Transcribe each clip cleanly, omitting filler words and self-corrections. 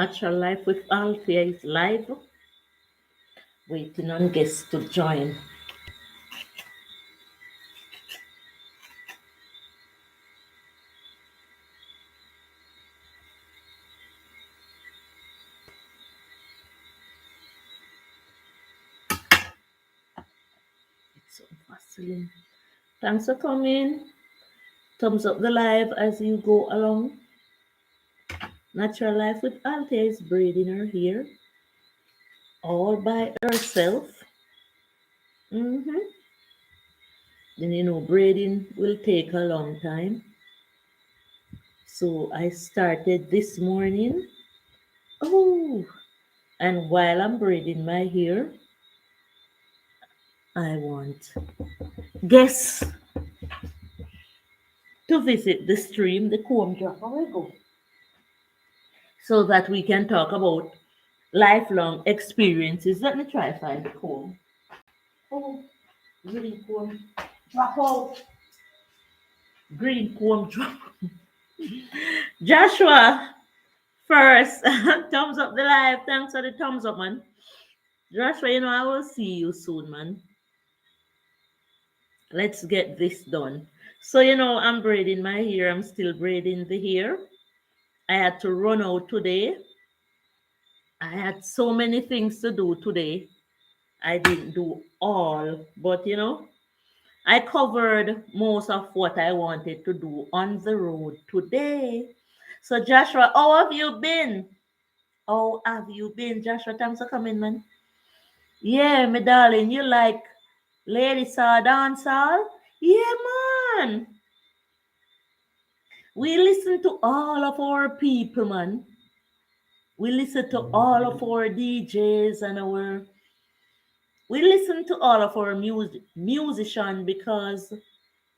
Natural Life with Althea is live, waiting on guests to join. It's so fascinating. Thanks for coming. Thumbs up the live as you go along. Natural Life with Althea is braiding her hair all by herself. hmm Then braiding will take a long time. So I started this morning. Oh, and while I'm braiding my hair, I want guests to visit the stream, the comb drop. Where we go? So that we can talk about lifelong experiences. Let me try find the comb. Oh, green comb drop out. Green comb drop. Joshua, first, thumbs up the live. Thanks for the thumbs up, man. Joshua, I will see you soon, man. Let's get this done. So, I'm braiding my hair. I'm still braiding the hair. I had to run out today. I had so many things to do today. I didn't do all, but I covered most of what I wanted to do on the road today. So, Joshua, how have you been? How have you been, Joshua? Thanks for coming, man. Yeah, my darling, you like Lady Saw dancehall? Yeah, man. We listen to all of our people, man. We listen to all of our DJs and we listen to all of our musicians because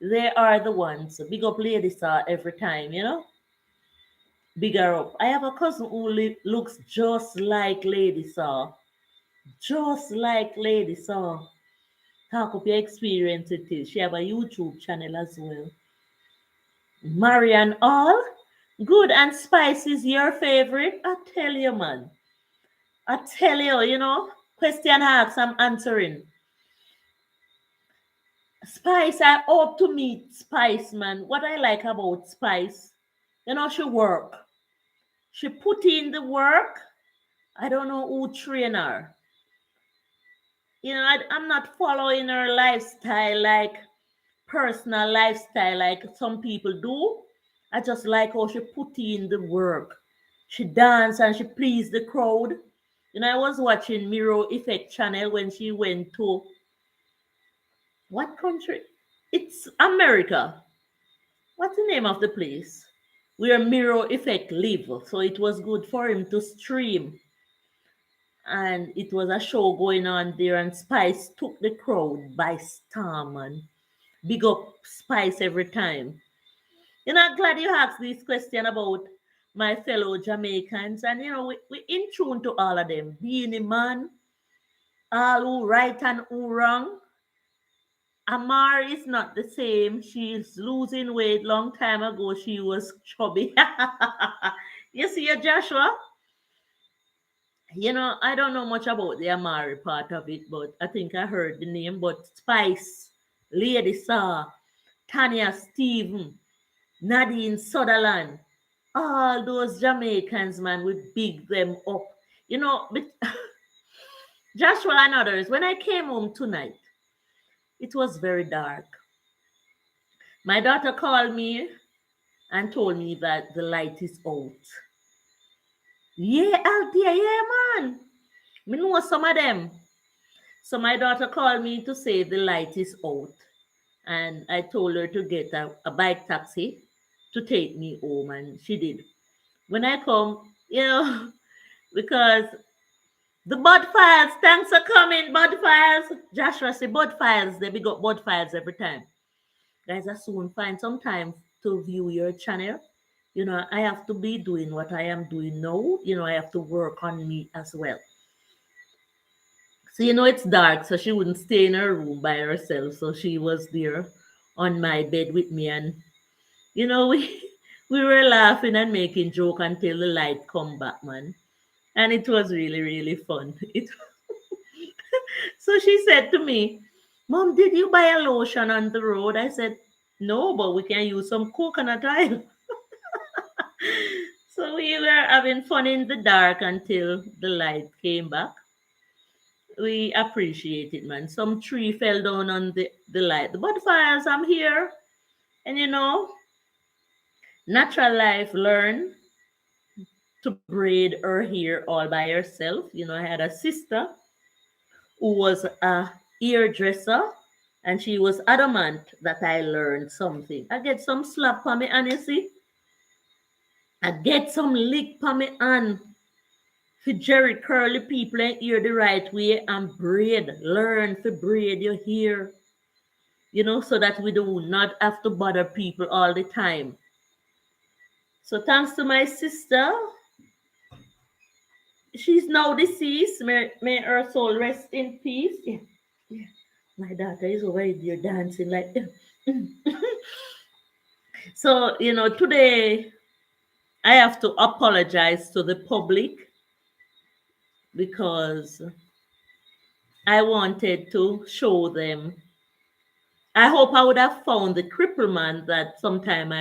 they are the ones. Big up Lady Saw every time. Big her up. I have a cousin who looks just like Lady Saw. Just like Lady Saw. Talk up your experience with it. She have a YouTube channel as well. Marian All. Good and Spice is your favorite. I tell you, man. I tell you. Question asked, I'm answering. Spice, I hope to meet Spice, man. What I like about Spice, she work. She put in the work. I don't know who train her. I'm not following her lifestyle, like personal lifestyle, like some people do. I just like how she put in the work. She danced and she pleased the crowd. I was watching Mirror Effect channel when she went to what country? It's America. What's the name of the place? Where Mirror Effect live. So it was good for him to stream. And it was a show going on there, and Spice took the crowd by storm, and big up Spice every time. I'm glad you asked this question about my fellow Jamaicans, and we in tune to all of them. Being a man, all who right and who wrong. Amar is not the same. She's losing weight. Long time ago, she was chubby. You see, Joshua? I don't know much about the Amari part of it, but I think I heard the name. But Spice, Lady Saw, Tanya Steven, Nadine Sutherland, all those Jamaicans, man, we big them up. But Joshua and others, when I came home tonight, it was very dark. My daughter called me and told me that the light is out. Yeah, out there, yeah, man. Me know some of them. So my daughter called me to say the light is out. And I told her to get a bike taxi to take me home, and she did. When I come, because the Bud Files, thanks for coming, Bud Files. Joshua say Bud Files, they big up Bud Files every time. Guys, I soon find some time to view your channel. I have to be doing what I am doing now. I have to work on me as well. So it's dark, so she wouldn't stay in her room by herself. So she was there on my bed with me, and we we were laughing and making joke until the light come back, man. And it was really, really fun. So she said to me, Mom, did you buy a lotion on the road? I said, no, but we can use some coconut oil. So we were having fun in the dark until the light came back. We appreciate it, man. Some tree fell down on the light. The bonfires, I'm here. And natural life learn to braid her hair all by herself. I had a sister who was a hairdresser, and she was adamant that I learned something. I get some slap on me, and you see, I get some lick on me, and for Jerry curly people ain't hear the right way and braid. Learn to braid your hair, so that we do not have to bother people all the time. So thanks to my sister, she's now deceased. May her soul rest in peace. Yeah, yeah. My daughter is over here dancing like that. So, today I have to apologize to the public because I wanted to show them. I hope I would have found the cripple man that sometime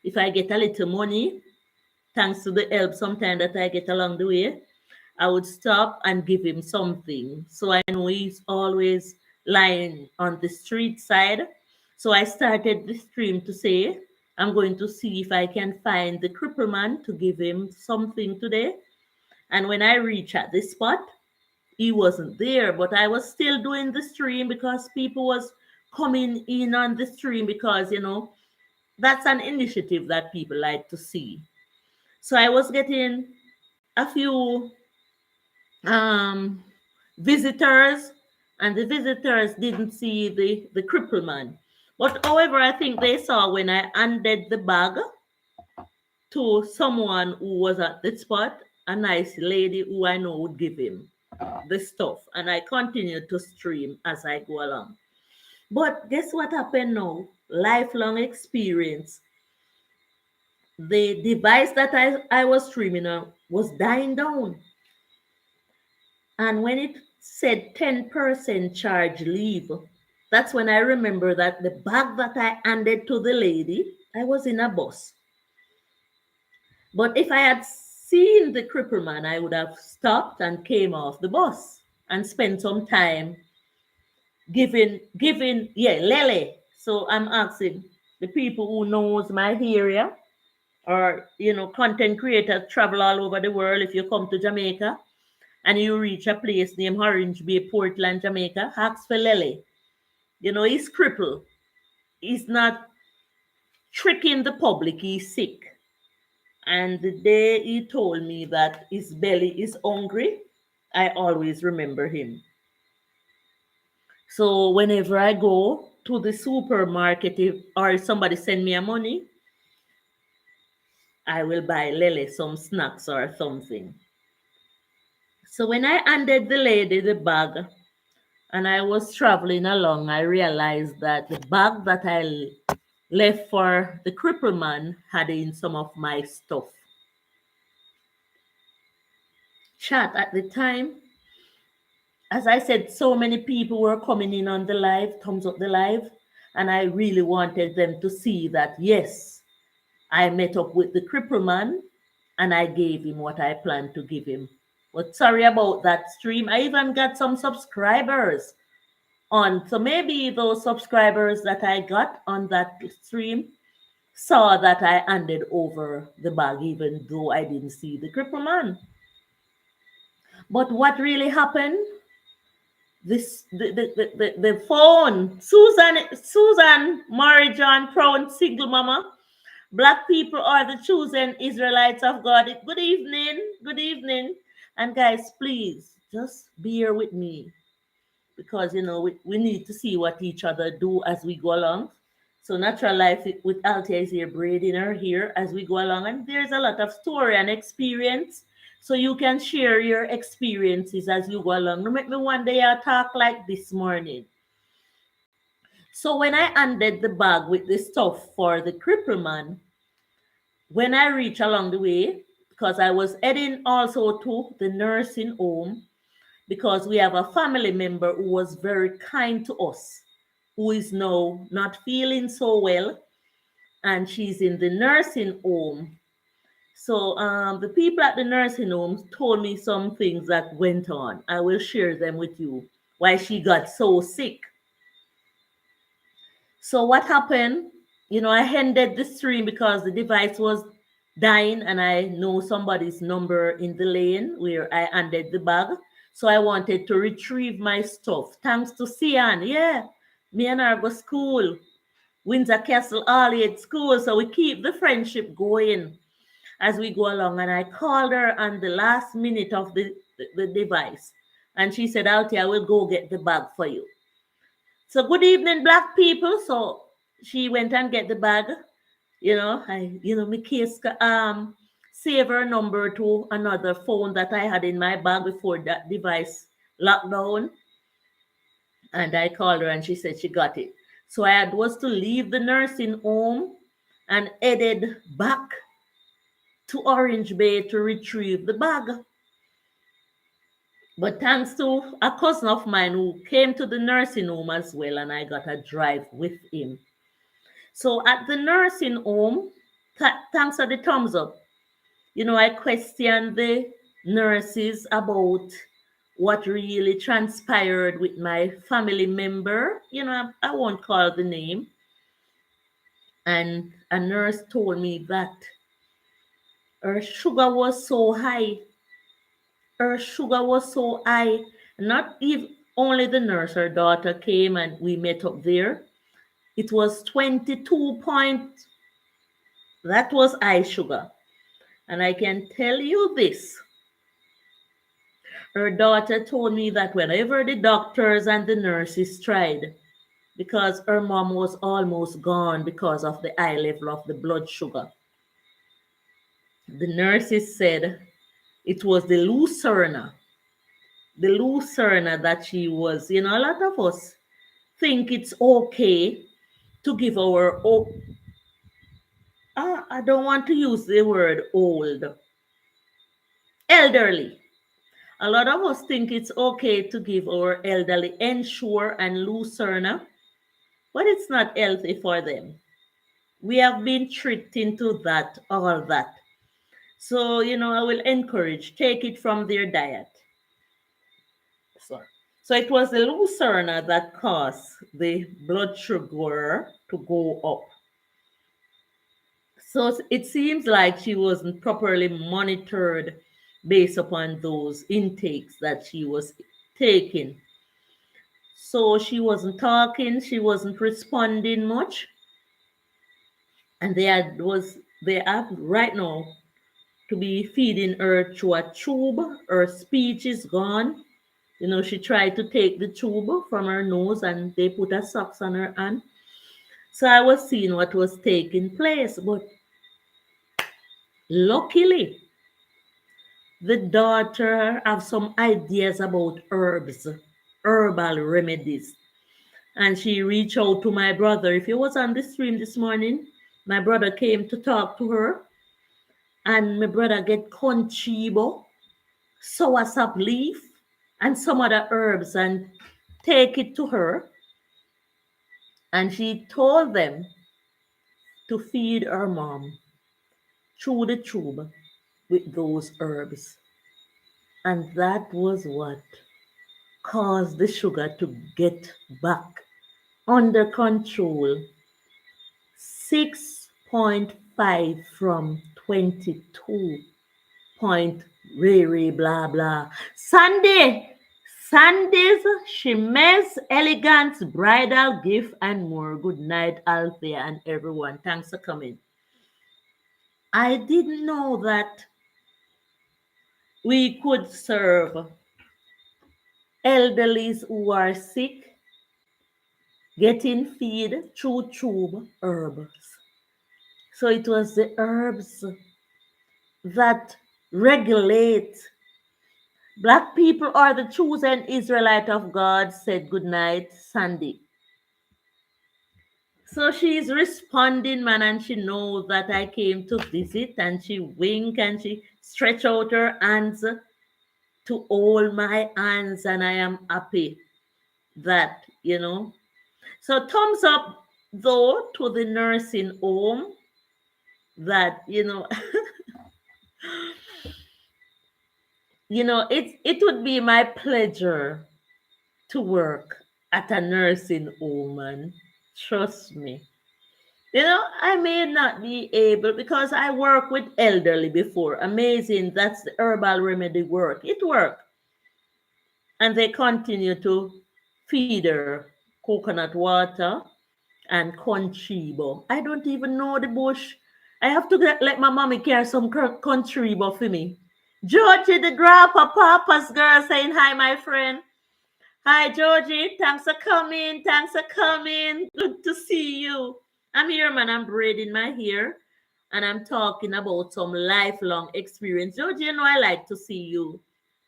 if I get a little money, thanks to the help sometime that I get along the way, I would stop and give him something. So I know he's always lying on the street side. So I started the stream to say, I'm going to see if I can find the cripple man to give him something today. And when I reach at the spot, he wasn't there, but I was still doing the stream because people was coming in on the stream because, that's an initiative that people like to see. So I was getting a few um, visitors, and the visitors didn't see the cripple man. But however, I think they saw when I handed the bag to someone who was at the spot, a nice lady who I know would give him the stuff. And I continued to stream as I go along. But guess what happened now? Lifelong experience. The device that I was streaming on was dying down. And when it said 10% charge leave, that's when I remember that the bag that I handed to the lady, I was in a bus. But if I had seen the cripple man, I would have stopped and came off the bus and spent some time giving, yeah, Lele. So I'm asking the people who knows my area or, content creators travel all over the world. If you come to Jamaica, and you reach a place named Orange Bay, Portland, Jamaica, ask for Lele. He's crippled. He's not tricking the public, he's sick. And the day he told me that his belly is hungry, I always remember him. So whenever I go to the supermarket or somebody send me a money, I will buy Lele some snacks or something. So when I handed the lady the bag, and I was traveling along, I realized that the bag that I left for the cripple man had in some of my stuff. Chat at the time, as I said, so many people were coming in on the live, thumbs up the live, and I really wanted them to see that yes, I met up with the cripple man and I gave him what I planned to give him. But sorry about that stream. I even got some subscribers on. So maybe those subscribers that I got on that stream saw that I handed over the bag, even though I didn't see the cripple man. But what really happened? This the phone. Susan Mary John Brown, single mama. Black people are the chosen Israelites of God. Good evening. Good evening. And guys, please just bear with me because we need to see what each other do as we go along. So natural life with Althea is here braiding her hair as we go along, and there's a lot of story and experience. So you can share your experiences as you go along. No make me one day I talk like this morning. So when I handed the bag with the stuff for the cripple man, when I reach along the way, because I was heading also to the nursing home because we have a family member who was very kind to us, who is now not feeling so well, and she's in the nursing home. So the people at the nursing home told me some things that went on. I will share them with you. Why she got so sick. So what happened? I ended the stream because the device was dying, and I know somebody's number in the lane where I handed the bag. So I wanted to retrieve my stuff. Thanks to Sian. Yeah, me and her go school. Windsor Castle all age school. So we keep the friendship going as we go along. And I called her on the last minute of the device. And she said, Alti, I will go get the bag for you. So good evening, black people. So she went and get the bag. Me case save her number to another phone that I had in my bag before that device locked down. And I called her and she said she got it. So I had was to leave the nursing home and headed back to Orange Bay to retrieve the bag. But thanks to a cousin of mine who came to the nursing home as well, and I got a drive with him. So at the nursing home, thanks for the thumbs up. I questioned the nurses about what really transpired with my family member. I won't call the name. And a nurse told me that her sugar was so high. Her sugar was so high. Not even only the nurse, her daughter came and we met up there. It was 22 point. That was high sugar. And I can tell you this. Her daughter told me that whenever the doctors and the nurses tried, because her mom was almost gone because of the high level of the blood sugar, the nurses said it was the Lucerna that she was. A lot of us think it's okay to give our, I don't want to use the word old, elderly. A lot of us think it's okay to give our elderly Ensure and Lucerna, but it's not healthy for them. We have been tricked into all that. So, I will encourage, take it from their diet. So it was the Lucerna that caused the blood sugar to go up. So it seems like she wasn't properly monitored based upon those intakes that she was taking. So she wasn't talking, she wasn't responding much. And they have right now to be feeding her through a tube. Her speech is gone. She tried to take the tube from her nose and they put a socks on her hand. So I was seeing what was taking place. But luckily, the daughter have some ideas about herbs, herbal remedies. And she reached out to my brother. If he was on the stream this morning, my brother came to talk to her. And my brother get conchibo, soursop leaf, and some other herbs and take it to her. And she told them to feed her mom through the tube with those herbs. And that was what caused the sugar to get back under control. 6.5 from 22 point Riri blah blah. Sunday's Shimez Elegance Bridal Gift and more. Good night, Althea and everyone. Thanks for coming. I didn't know that we could serve elderlies who are sick getting feed through tube herbs. So it was the herbs that regulate. Black people are the chosen Israelite of God, said goodnight, Sandy. So she's responding, man, and she knows that I came to visit, and she wink and she stretch out her hands to all my hands, and I am happy that, So thumbs up though to the nursing home that, it would be my pleasure to work at a nursing home, and trust me. I may not be able because I work with elderly before. Amazing. That's the herbal remedy work. It worked. And they continue to feed her coconut water and contribo. I don't even know the bush. I have to let my mommy carry some contribo for me. Georgie, the grandpa, papa's girl, saying hi, my friend. Hi, Georgie. Thanks for coming. Thanks for coming. Good to see you. I'm here, man. I'm braiding my hair and I'm talking about some lifelong experience. Georgie, I like to see you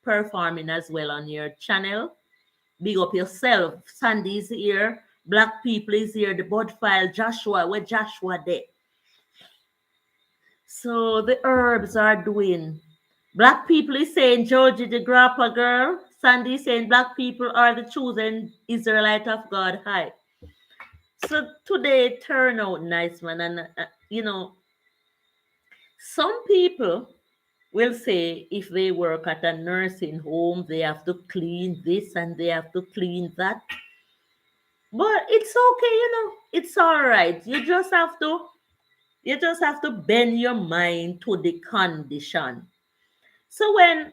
performing as well on your channel. Big up yourself. Sandy's here. Black people is here. The bud file. Joshua. Where Joshua there? So the herbs are doing. Black people is saying Georgie the grappa girl. Sandy is saying black people are the chosen Israelite of God. Hi. So today turn out nice, man. And some people will say if they work at a nursing home, they have to clean this and they have to clean that. But it's okay, it's all right. You just have to bend your mind to the condition. So when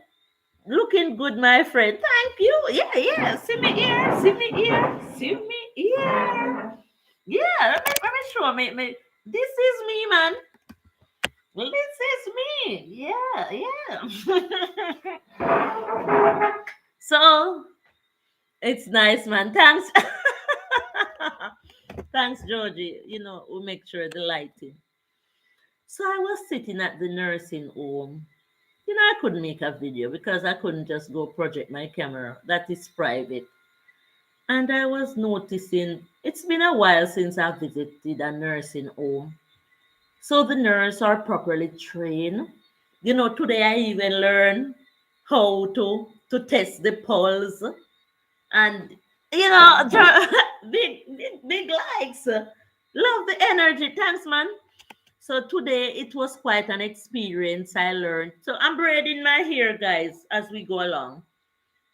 looking good, my friend, thank you. Yeah, yeah. See me here, see me here, see me here. Yeah, let me show me. This is me, man. Well, this is me. Yeah, yeah. So it's nice, man. Thanks. Thanks, Georgie. We'll make sure the lighting. So I was sitting at the nursing home. I couldn't make a video because I couldn't just go project my camera. That is private. And I was noticing it's been a while since I visited a nursing home. So the nurse are properly trained. Today I even learned how to test the pulse. And big likes. Love the energy. Thanks, man. So today it was quite an experience I learned. So I'm braiding my hair, guys, as we go along.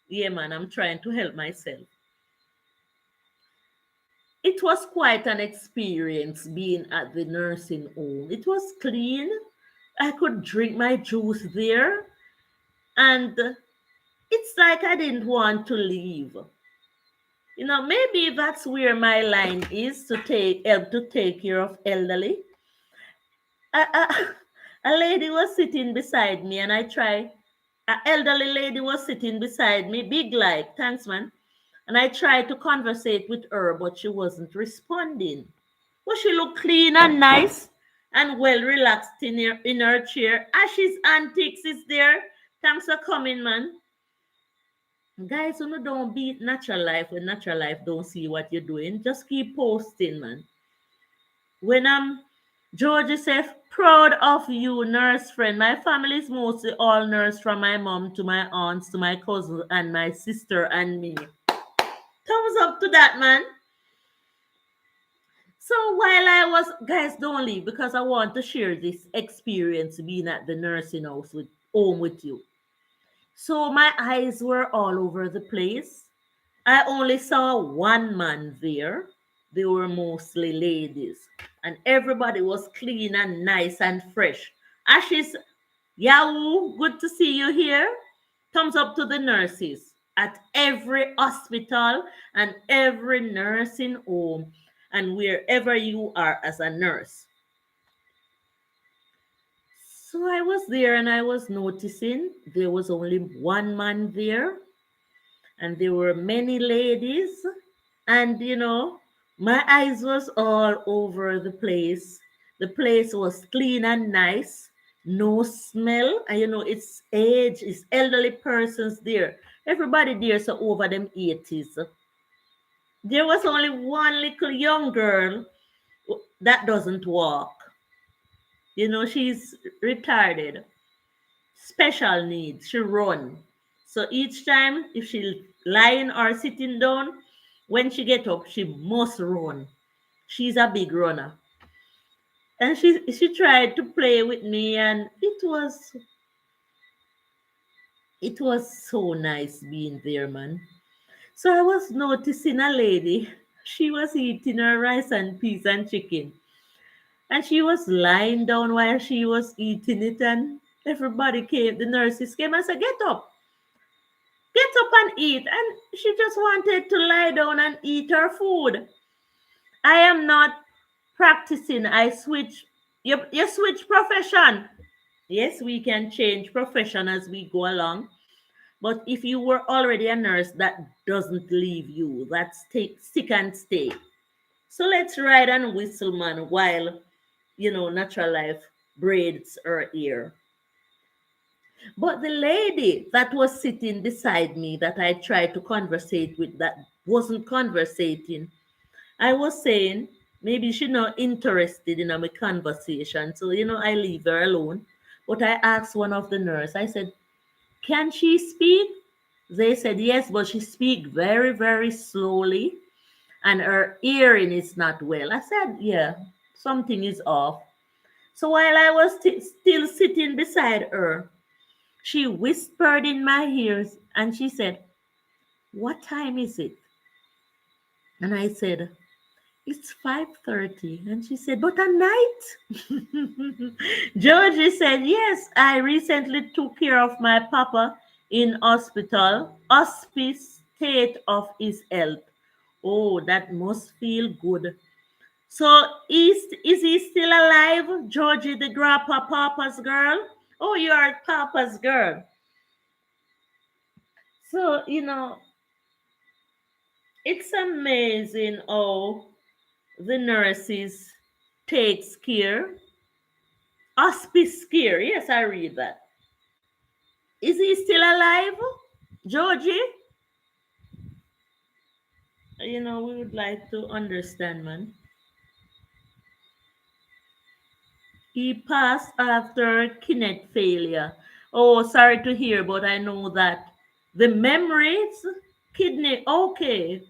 Yeah, man, I'm trying to help myself. It was quite an experience being at the nursing home. It was clean. I could drink my juice there. And it's like I didn't want to leave. Maybe that's where my line is to help to take care of elderly. A lady was sitting beside me and an elderly lady was sitting beside me, big like, thanks man. And I tried to conversate with her, but she wasn't responding. But she looked clean and nice and well relaxed in her chair. Ashes Antiques is there. Thanks for coming, man. Guys, don't beat natural life when natural life don't see what you're doing. Just keep posting, man. When George said, proud of you, nurse friend. My family is mostly all nurse from my mom to my aunts to my cousin and my sister and me. Thumbs up to that, man. So while I was, guys, don't leave because I want to share this experience being at the nursing home with you. So my eyes were all over the place. I only saw one man there. They were mostly ladies. And everybody was clean and nice and fresh. Ashes, Yahoo, good to see you here. Thumbs up to the nurses at every hospital and every nursing home and wherever you are as a nurse. So I was there and I was noticing there was only one man there and there were many ladies and my eyes was all over the place. The place was clean and nice, no smell, and it's age, it's elderly persons there. Everybody there so over them 80s. There was only one little young girl that doesn't walk. You know, she's retarded, special needs. She run. So each time, if she lying or sitting down, when she get up, she must run. She's a big runner. And she tried to play with me, and it was so nice being there, man. So I was noticing a lady. She was eating her rice and peas and chicken. And she was lying down while she was eating it. And everybody came, the nurses came and said, get up and eat. And she just wanted to lie down and eat her food. I am not practicing. I switch. You switch profession. Yes, we can change profession as we go along. But if you were already a nurse, that doesn't leave you. That's take stick and stay. So let's ride and whistle, man, while natural life braids her ear. But the lady that was sitting beside me that I tried to conversate with that wasn't conversating. I was saying maybe she's not interested in my conversation. So, I leave her alone. But I asked one of the nurse, I said, can she speak? They said yes, but she speak very, very slowly and her hearing is not well. I said, yeah, something is off. So while I was still sitting beside her, she whispered in my ears and she said, what time is it? And I said, it's 5:30. And she said, but at night? Georgie said, yes, I recently took care of my papa in hospital, hospice state of his health. Oh, that must feel good. So is he still alive, Georgie, the grandpa papa's girl? Oh, you are papa's girl. So, it's amazing how the nurses takes care. Hospice care. Yes, I read that. Is he still alive, Georgie? We would like to understand, man. He passed after kidney failure. Oh, sorry to hear, but I know that the memories, kidney, okay.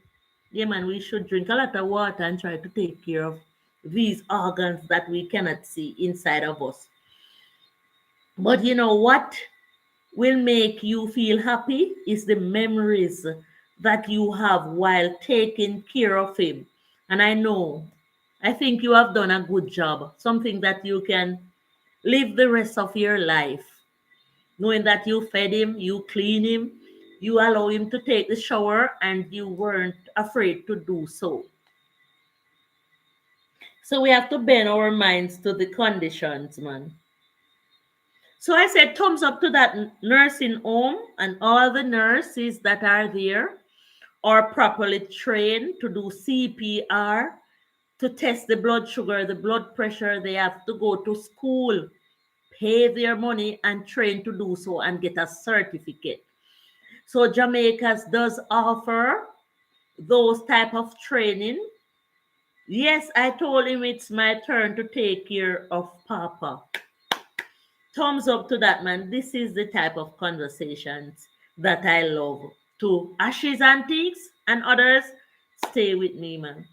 Yeah, man, we should drink a lot of water and try to take care of these organs that we cannot see inside of us. But you know what will make you feel happy is the memories that you have while taking care of him. And I think you have done a good job, something that you can live the rest of your life, knowing that you fed him, you clean him, you allow him to take the shower, and you weren't afraid to do so. So we have to bend our minds to the conditions, man. So I said thumbs up to that nursing home and all the nurses that are there are properly trained to do CPR, to test the blood sugar, the blood pressure. They have to go to school, pay their money and train to do so and get a certificate. So Jamaica does offer those type of training. Yes, I told him it's my turn to take care of Papa. Thumbs up to that, man. This is the type of conversations that I love. To Ashes Antiques and others, stay with me, man.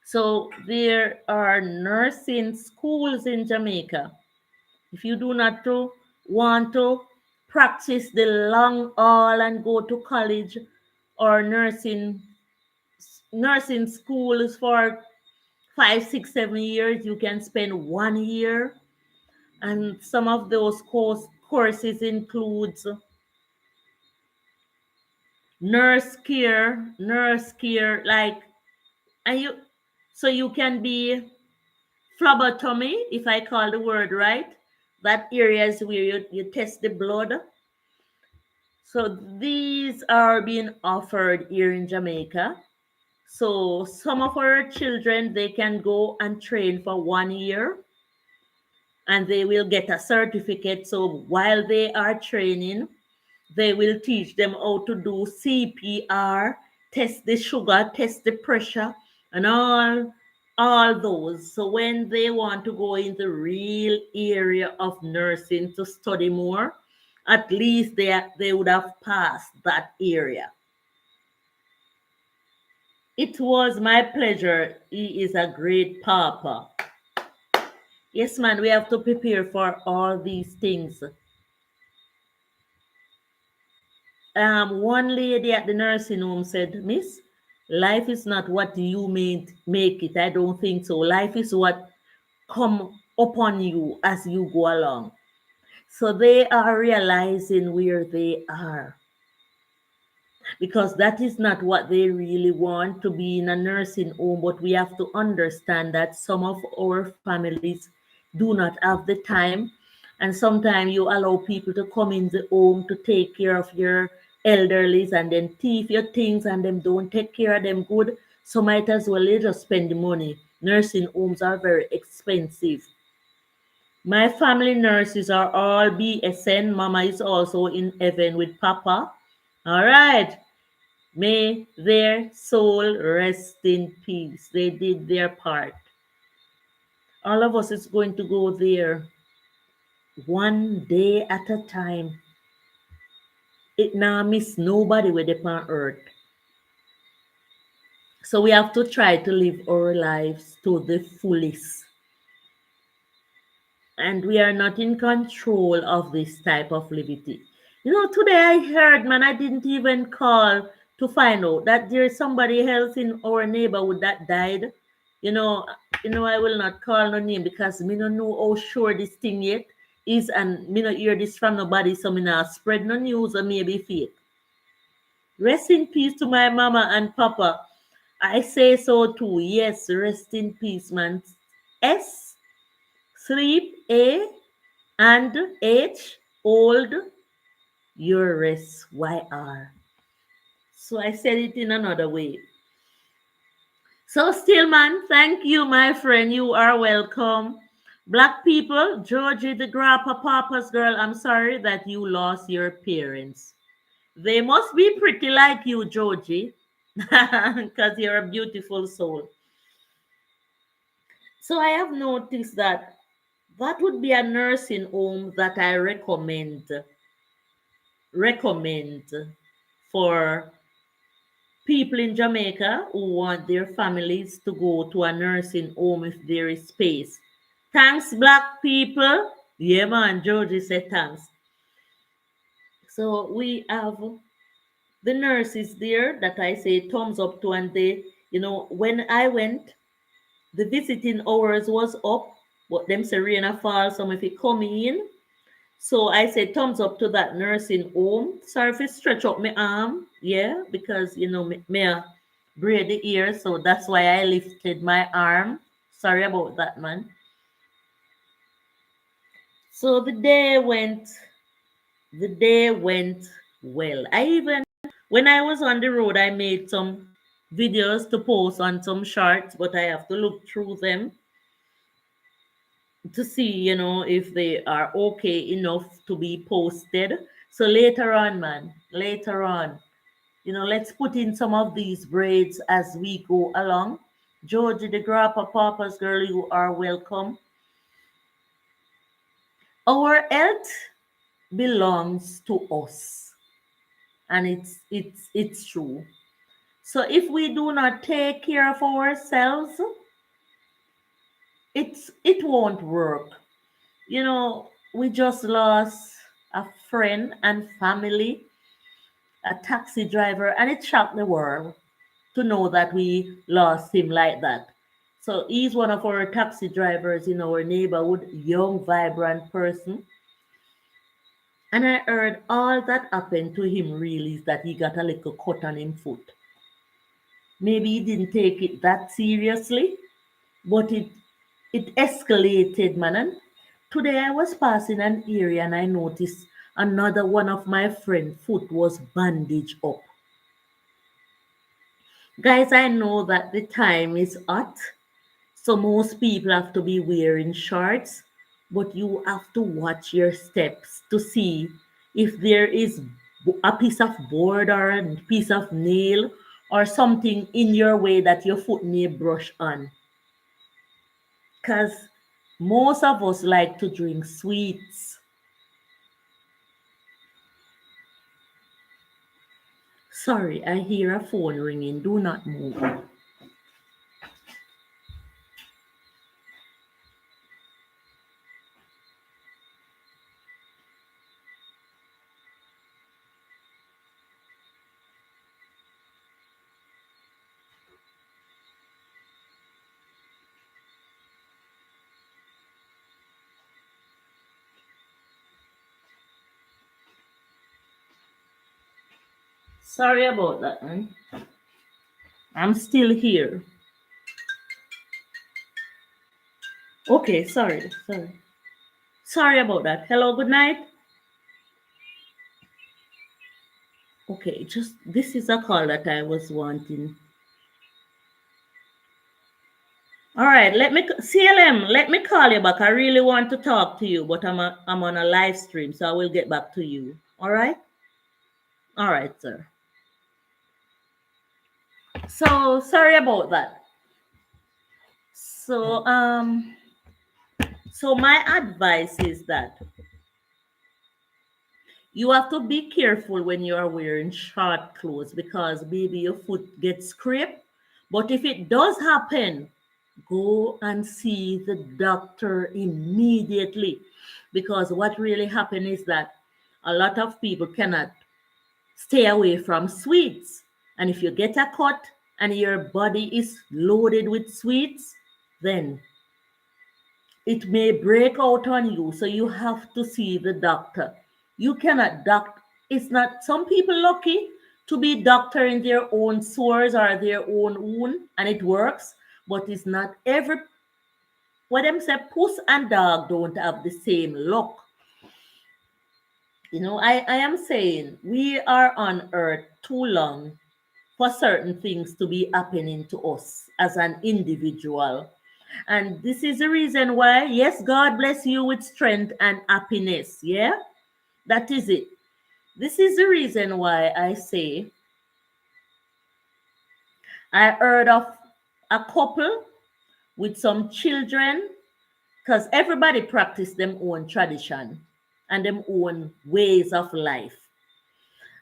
So there are nursing schools in Jamaica. If you do not want to practice the long haul and go to college or nursing schools for 5, 6, 7 years, you can spend 1 year. And some of those courses includes nurse care, like, and so you can be phlebotomy, if I call the word right. That area is where you test the blood. So these are being offered here in Jamaica. So some of our children, they can go and train for 1 year and they will get a certificate. So while they are training, they will teach them how to do CPR, test the sugar, test the pressure, and all those. So when they want to go in the real area of nursing to study more, at least they would have passed that area. It was my pleasure. He is a great papa. Yes, man, we have to prepare for all these things. One lady at the nursing home said, Miss, life is not what you make it. I don't think so. Life is what come upon you as you go along. So they are realizing where they are because that is not what they really want to be in a nursing home. But we have to understand that some of our families do not have the time, and sometimes you allow people to come in the home to take care of your elderlies and then thief your things and them don't take care of them good. So might as well you just spend the money. Nursing homes are very expensive. My family nurses are all BSN. Mama is also in heaven with Papa. All right. May their soul rest in peace. They did their part. All of us is going to go there one day at a time. It now miss nobody with upon earth. So we have to try to live our lives to the fullest. And we are not in control of this type of liberty. You know, today I heard, man, I didn't even call to find out that there's somebody else in our neighborhood that died. You know, I will not call no name because me don't know how sure this thing yet is, and me not hear this from nobody, so me not spread no news or maybe fake. Rest in peace to my mama and papa. I say so too. Yes, rest in peace, man. S, sleep, A, and H, old, your rest, YR. So I said it in another way. So Stillman, thank you, my friend. You are welcome. Black people, Georgie the Grandpa Papa's girl, I'm sorry that you lost your parents. They must be pretty like you, Georgie, because you're a beautiful soul. So I have noticed that that would be a nursing home that I recommend for people in Jamaica who want their families to go to a nursing home if there is space. Thanks, black people. Yeah, man, Georgie said thanks. So we have the nurses there that I say thumbs up to, and they, when I went, the visiting hours was up, but them Serena Falls, some if it come in. So I said thumbs up to that nursing home. Sorry if it stretch up my arm, yeah, because me braid the ear, so that's why I lifted my arm. Sorry about that, man. So the day went well. I even when I was on the road, I made some videos to post on some shorts, but I have to look through them to see, if they are okay enough to be posted. So later on, man, later on, let's put in some of these braids as we go along. Georgie the Grappa Papa's girl, you are welcome. Our health belongs to us, and it's true. So if we do not take care of ourselves, it won't work. We just lost a friend and family, a taxi driver, and it shocked the world to know that we lost him like that. So he's one of our taxi drivers in our neighborhood, young, vibrant person. And I heard all that happened to him really is that he got a little cut on him foot. Maybe he didn't take it that seriously, but it escalated, man. And today I was passing an area and I noticed another one of my friend foot was bandaged up. Guys, I know that the time is hot, so most people have to be wearing shorts, but you have to watch your steps to see if there is a piece of board or a piece of nail or something in your way that your foot may brush on. because most of us like to drink sweets. Sorry, I hear a phone ringing. Do not move. Sorry about that, man. I'm still here. Okay, sorry. Sorry about that. Hello, good night. Okay, just this is a call that I was wanting. All right, CLM, let me call you back. I really want to talk to you, but I'm on a live stream, so I will get back to you. All right? All right, sir. So sorry about that. So so my advice is that you have to be careful when you are wearing short clothes because maybe your foot gets scraped. But if it does happen, go and see the doctor immediately because what really happens is that a lot of people cannot stay away from sweets. And if you get a cut and your body is loaded with sweets, then it may break out on you. So you have to see the doctor. You cannot it's not some people lucky to be doctor in their own sores or their own wound and it works, but it's not every what them say puss and dog don't have the same luck. I am saying we are on earth too long for certain things to be happening to us as an individual. And this is the reason why, yes, God bless you with strength and happiness. Yeah, that is it. This is the reason why I say I heard of a couple with some children because everybody practice them own tradition and them own ways of life.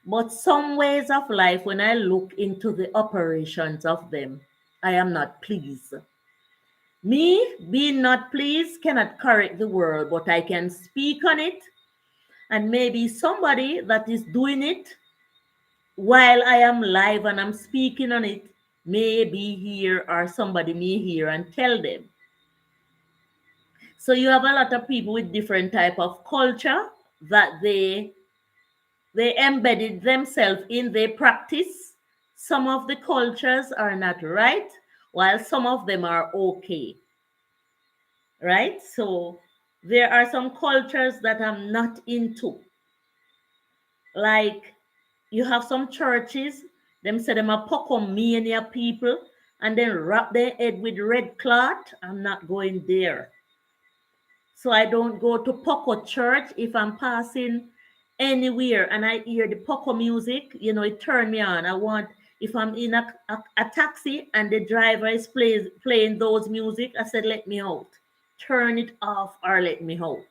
But some ways of life, when I look into the operations of them, I am not pleased. Me being not pleased cannot correct the world, but I can speak on it. And maybe somebody that is doing it while I am live and I'm speaking on it may be here or somebody may hear and tell them. So you have a lot of people with different type of culture that they embedded themselves in their practice. Some of the cultures are not right, while some of them are okay. Right? So there are some cultures that I'm not into. Like you have some churches, them say them are Pocomania people, and then wrap their head with red cloth. I'm not going there. So I don't go to Poco church if I'm passing anywhere and I hear the Poco music, it turn me on. I want if I'm in a taxi and the driver is playing those music, I said let me out. Turn it off or let me out.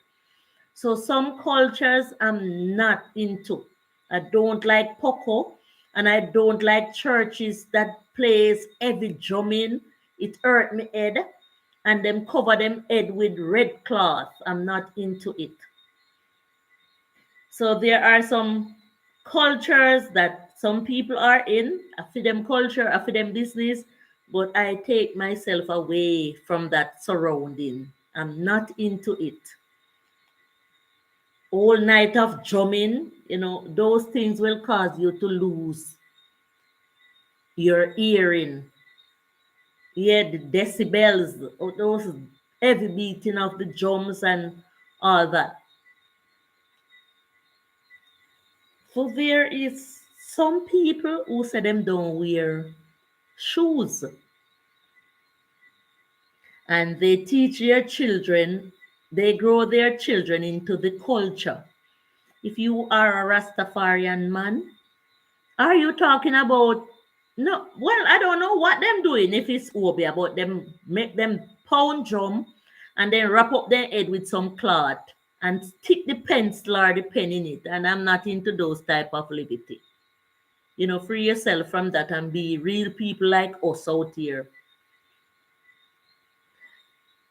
So some cultures I'm not into. I don't like Poco and I don't like churches that plays heavy drumming. It hurt me head and them cover them head with red cloth. I'm not into it. So there are some cultures that some people are in, a for them culture, a for them business, but I take myself away from that surrounding. I'm not into it. All night of drumming, those things will cause you to lose your hearing. Yeah, the decibels, those heavy beating of the drums and all that. So there is some people who say them don't wear shoes and they teach their children, they grow their children into the culture. If you are a Rastafarian man, are you talking about no? Well, I don't know what them doing if it's Obi about them make them pound drum and then wrap up their head with some cloth and stick the pencil or the pen in it. And I'm not into those type of liberty. Free yourself from that and be real people like us out here.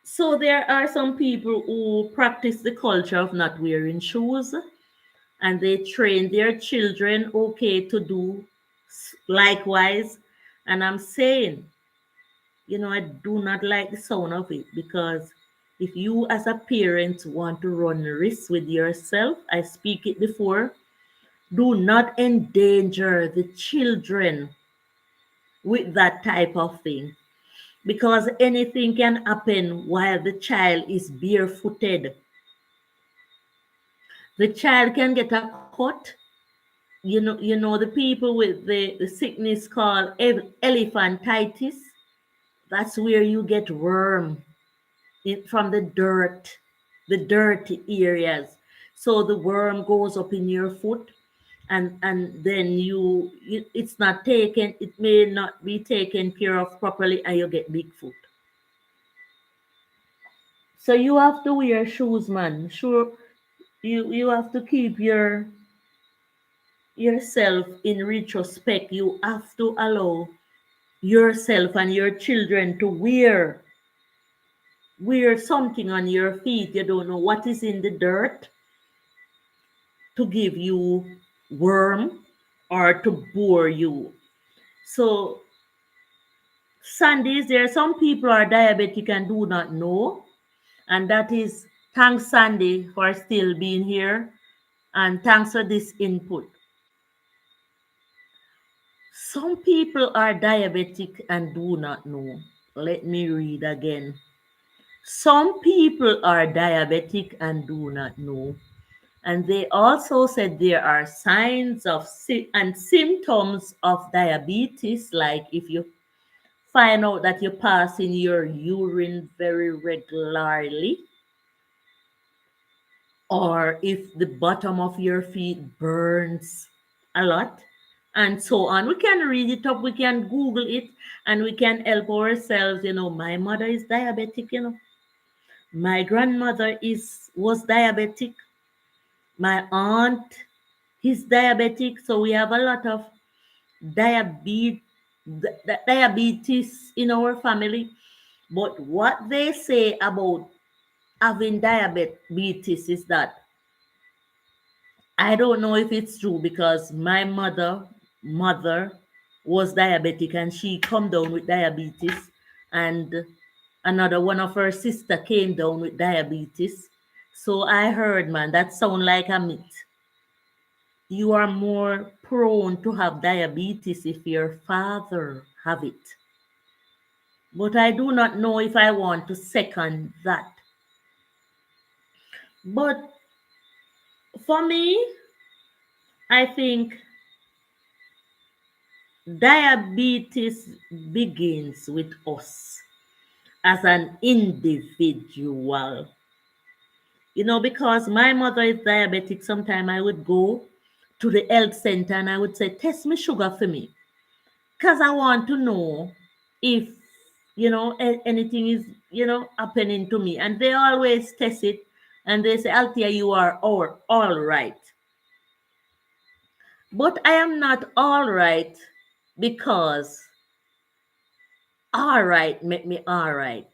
So there are some people who practice the culture of not wearing shoes, and they train their children okay to do likewise. And I'm saying, I do not like the sound of it, because if you as a parent want to run risks with yourself, I speak it before, do not endanger the children with that type of thing, because anything can happen while the child is barefooted. The child can get a cut. The people with the sickness called elephantitis. That's where you get worm from the dirty areas. So the worm goes up in your foot, and then it's not taken. It may not be taken care of properly, and you get big foot. So you have to wear shoes, man. Sure, you have to keep yourself in retrospect. You have to allow yourself and your children to wear something on your feet. You don't know what is in the dirt to give you worm or to bore you. So Sundays, there are some people are diabetic and do not know. And that is thanks Sandy for still being here. And thanks for this input. Some people are diabetic and do not know. Let me read again. Some people are diabetic and do not know. And they also said there are signs of and symptoms of diabetes, like if you find out that you're passing your urine very regularly, or if the bottom of your feet burns a lot, and so on. We can read it up, we can Google it, and we can help ourselves. My mother is diabetic, my grandmother was diabetic, my aunt is diabetic, so we have a lot of diabetes diabetes in our family. But what they say about having diabetes is that I don't know if it's true, because my mother was diabetic and she come down with diabetes, and another one of her sister came down with diabetes. So I heard, man, that sound like a myth. You are more prone to have diabetes if your father have it. But I do not know if I want to second that. But for me, I think diabetes begins with us as an individual. Because my mother is diabetic, sometimes I would go to the health center and I would say, test me sugar for me. Because I want to know if, anything is, happening to me. And they always test it and they say, Althea, you are all right. But I am not all right, because all right make me all right.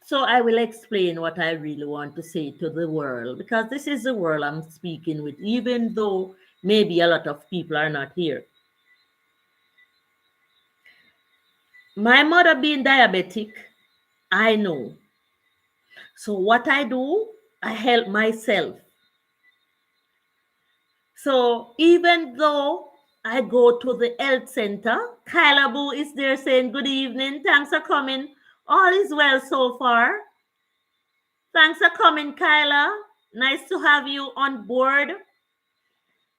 So I will explain what I really want to say to the world, because this is the world I'm speaking with, even though maybe a lot of people are not here. My mother being diabetic, I know. So what I do, I help myself. So even though I go to the health center, Kyla Boo is there saying, good evening, thanks for coming. All is well so far. Thanks for coming, Kyla. Nice to have you on board.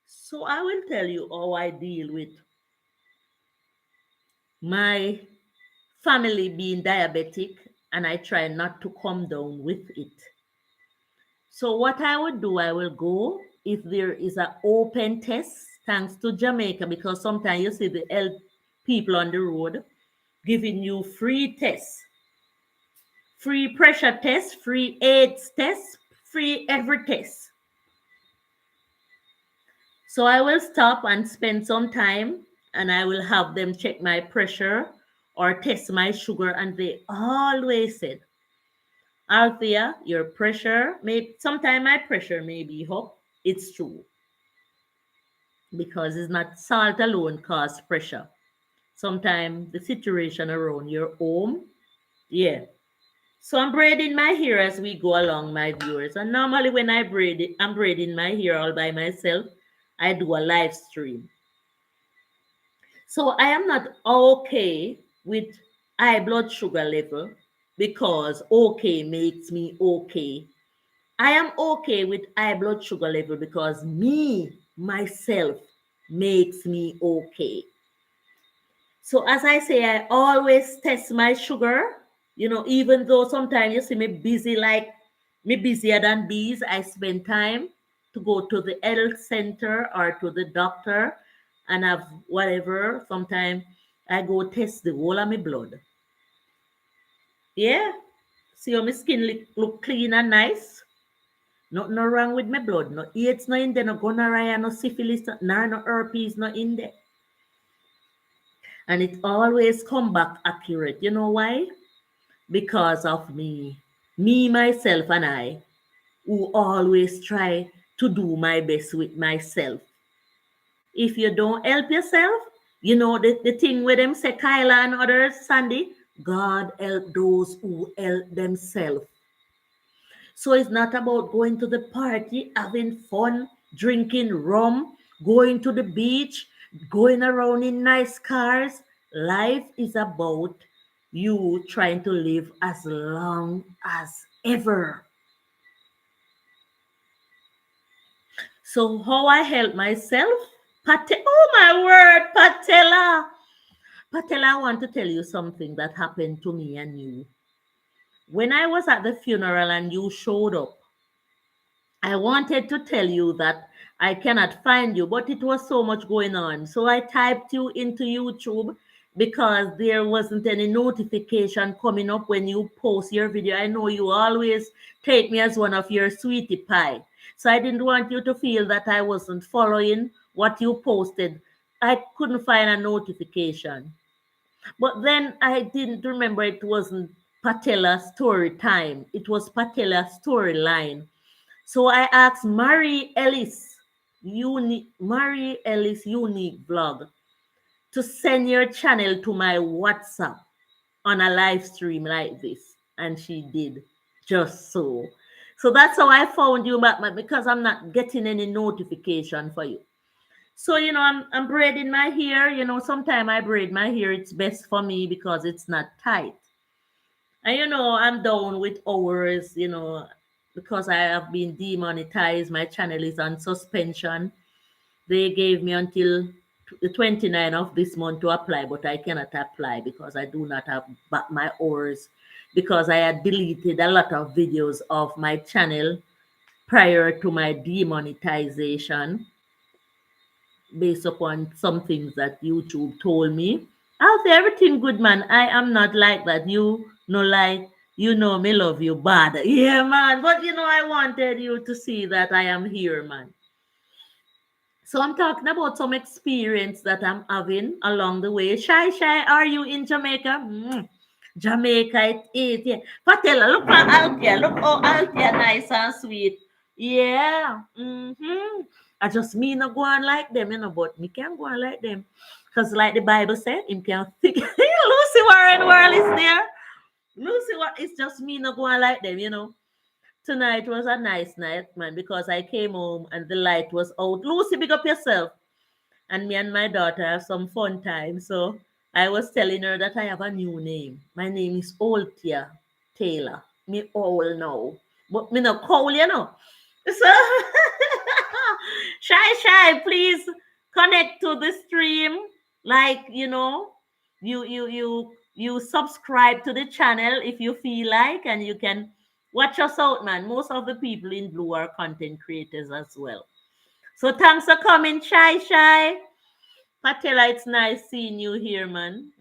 So I will tell you how I deal with my family being diabetic, and I try not to come down with it. So what I would do, I will go if there is an open test, thanks to Jamaica, because sometimes you see the health people on the road giving you free tests. free pressure test, free AIDS test, free every test. So I will stop and spend some time and I will have them check my pressure or test my sugar. And they always said, Althea, your pressure may sometimes my pressure may be up. It's true. Because it's not salt alone cause pressure. Sometimes the situation around your home. Yeah. So I'm braiding my hair as we go along, my viewers. And normally when I braid it, I'm braiding my hair all by myself. I do a live stream. So I am not okay with high blood sugar level because okay makes me okay. I am okay with high blood sugar level because me, myself, makes me okay. So as I say, I always test my sugar. Even though sometimes you see me busy, like me busier than bees, I spend time to go to the health center or to the doctor and have whatever. Sometimes I go test the whole of my blood. Yeah. See how my skin look clean and nice. Nothing no wrong with my blood. No AIDS no in there, no gonorrhea, no syphilis, no herpes, no in there. And it always come back accurate. You know why? Because of me, myself, and I, who always try to do my best with myself. If you don't help yourself, the thing with them say Kyla and others, Sandy, God help those who help themselves. So it's not about going to the party, having fun, drinking rum, going to the beach, going around in nice cars. Life is about you trying to live as long as ever. So how I help myself? Oh my word, Patella. Patella, I want to tell you something that happened to me and you. When I was at the funeral and you showed up, I wanted to tell you that I cannot find you, but it was so much going on. So I typed you into YouTube because there wasn't any notification coming up when you post your video. I know you always take me as one of your sweetie pie. So I didn't want you to feel that I wasn't following what you posted. I couldn't find a notification. But then I didn't remember it wasn't Patella story time. It was Patella storyline. So I asked Marie Ellis Unique Vlog to send your channel to my WhatsApp on a live stream like this. And she did just so. So that's how I found you back because I'm not getting any notification for you. So, I'm braiding my hair. Sometimes I braid my hair. It's best for me because it's not tight. And I'm down with hours, because I have been demonetized. My channel is on suspension. They gave me until the 29th of this month to apply, but I cannot apply because I do not have back my hours because I had deleted a lot of videos of my channel prior to my demonetization based upon some things that YouTube told me. I'll say everything good, man. I am not like that. You know, like me love you bad. Yeah, man. But I wanted you to see that I am here, man. So I'm talking about some experience that I'm having along the way. Shy, are you in Jamaica? Jamaica, it is. Yeah. Patella, look for Althea. Look how Althea nice and sweet. Yeah. I just me not go on like them, but me can't go on like them. Because like the Bible said, him can think. Lucy Warren World is there. Lucy, what? It's just me not go on like them. Tonight was a nice night, man, because I came home and the light was out. Lucy, big up yourself. And me and my daughter have some fun time. So I was telling her that I have a new name. My name is Althea Taylor. Me old now. But me no cold. So shy, please connect to the stream. Like, you subscribe to the channel if you feel like, and you can watch us out, man. Most of the people in blue are content creators as well. So thanks for coming, Shy. Patella, it's nice seeing you here, man.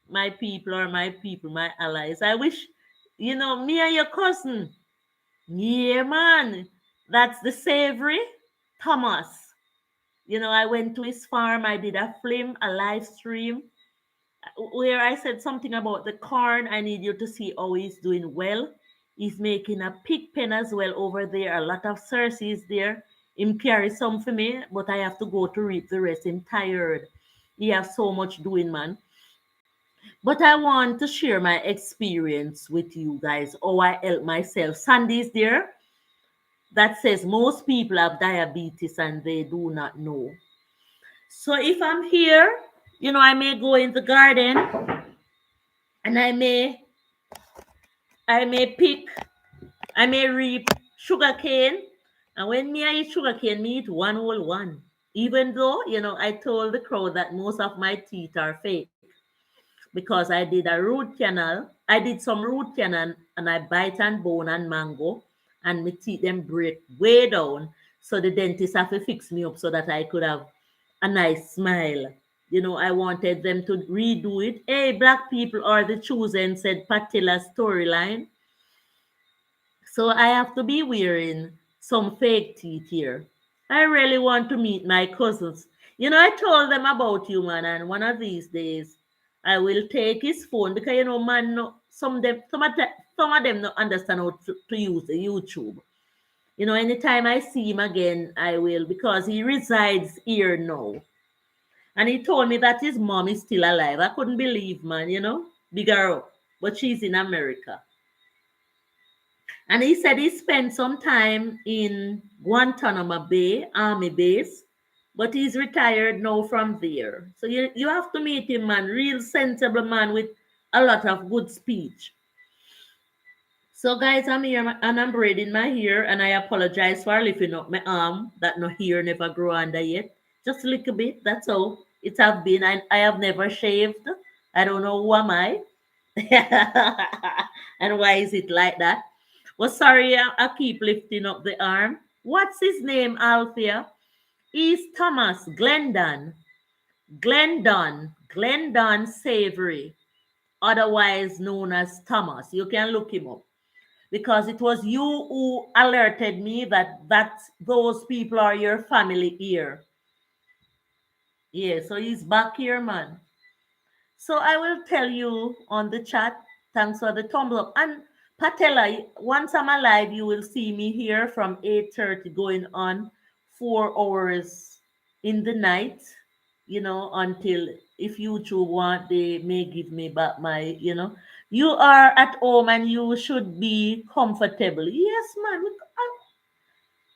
My people are my people, my allies. I wish Me and your cousin. Yeah, man. That's the savory Thomas. I went to his farm. I did a film, a live stream, where I said something about the corn. I need you to see how he's doing well. He's making a pig pen as well over there. A lot of Cersei's there. Him carry some for me, but I have to go to reap the rest. I'm tired. He have so much doing, man. But I want to share my experience with you guys, how I help myself. Sandy's there that says most people have diabetes and they do not know. So if I'm here, I may go in the garden and I may pick, I may reap sugar cane. And when me I eat sugar cane, me eat one whole one. Even though, I told the crowd that most of my teeth are fake because I did a root canal. I did some root canal and I bite and bone and mango and my teeth them break way down. So the dentist have to fix me up so that I could have a nice smile. I wanted them to redo it. Hey, black people are the chosen, said Patila's storyline. So I have to be wearing some fake teeth here. I really want to meet my cousins. I told them about you, man, and one of these days I will take his phone because man, no, some of them don't understand how to use the YouTube. Anytime I see him again, I will because he resides here now. And he told me that his mom is still alive. I couldn't believe, man, big girl, but she's in America. And he said he spent some time in Guantanamo Bay, Army base, but he's retired now from there. So you have to meet him, man. Real sensible man with a lot of good speech. So, guys, I'm here and I'm braiding my hair, and I apologize for lifting up my arm that no hair never grow under yet. Just a little bit. That's all it have been. I have never shaved. I don't know who am I, and why is it like that. Well, sorry, I keep lifting up the arm. What's his name, Althea? He's Thomas Glendon. Glendon Savory, otherwise known as Thomas. You can look him up because it was you who alerted me that those people are your family here. Yeah, so he's back here, man. So I will tell you on the chat. Thanks for the thumbs up. And Patella, once I'm alive, you will see me here from 8:30 going on 4 hours in the night, until if YouTube want, they may give me back my. You are at home and you should be comfortable. Yes, man.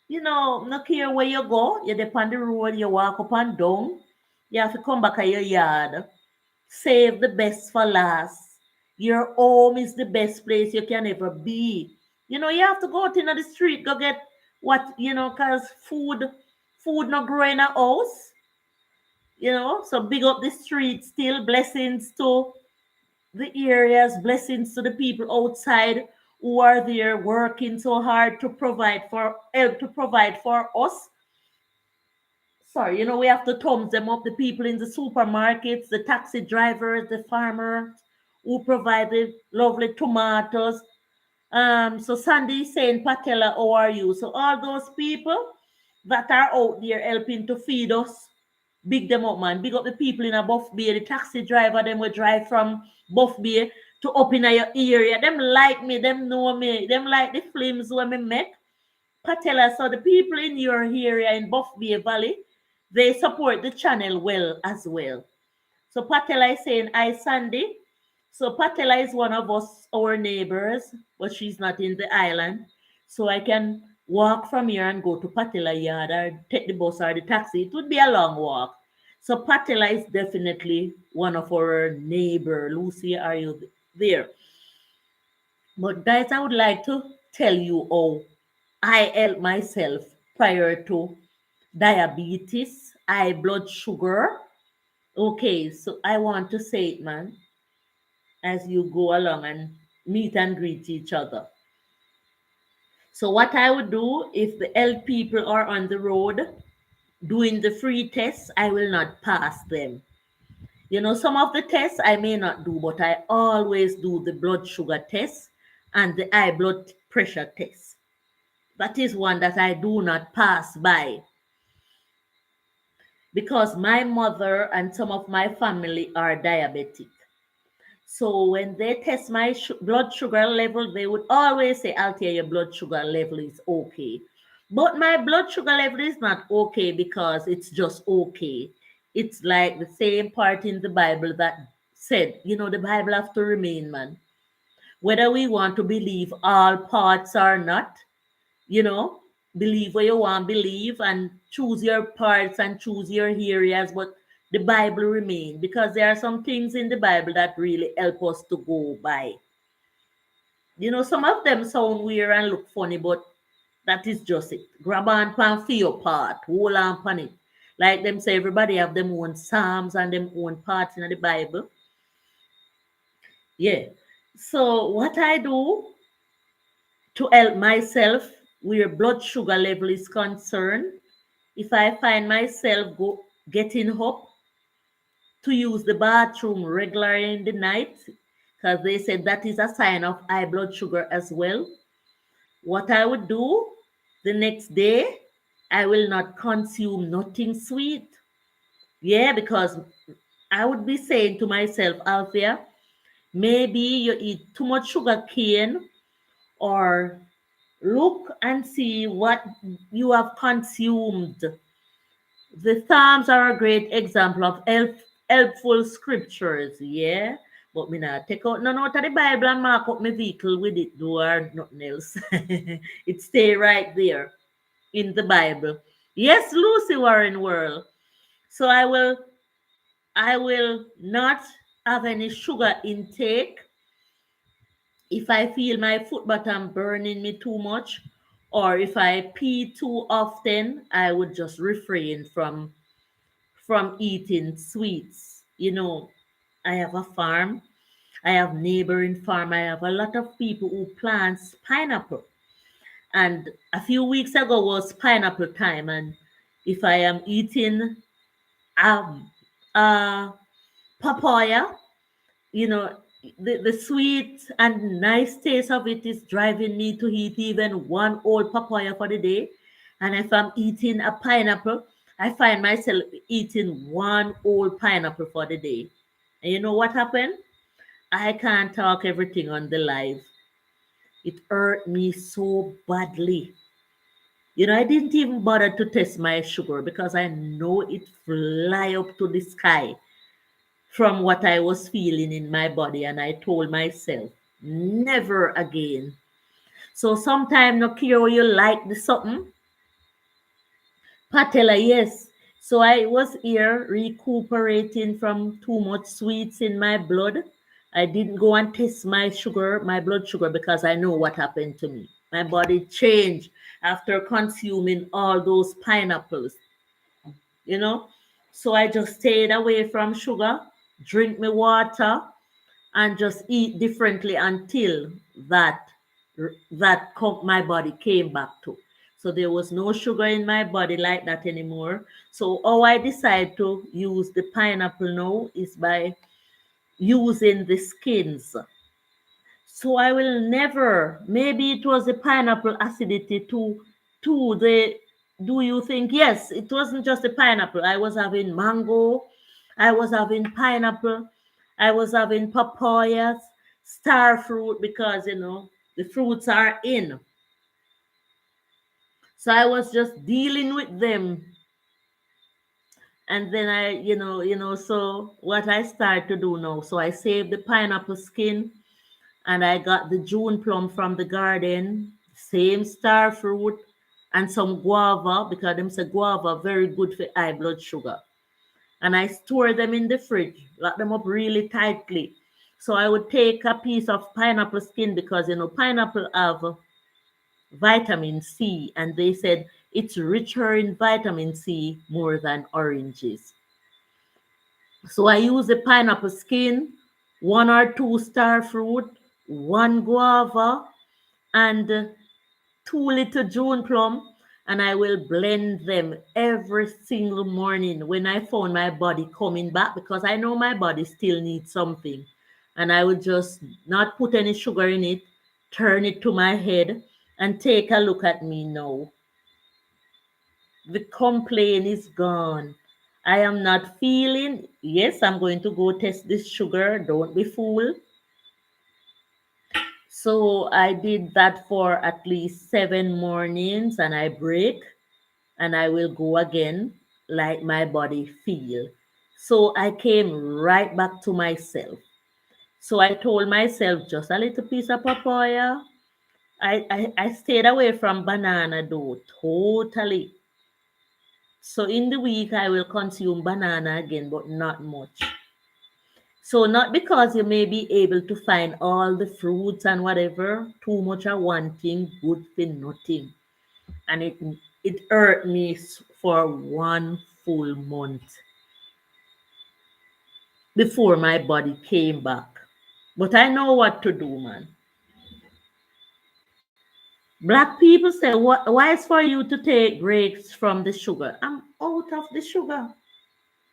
No care where you go. You depend on the road, you walk up and down. You have to come back at your yard. Save the best for last. Your home is the best place you can ever be. You have to go out in the street, go get because food not grow in a house. So big up the street still. Blessings to the areas, blessings to the people outside who are there working so hard to provide for us. Sorry, we have to thumbs them up. The people in the supermarkets, the taxi drivers, the farmers who provide the lovely tomatoes. So Sandy is saying, Patella, how are you? So all those people that are out there helping to feed us, big them up, man. Big up the people in a Buff Bay, the taxi driver, them will drive from Buff Bay to up in your area. Them like me, them know me, them like the films when me make. Patella, so the people in your area in Buff Bay Valley, they support the channel well as well. So Patella is saying, hi, Sandy. So Patella is one of us, our neighbors, but she's not in the island. So I can walk from here and go to Patella yard or take the bus or the taxi. It would be a long walk. So Patella is definitely one of our neighbor. Lucy, are you there? But guys, I would like to tell you how I help myself prior to diabetes, high blood sugar. Okay, so I want to say it, man, as you go along and meet and greet each other. So, what I would do if the health people are on the road doing the free tests, I will not pass them. Some of the tests I may not do, but I always do the blood sugar test and the high blood pressure test. That is one that I do not pass by because my mother and some of my family are diabetic. So when they test my blood sugar level, they would always say, Althea, your blood sugar level is okay. But my blood sugar level is not okay because it's just okay. It's like the same part in the Bible that said, the Bible have to remain, man. Whether we want to believe all parts or not, you know, believe what you want, believe, and choose your parts and choose your areas, but the Bible remain because there are some things in the Bible that really help us to go by. Some of them sound weird and look funny, but that is just it. Grab on pan for your part, hold on pan it. Like them say, everybody have them own psalms and them own parts in the Bible. Yeah. So what I do to help myself where blood sugar level is concerned, if I find myself getting up to use the bathroom regularly in the night, because they said that is a sign of high blood sugar as well, what I would do the next day, I will not consume nothing sweet. Yeah, because I would be saying to myself, Althea, maybe you eat too much sugar cane, or look and see what you have consumed. The Psalms are a great example of helpful scriptures, yeah. But me not take out none out of the Bible and mark up my vehicle with it, do or nothing else. It stay right there in the Bible. Yes, Lucy Warren World. So I will not have any sugar intake. If I feel my foot bottom burning me too much, or if I pee too often, I would just refrain from eating sweets. I have a farm. I have neighboring farm. I have a lot of people who plants pineapple. And a few weeks ago was pineapple time. And if I am eating um papaya, you know, the sweet and nice taste of it is driving me to eat even one whole papaya for the day. And if I'm eating a pineapple, I find myself eating one whole pineapple for the day. And you know what happened? I can't talk everything on the live. It hurt me so badly. I didn't even bother to test my sugar because I know it fly up to the sky from what I was feeling in my body, and I told myself, never again. So sometimes no care what you like the something. Patella, yes. So I was here recuperating from too much sweets in my blood. I didn't go and test my blood sugar, because I know what happened to me. My body changed after consuming all those pineapples, you know. So I just stayed away from sugar, drink my water, and just eat differently until that my body came back to. So there was no sugar in my body like that anymore. So how I decide to use the pineapple now is by using the skins. So I will never, maybe it was the pineapple acidity to the, do you think? Yes, it wasn't just the pineapple. I was having mango, I was having pineapple, I was having papayas, star fruit, because the fruits are in. So I was just dealing with them. And then so what I start to do now, so I save the pineapple skin, and I got the June plum from the garden, same star fruit, and some guava, because them say guava very good for high blood sugar. And I store them in the fridge, lock them up really tightly. So I would take a piece of pineapple skin, because pineapple have vitamin C, and they said it's richer in vitamin C more than oranges. So I use the pineapple skin, one or two star fruit, one guava, and two little June plum, and I will blend them every single morning when I found my body coming back, because I know my body still needs something. And I would just not put any sugar in it, turn it to my head, and take a look at me now. The complaint is gone. I am not feeling, yes, I'm going to go test this sugar. Don't be fooled. So I did that for at least 7 mornings and I break and I will go again like my body feel. So I came right back to myself. So I told myself just a little piece of papaya. I stayed away from banana though, totally. So in the week I will consume banana again, but not much. So not because you may be able to find all the fruits and whatever, too much of one thing, good for nothing. And it hurt me for 1 full month before my body came back. But I know what to do, man. Black people say, why is for you to take breaks from the sugar? I'm out of the sugar.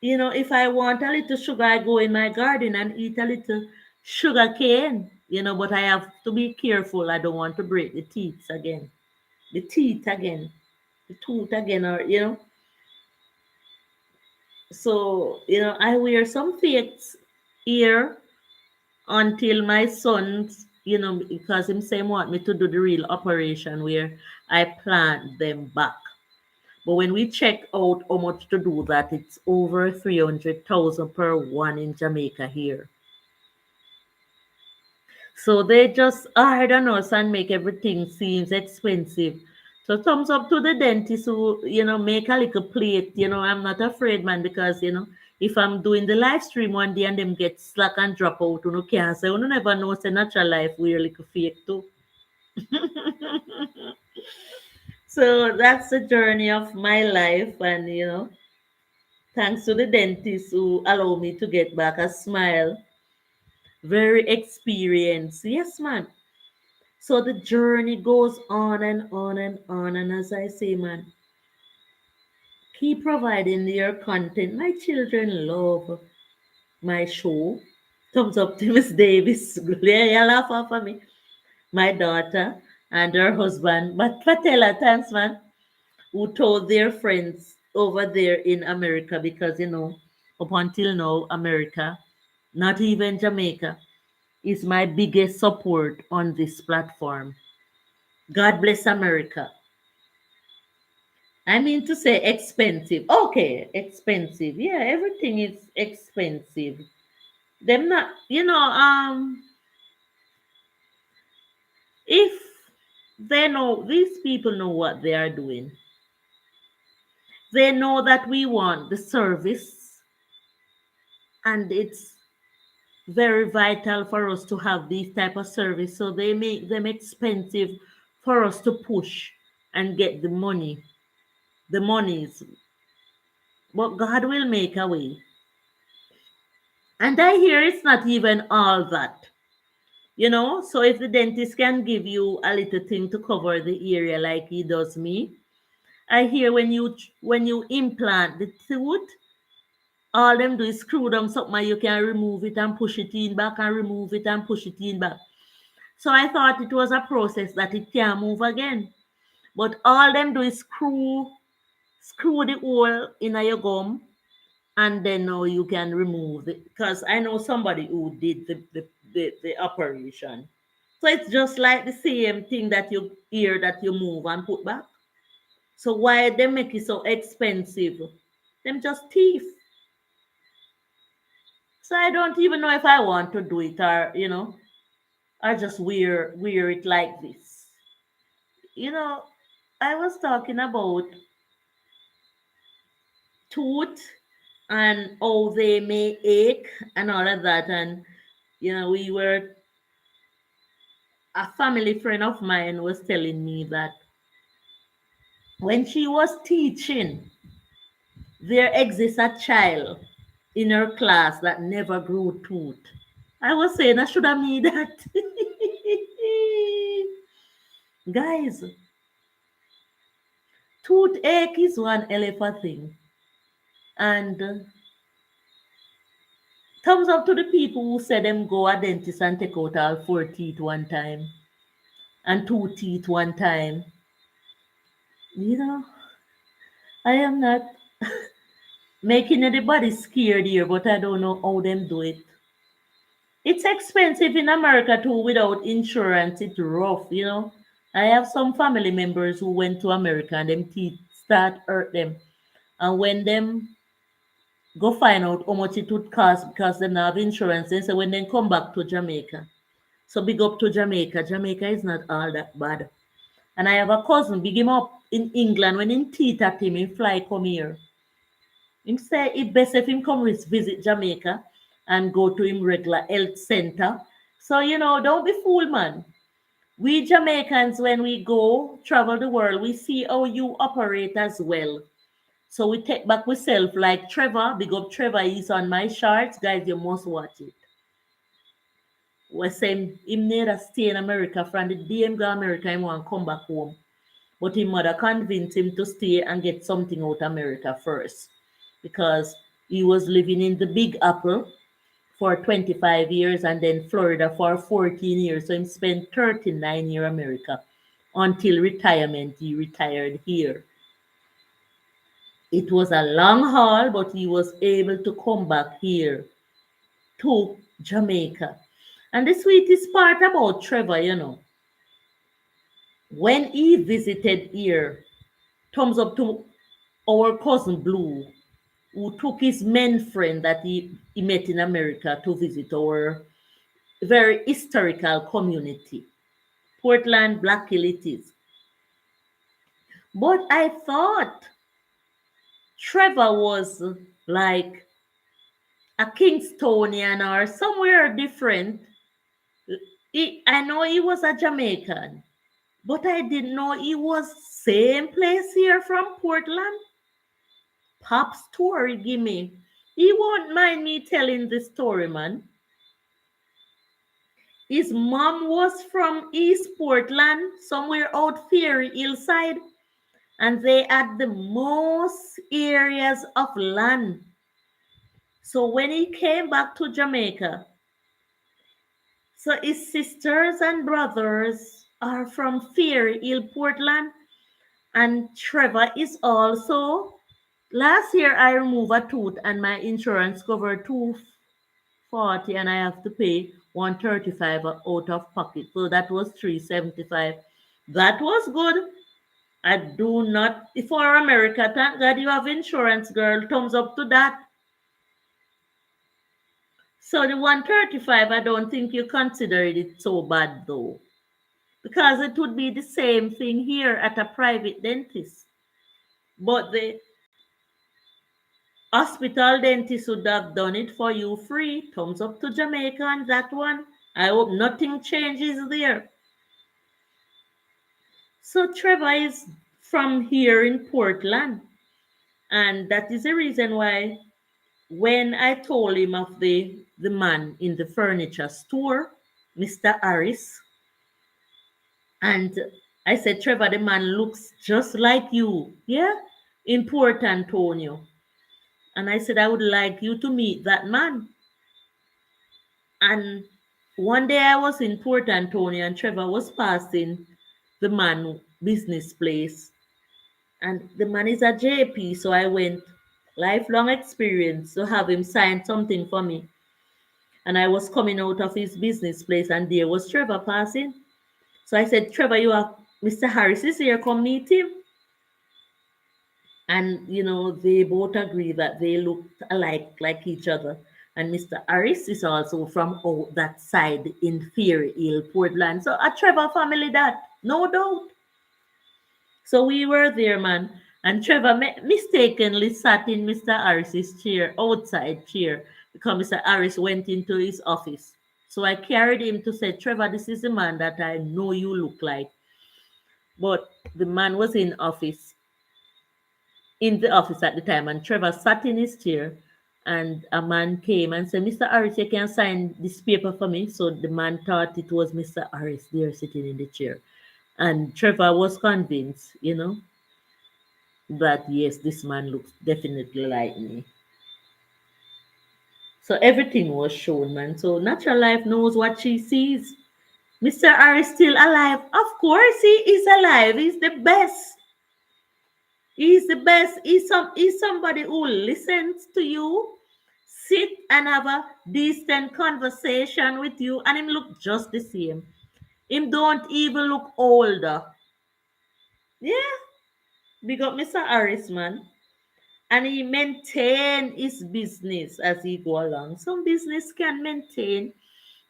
If I want a little sugar, I go in my garden and eat a little sugar cane. But I have to be careful. I don't want to break the teeth again. The teeth again. The tooth again, or So, I wear some fakes here until my sons, because him say want me to do the real operation where I plant them back. But when we check out how much to do that, it's over 300,000 per one in Jamaica here. So they just harden us and make everything seems expensive. So thumbs up to the dentist who, make a little plate. I'm not afraid, man, because, if I'm doing the live stream one day and them get slack and drop out, can't say, never know, say natural life, we're little fake too. So that's the journey of my life. And, thanks to the dentist who allow me to get back a smile. Very experienced. Yes, man. So the journey goes on and on and on. And as I say, man, keep providing your content. My children love my show. Thumbs up to Miss Davis. Yeah, laugh off of me. My daughter and her husband. But Patella, thanks, man, who told their friends over there in America because, up until now, America, not even Jamaica, is my biggest support on this platform. God bless America. I mean to say expensive. Okay, expensive. Yeah, everything is expensive. Them not, if they know, these people know what they are doing. They know that we want the service and it's very vital for us to have these type of service. So they make them expensive for us to push and get the money, the monies. But God will make a way. And I hear it's not even all that. So if the dentist can give you a little thing to cover the area like he does me, I hear when you implant the tooth, all them do is screw them something and you can remove it and push it in back and remove it and push it in back. So I thought it was a process that it can move again. But all them do is screw the hole in your gum and then now you can remove it. Because I know somebody who did the operation. So it's just like the same thing that you hear that you move and put back. So why they make it so expensive? Them just thief. So I don't even know if I want to do it or or just wear it like this. You know, I was talking about tooth and how they may ache and all of that, and we were a family friend of mine was telling me that when she was teaching, there exists a child in her class that never grew tooth. I was saying, I should have me that. Guys, toothache is one hell of a thing. And thumbs up to the people who said them go a dentist and take out all 4 teeth one time. and two teeth one time. You know, I am not making anybody scared here, but I don't know how them do it. It's expensive in America too without insurance. It's rough. I have some family members who went to America and them teeth start hurt them. And when them go find out how much it would cost because they don't have insurance, they say when they come back to Jamaica. So big up to Jamaica. Jamaica is not all that bad. And I have a cousin, big him up in England. When him teeth at him, he fly come here. Him say it best if him come visit Jamaica and go to him regular health center. So don't be fool, man. We Jamaicans, when we go travel the world, we see how you operate as well. So we take back ourselves like Trevor. Big up Trevor is on my shorts. Guys, you must watch it. We say him never stay in America from the day him go America, him want come back home. But his mother convinced him to stay and get something out America first. Because he was living in the Big Apple for 25 years and then Florida for 14 years. So he spent 39 years America until retirement. He retired here. It was a long haul, but he was able to come back here to Jamaica. And the sweetest part about Trevor, when he visited here, thumbs up to our cousin Blue, who took his men friend that he met in America to visit our very historical community. Portland, Black Hill it is. But I thought Trevor was like a Kingstonian or somewhere different. I know he was a Jamaican, but I didn't know he was same place here from Portland. Pop story, gimme. He won't mind me telling the story, man. His mom was from East Portland, somewhere out Fairy Hillside, and they had the most areas of land. So when he came back to Jamaica, so his sisters and brothers are from Fairy Hill, Portland, and Trevor is also. Last year I removed a tooth and my insurance covered 240 and I have to pay 135 out of pocket. So that was 375. That was good. I do not for America. Thank God you have insurance, girl. Thumbs up to that. So the 135, I don't think you considered it so bad though. Because it would be the same thing here at a private dentist. But the hospital dentist would have done it for you free. Thumbs up to Jamaica on that one. I hope nothing changes there. So Trevor is from here in Portland. And that is the reason why when I told him of the man in the furniture store, Mr. Harris, and I said, Trevor, the man looks just like you, yeah, in Port Antonio. And I said, I would like you to meet that man. And one day I was in Port Antonio and Trevor was passing the man business place. And the man is a JP, so I went lifelong experience to have him sign something for me. And I was coming out of his business place and there was Trevor passing. So I said, Trevor, you are Mr. Harris is here, come meet him. And they both agree that they looked alike like each other. And Mr. Harris is also from out that side in Fairy Hill, Portland. So a Trevor family that, no doubt. So we were there, man. And Trevor mistakenly sat in Mr. Harris's chair, outside chair, because Mr. Harris went into his office. So I carried him to say, Trevor, this is the man that I know you look like. But the man was in the office at the time, and Trevor sat in his chair, and a man came and said, Mr. Harris, you can sign this paper for me. So the man thought it was Mr. Harris there sitting in the chair. And Trevor was convinced, that yes, this man looks definitely like me. So everything was shown, man. So natural life knows what she sees. Mr. R is still alive. Of course, he is alive. He's the best. He's the best. He's somebody who listens to you, sit and have a decent conversation with you, and him look just the same. Him don't even look older. Yeah, big up Mr. Harris, man. And he maintain his business as he go along. Some business can maintain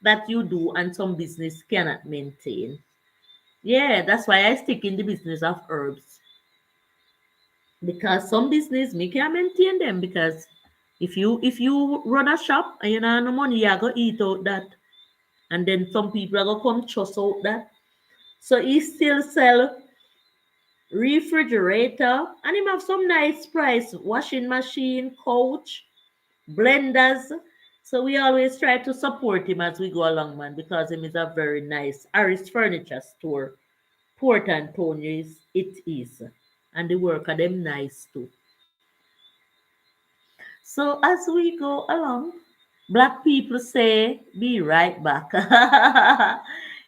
that you do, and some business cannot maintain. Yeah, that's why I stick in the business of herbs. Because some business me can maintain them, because if you run a shop and you know no money, you go eat out that. And then some people are gonna come trust out that. So he still sell refrigerator, and him have some nice price, washing machine, couch, blenders. So we always try to support him as we go along, man, because him is a very nice Aris Furniture Store. Port Antonio is it is. And the work of them nice too. So as we go along, black people say, be right back.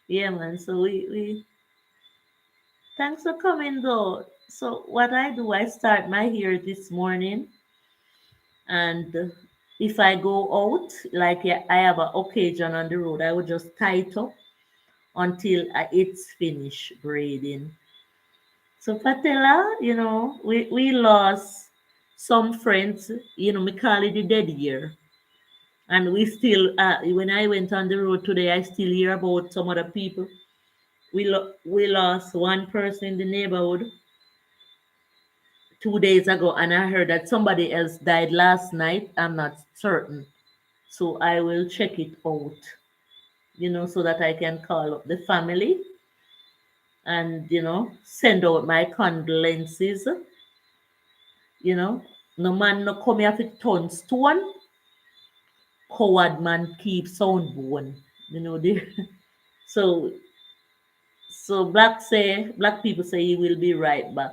Yeah, man. So we thanks for coming though. So what I do, I start my hair this morning, and if I go out, like yeah, I have an occasion on the road, I would just tie it up until it's finished braiding. So Patella, we lost some friends, we call it the dead year. And we still, when I went on the road today, I still hear about some other people. We lost one person in the neighborhood 2 days ago, and I heard that somebody else died last night. I'm not certain. So I will check it out, so that I can call up the family and, send out my condolences. No man no come here to turn stone. Coward man keep sound bone. The so black people say he will be right back.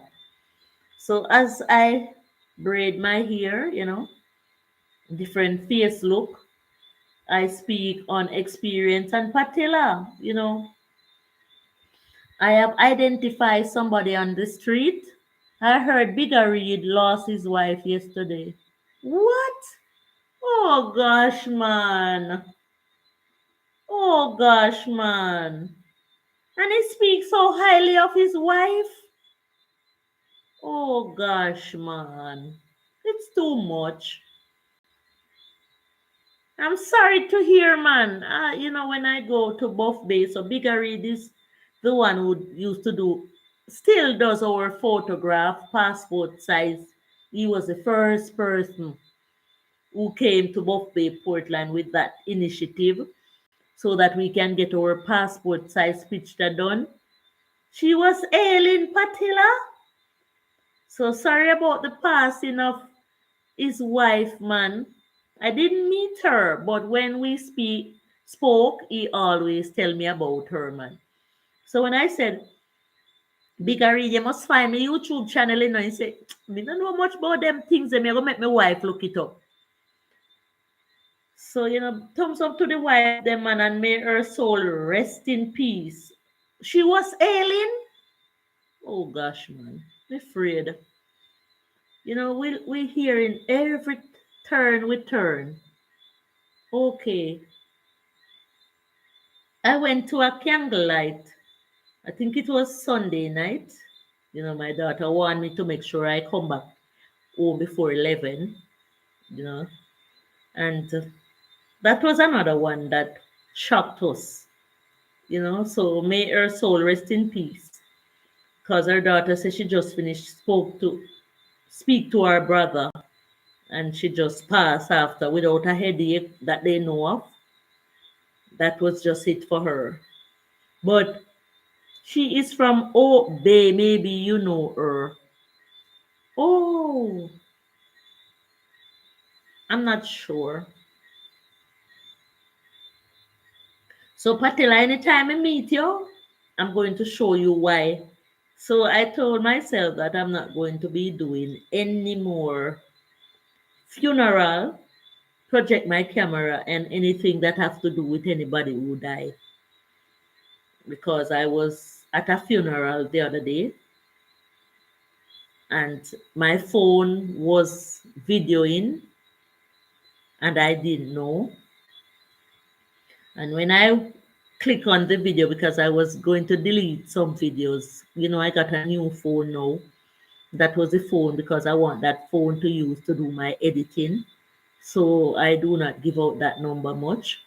So as I braid my hair, different face look, I speak on experience and patella, I have identified somebody on the street. I heard Bigger Reed lost his wife yesterday. What? Oh gosh, man. Oh gosh, man. And he speaks so highly of his wife. Oh gosh, man. It's too much. I'm sorry to hear, man. When I go to Buff Bay, so Bigger Reed is the one who used to do, still does our photograph, passport size. He was the first person who came to Buff Bay, Portland with that initiative so that we can get our passport size picture done. She was ailing, Patilla. So sorry about the passing of his wife, man. I didn't meet her, but when we spoke, he always tell me about her, man. So when I said, Bigari, you must find me YouTube channel, he say, me don't know much about them things, and me go make my wife look it up. So, thumbs up to the wife, them man, and may her soul rest in peace. She was ailing. Oh gosh, man. I'm afraid. We hearing every turn we turn. Okay. I went to a candlelight. I think it was Sunday night. My daughter wanted me to make sure I come back home before 11, you know. And that was another one that shocked us, So may her soul rest in peace. Because her daughter said she just finished speak to her brother, and she just passed after without a headache that they know of. That was just it for her. But she is from Oak Bay. Maybe you know her. Oh, I'm not sure. So, Patila, anytime I meet you, I'm going to show you why. So, I told myself that I'm not going to be doing any more funeral, project my camera, and anything that have to do with anybody who died. because I was at a funeral the other day and my phone was videoing and I didn't know. And when I click on the video because I was going to delete some videos, I got a new phone now. That was the phone because I want that phone to use to do my editing. So I do not give out that number much.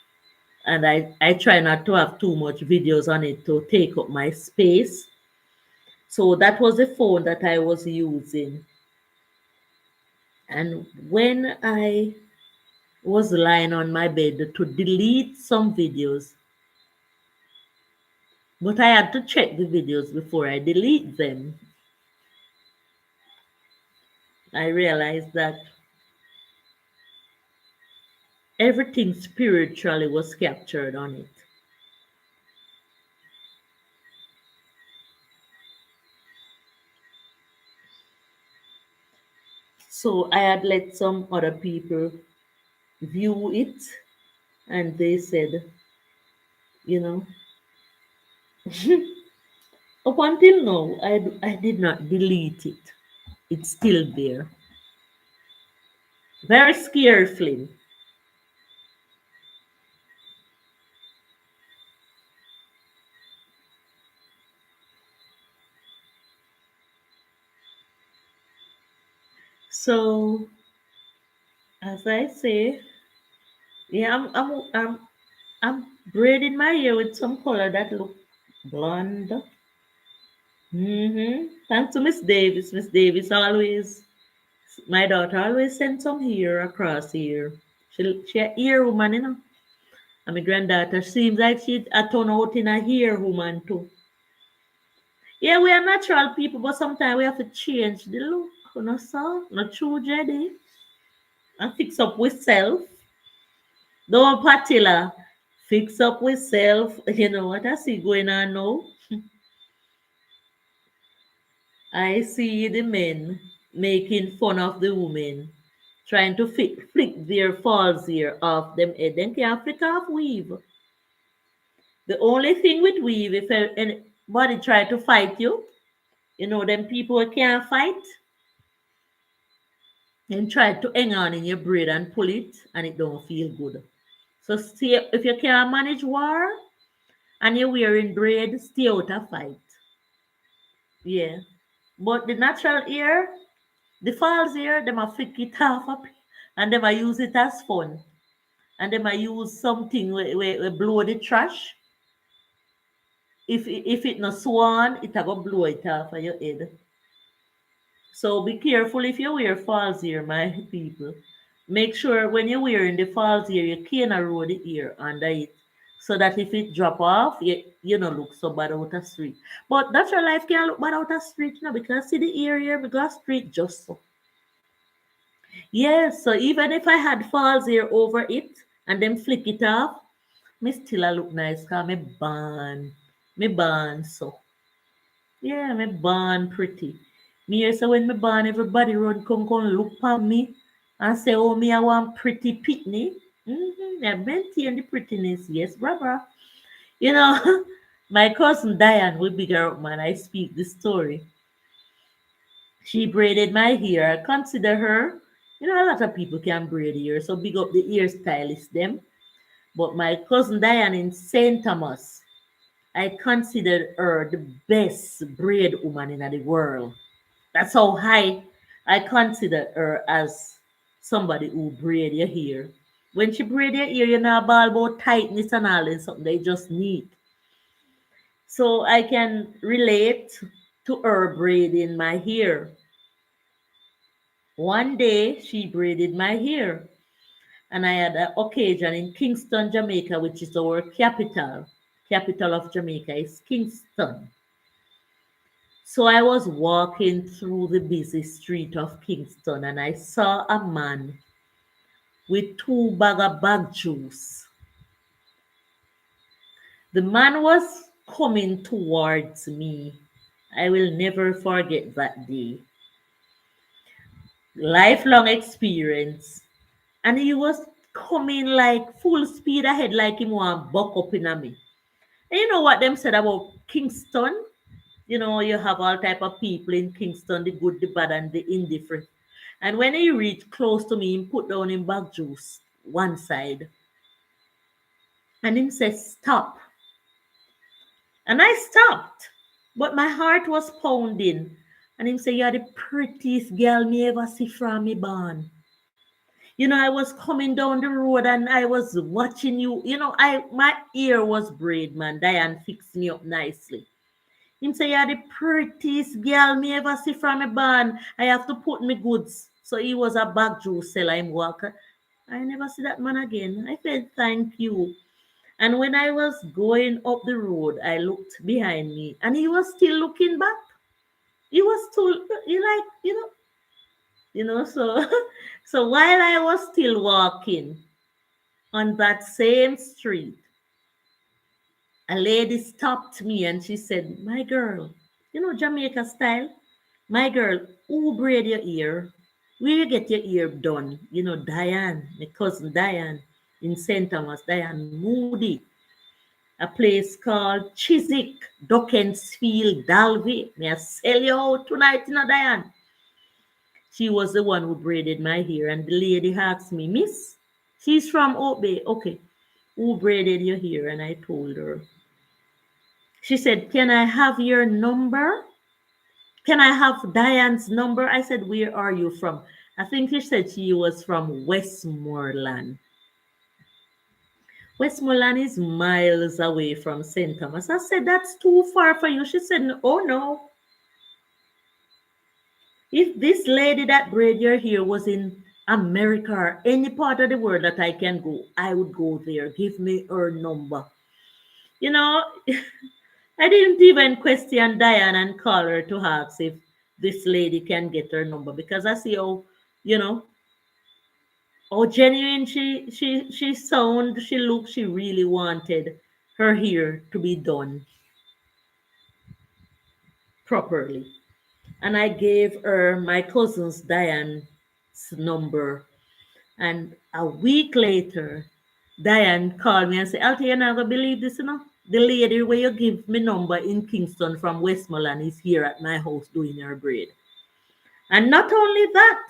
And I try not to have too much videos on it to take up my space. So that was the phone that I was using. And when I was lying on my bed to delete some videos, but I had to check the videos before I delete them, I realized that everything spiritually was captured on it. So I had let some other people view it, and they said, you know, up until now, I did not delete it. It's still there. Very scary film. So, as I say, yeah, I'm braiding my hair with some color that look blonde. Thanks to Miss Davis. Miss Davis always, my daughter always sends some hair across here. She a ear woman, And my granddaughter seems like she a turn out in a hair woman too. Yeah, we are natural people, but sometimes we have to change the look, so not true, Jedi. And fix up with self. Don't Patilla. Fix up with self. You know what I see going on now? I see the men making fun of the women, trying to flick their false ear off them head. Then can't flick off weave. The only thing with weave, if anybody try to fight you, them people who can't fight, and try to hang on in your braid and pull it, and it don't feel good. So stay, if you can't manage war and you're wearing braid, stay out of fight. Yeah. But the natural ear, the false ear, them a flick it off up and them a use it as fun. And them a use something where blow the trash. If it not swan, it a go blow it off of your head. So be careful if you wear false ear, my people. Make sure when you're wearing the false ear, you can't roll the ear under it. So that if it drop off, you don't look so bad out of street. But natural life can't look bad out of street, because see the ear here, because street just so. Yes, so even if I had false ear over it and then flick it off, me still a look nice because me born so. Yeah, me born pretty. Me hear say when me born, everybody run come look for me and say, oh, me I want pretty pitney. I maintain the prettiness, yes, brother. You know, my cousin Diane, we bigger up man, I speak the story. She braided my hair. I consider her, a lot of people can braid hair, so big up the ear stylist them. But my cousin Diane in St. Thomas, I considered her the best braid woman in the world. That's how high I consider her as somebody who braid your hair. When she braid your hair, you're not ball about tightness and all and something they just need. So I can relate to her braiding my hair. One day she braided my hair and I had an occasion in Kingston, Jamaica, which is our capital. Capital of Jamaica is Kingston. So I was walking through the busy street of Kingston and I saw a man with two bag of bag juice. The man was coming towards me. I will never forget that day. Lifelong experience. And he was coming like full speed ahead like him want buck up in a me. And you know what them said about Kingston? You know, you have all type of people in Kingston, the good, the bad, and the indifferent. And when he reached close to me, he put down him bag juice one side. And him said, stop. And I stopped. But my heart was pounding. And him said, you're the prettiest girl me ever see from me barn. You know, I was coming down the road and I was watching you. You know, my ear was braid, man. Diane fixed me up nicely. Him say, you're the prettiest girl me ever see from a barn. I have to put me goods. So he was a bag juice seller, him walker. I never see that man again. I said, thank you. And when I was going up the road, I looked behind me and he was still looking back. He was still, he like, so, so while I was still walking on that same street, a lady stopped me and she said, my girl, Jamaica style, my girl, who braid your ear? Where you get your ear done? Diane, my cousin Diane in St. Thomas, Diane Moody, a place called Chiswick, Duckensfield, Dalby. May I sell you out tonight, Diane? She was the one who braided my hair, and the lady asked me, Miss, she's from Oak Bay. Okay, who braided your hair? And I told her. She said, can I have your number? Can I have Diane's number? I said, where are you from? I think she said she was from Westmoreland. Westmoreland is miles away from St. Thomas. I said, that's too far for you. She said, oh no. If this lady that braid your hair was in America or any part of the world that I can go, I would go there. Give me her number. You know, I didn't even question Diane and call her to ask if this lady can get her number because I see you know, how genuine she sound, she looked, she really wanted her hair to be done properly. And I gave her my cousin's Diane's number. And a week later, Diane called me and said, Alta, you're not gonna believe this, The lady where you give me number in Kingston from Westmoreland is here at my house doing her braid. And not only that,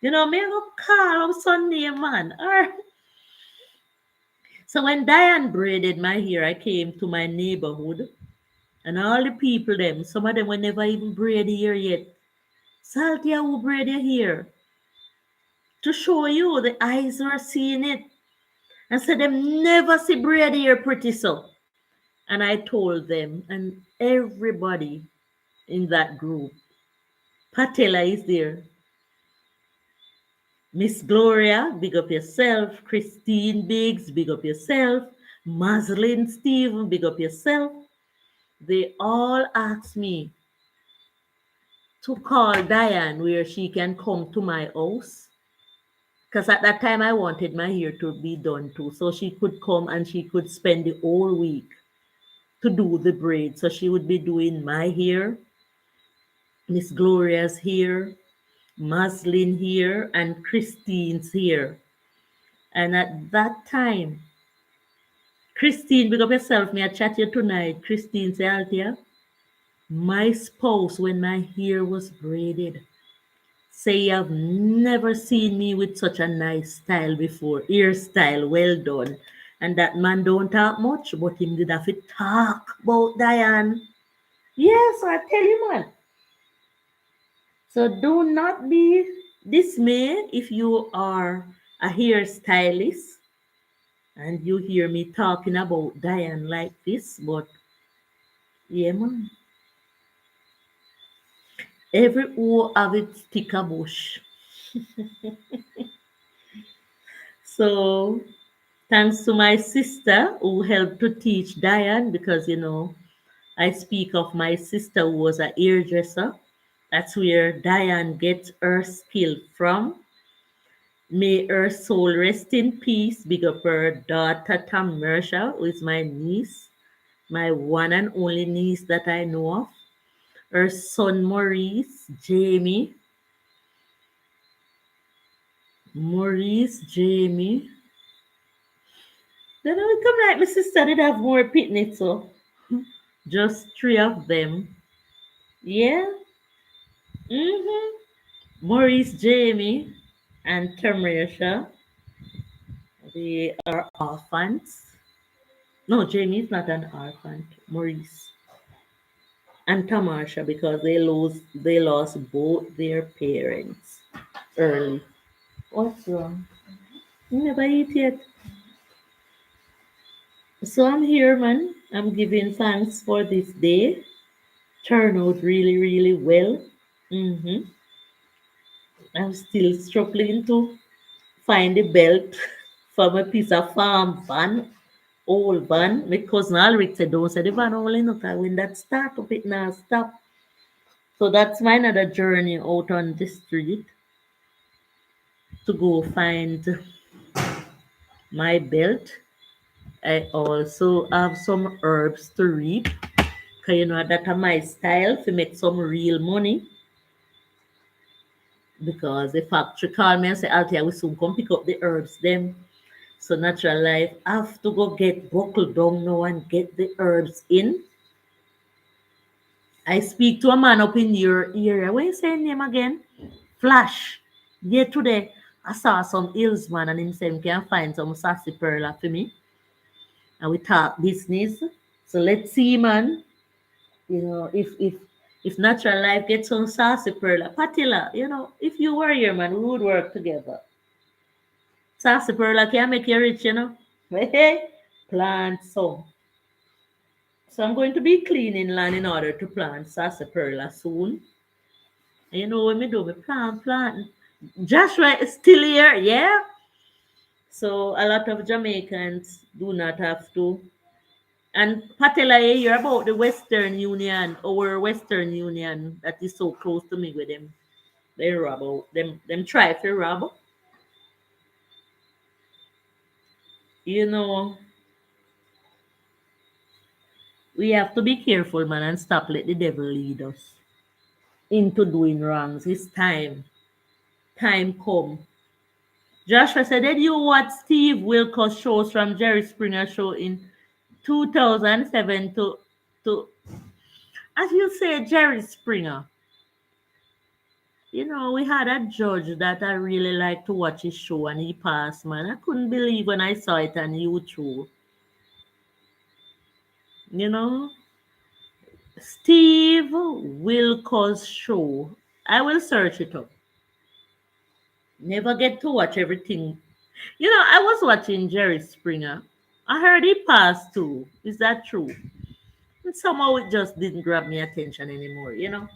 me go call up Sunday, man. So when Diane braided my hair, I came to my neighborhood and all the people them, some of them were never even braid hair yet. Salty, who braid your hair? To show you the eyes were seeing it. And said them never see braid hair pretty so. And I told them and everybody in that group, Patella is there. Miss Gloria, big up yourself. Christine Biggs, big up yourself. Maslin Stephen, big up yourself. They all asked me to call Diane where she can come to my house. Because at that time I wanted my hair to be done too. So she could come and she could spend the whole week to do the braid. So she would be doing my hair, Miss Gloria's hair, Maslin hair, and Christine's hair. And at that time, Christine, big up yourself, me I chat you tonight. Christine say, Althea, my spouse, when my hair was braided, say you have never seen me with such a nice style before. Hairstyle, well done. And that man don't talk much, but him did have to talk about Diane. Yes, I tell you, man. So do not be dismayed if you are a hairstylist and you hear me talking about Diane like this, but yeah, man. Every O have its stick a bush. So thanks to my sister who helped to teach Diane because I speak of my sister who was a hairdresser. That's where Diane gets her skill from. May her soul rest in peace. Big up her daughter Tamersha, who is my niece, my one and only niece that I know of. Her son Maurice, Jamie, Then I will come like my sister did have more picnics, so just three of them. Yeah. Mm-hmm. Maurice, Jamie, and Termarisha. They are orphans. No, Jamie is not an orphan. Maurice and Tamasha because they lost both their parents early. What's wrong? You never eat yet. So I'm here, man. I'm giving thanks for this day. Turned out really, really well. hmm I'm still struggling to find a belt for my piece of farm van, old van. My cousin Alric said, don't say the van only not when that start up it now stop. So that's my another journey out on the street to go find my belt. I also have some herbs to reap. Cause you know that my style to make some real money. Because the factory called me and said, Althea, we soon come pick up the herbs them. So natural life have to go get buckle down now and get the herbs in. I speak to a man up in your area. What you say name again? Flash. Yeah, today I saw some hills man and him say he can find some sassy pearl for me. And we talk business. So let's see, man. You know, if natural life gets some sassy pearl, Patilla, you know, if you were here, man, we would work together. Sassy pearl can make you rich, you know. Hey, plant some. So I'm going to be cleaning land in order to plant sarsaparilla soon. And you know what me do? Me plant. Joshua is still here, yeah. So a lot of Jamaicans do not have to. And Patela, you hear about the Western Union, our Western Union that is so close to me with them. They rob out them try to rob. You know, we have to be careful, man, and stop let the devil lead us into doing wrongs. It's time. Time come. Joshua said, did you watch Steve Wilkos shows from Jerry Springer show in 2007 to as you say, Jerry Springer? You know, we had a judge that I really liked to watch his show and he passed, man. I couldn't believe when I saw it on YouTube. You know? Steve Wilkos show. I will search it up. Never get to watch everything. You know, I was watching Jerry Springer. I heard he passed too. Is that true? And somehow it just didn't grab me attention anymore, you know?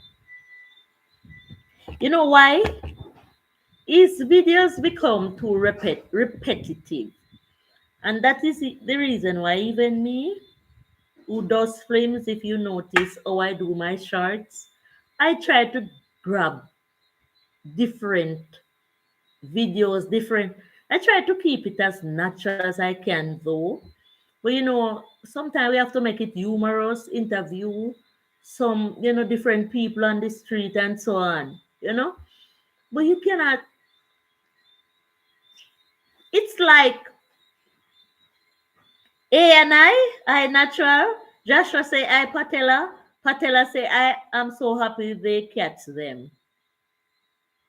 You know why? His videos become too repetitive. And that is the reason why even me, who does films, if you notice how I do my shorts, I try to grab different videos, different. I try to keep it as natural as I can, though. But you know, sometimes we have to make it humorous, interview some, different people on the street and so on, But you cannot, it's like A and I natural. Joshua say I Patella. Patella say I am so happy they catch them.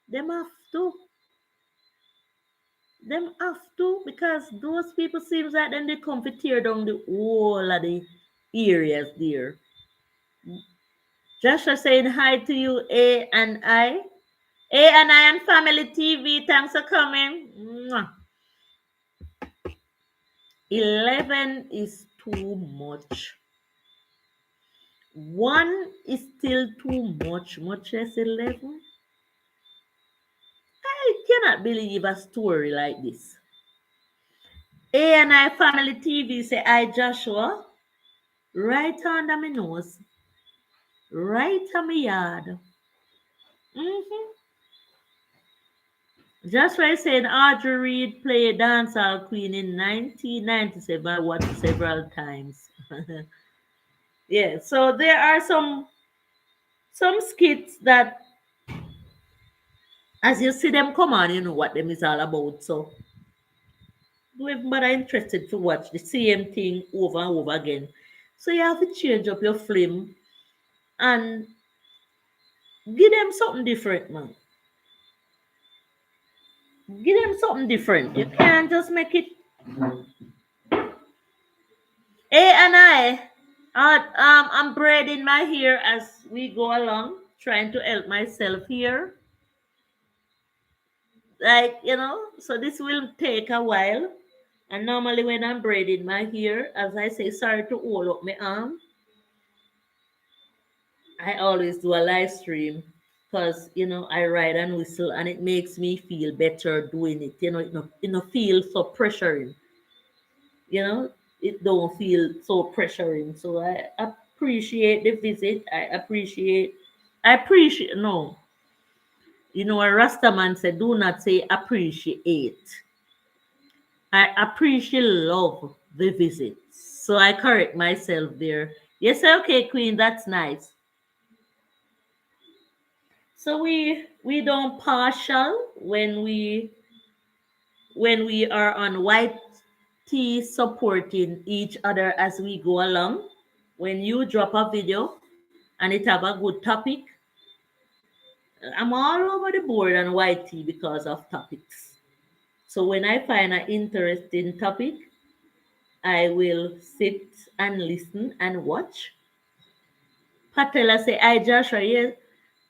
Them have to. Them have to because those people seems like then they come to tear down the whole of the areas there. Joshua saying hi to you, A and I. A and I and Family TV, thanks for coming. Mwah. 11 is too much. One is still too much. Much less 11. I cannot believe a story like this. A and I Family TV say, I Joshua, right under my nose, right on my yard. Mm-hmm. Joshua is saying Audrey Reed played Dancehall Queen in 1997. I watched several times. Yeah, so there are some skits that as you see them come on, you know what them is all about. So But I'm interested to watch the same thing over and over again. So you have to change up your film and give them something different, man. Give them something different. You can't just make it. Hey, and I'm braiding my hair as we go along, trying to help myself here. Like, so this will take a while. And normally when I'm braiding my hair, as I say, sorry to hold up my arm, I always do a live stream because, I ride and whistle and it makes me feel better doing it. It don't feel so pressuring, you know, it don't feel so pressuring. So I appreciate the visit. No, a Rasta man said, do not say appreciate. I appreciate love the visit. So I correct myself there. Yes, okay, Queen, that's nice. So we don't partial when we are on white tea supporting each other as we go along. When you drop a video and it have a good topic, I'm all over the board on white tea because of topics. So when I find an interesting topic, I will sit and listen and watch. Patella say, I Joshua, yes.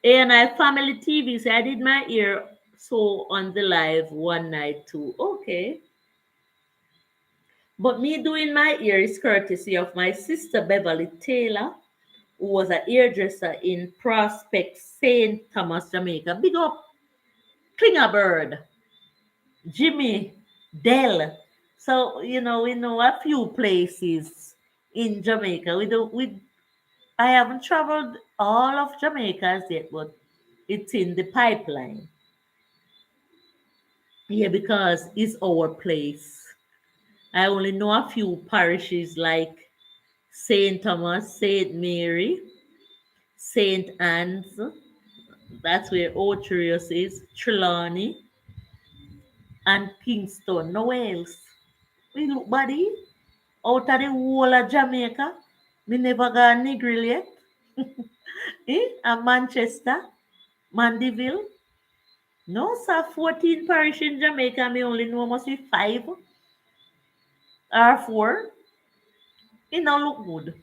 And I family TV say I did my ear so on the live one night too. Okay. But me doing my ear is courtesy of my sister Beverly Taylor, who was a hairdresser in Prospect, St. Thomas, Jamaica. Big up Klinger Bird, Jimmy, Dell. So, we know a few places in Jamaica. I haven't traveled all of Jamaica as yet, but it's in the pipeline. Yeah, because it's our place. I only know a few parishes like St. Thomas, St. Mary, St. Anne's. That's where Otrius is, Trelawney, and Kingston. No else. We look, buddy, out of the whole of Jamaica. We never got Negril yet. And Manchester, Mandeville. No, sir, 14 parish in Jamaica. Me only know must be five or four. It now look good.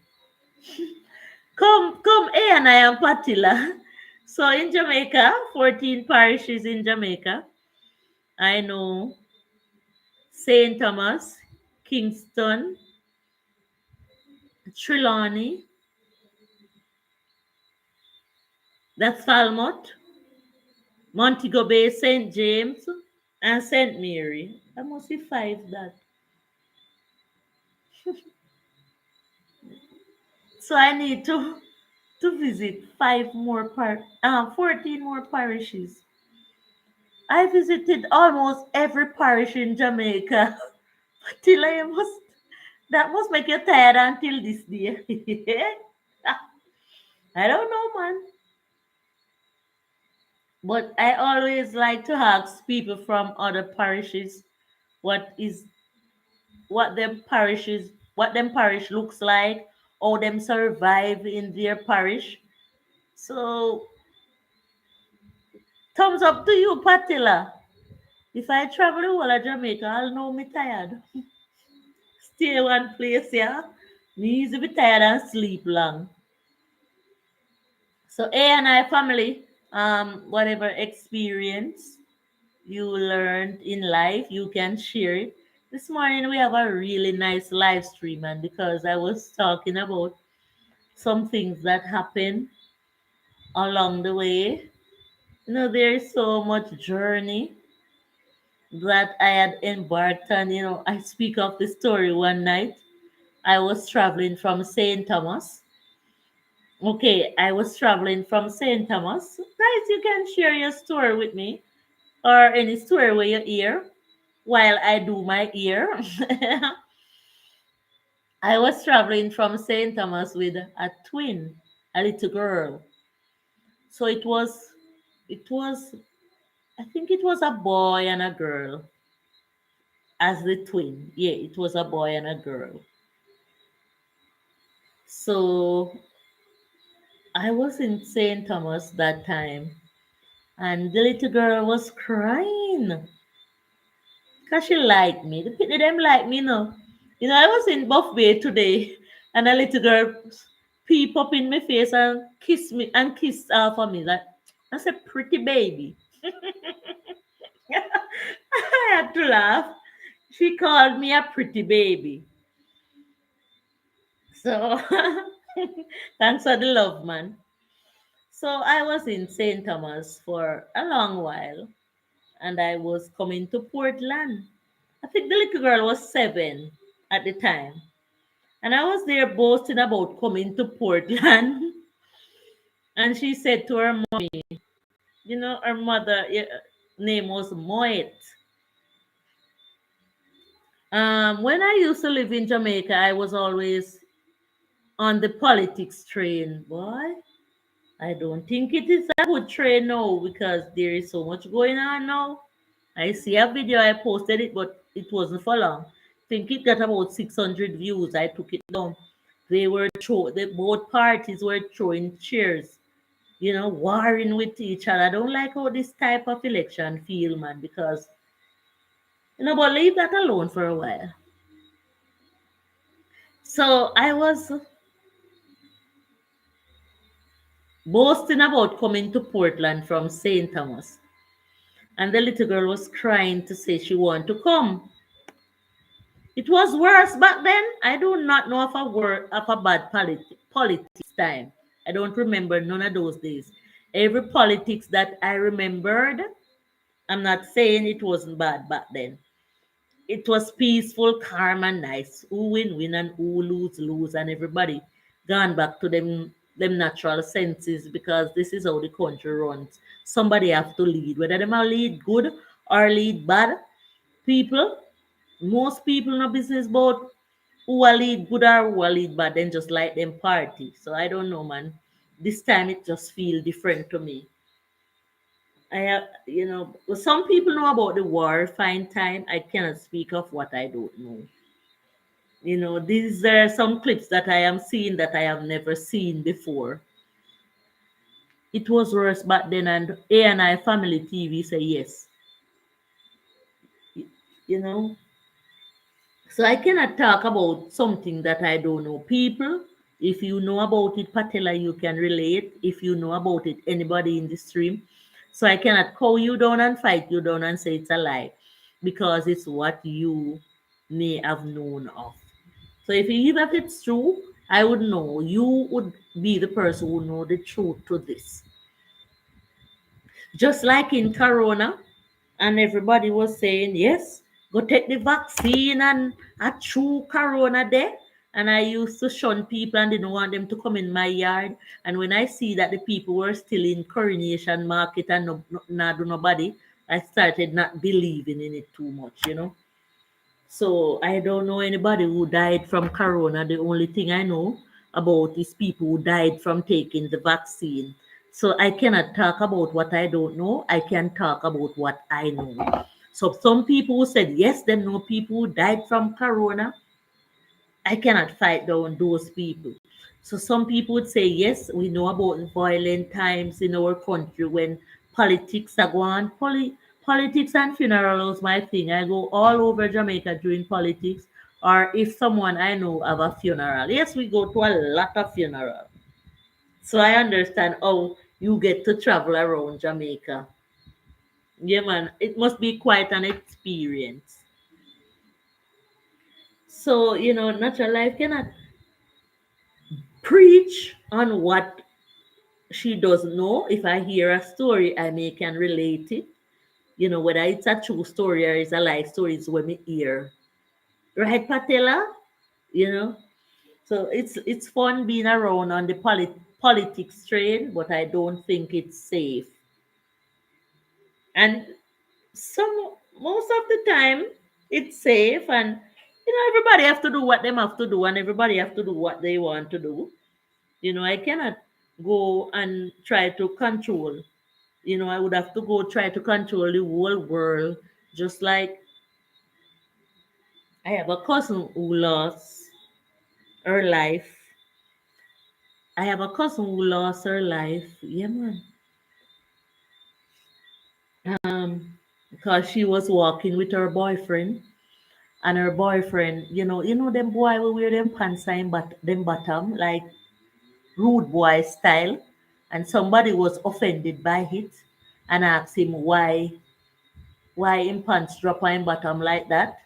Come, and I am Patilla. So in Jamaica, 14 parishes in Jamaica. I know St. Thomas, Kingston, Trelawney, that's Falmouth, Montego Bay, St. James, and St. Mary. I must be five that. So I need to visit 14 more parishes. I visited almost every parish in Jamaica till I must that must make you tired until this day. I don't know, man. But I always like to ask people from other parishes what is what them parish looks like, how them survive in their parish. So thumbs up to you, Patilla. If I travel the whole of Jamaica, I'll know me tired. Stay one place, yeah. Me easy be tired and sleep long. So A and I family, whatever experience you learned in life, you can share it. This morning we have a really nice live stream, and because I was talking about some things that happened along the way, there is so much journey that I had embarked on. I speak of the story one night. I was traveling from St. Thomas. Okay, I was traveling from St. Thomas. Guys, you can share your story with me or any story where you hear while I do my ear. I was traveling from St. Thomas with a twin, a little girl. So it was, I think it was a boy and a girl. as the twin. Yeah, it was a boy and a girl. So I was in St. Thomas that time, and the little girl was crying because she liked me. The people them like me, no. I was in Buffet today, and a little girl peep up in my face and kiss me and kiss off of me like that's a pretty baby. I had to laugh. She called me a pretty baby. So thanks for the love, man. So I was in St. Thomas for a long while, and I was coming to Portland. I think the little girl was 7 at the time. And I was there boasting about coming to Portland. And she said to her mommy, her mother name was Moet. When I used to live in Jamaica, I was always on the politics train. Boy, I don't think it is a good train now because there is so much going on now. I see a video, I posted it, but it wasn't for long. I think it got about 600 views. I took it down. Both parties were throwing chairs, warring with each other. I don't like how this type of election feel, man, because, but leave that alone for a while. So I was boasting about coming to Portland from St. Thomas. And the little girl was crying to say she wanted to come. It was worse back then. I do not know of a bad politics time. I don't remember none of those days. Every politics that I remembered, I'm not saying it wasn't bad back then. It was peaceful, calm, and nice. Who win and who lose, and everybody gone back to them natural senses because this is how the country runs. Somebody have to lead, whether them are lead good or lead bad. People, most people no business about who are lead good or who are lead bad, then just like them party. So I don't know, man. This time it just feel different to me. I have, some people know about the war, fine time. I cannot speak of what I don't know. These are some clips that I am seeing that I have never seen before. It was worse back then, and A&I Family TV say yes. You know, so I cannot talk about something that I don't know. People, if you know about it, Patella, you can relate. If you know about it, anybody in the stream. So I cannot call you down and fight you down and say it's a lie because it's what you may have known of. So even if it's true, I would know. You would be the person who know the truth to this. Just like in Corona, and everybody was saying, yes, go take the vaccine and a true Corona there. And I used to shun people and didn't want them to come in my yard. And when I see that the people were still in Coronation Market and not do nobody, I started not believing in it too much. So I don't know anybody who died from corona. The only thing I know about is people who died from taking the vaccine. So I cannot talk about what I don't know. I can talk about what I know. So some people who said yes, they know people who died from corona. I cannot fight down those people. So some people would say, yes, we know about the violent times in our country when politics are going. Politics and funerals my thing. I go all over Jamaica during politics, or if someone I know have a funeral. Yes, we go to a lot of funerals. So I understand how you get to travel around Jamaica. Yeah, man, it must be quite an experience. So, natural life cannot preach on what she doesn't know. If I hear a story, I may can relate it. Whether it's a true story or it's a life story, it's when me hear. Right, Patella? You know? So it's fun being around on the politics train, but I don't think it's safe. And most of the time it's safe and everybody have to do what they have to do and everybody have to do what they want to do. I cannot go and try to control. I would have to go try to control the whole world, just like I have a cousin who lost her life. I have a cousin who lost her life. Yeah, man. Because she was walking with her boyfriend, and her boyfriend, them boy will wear them pants and but them bottom like rude boy style, and somebody was offended by it and asked him why him pants drop on bottom like that,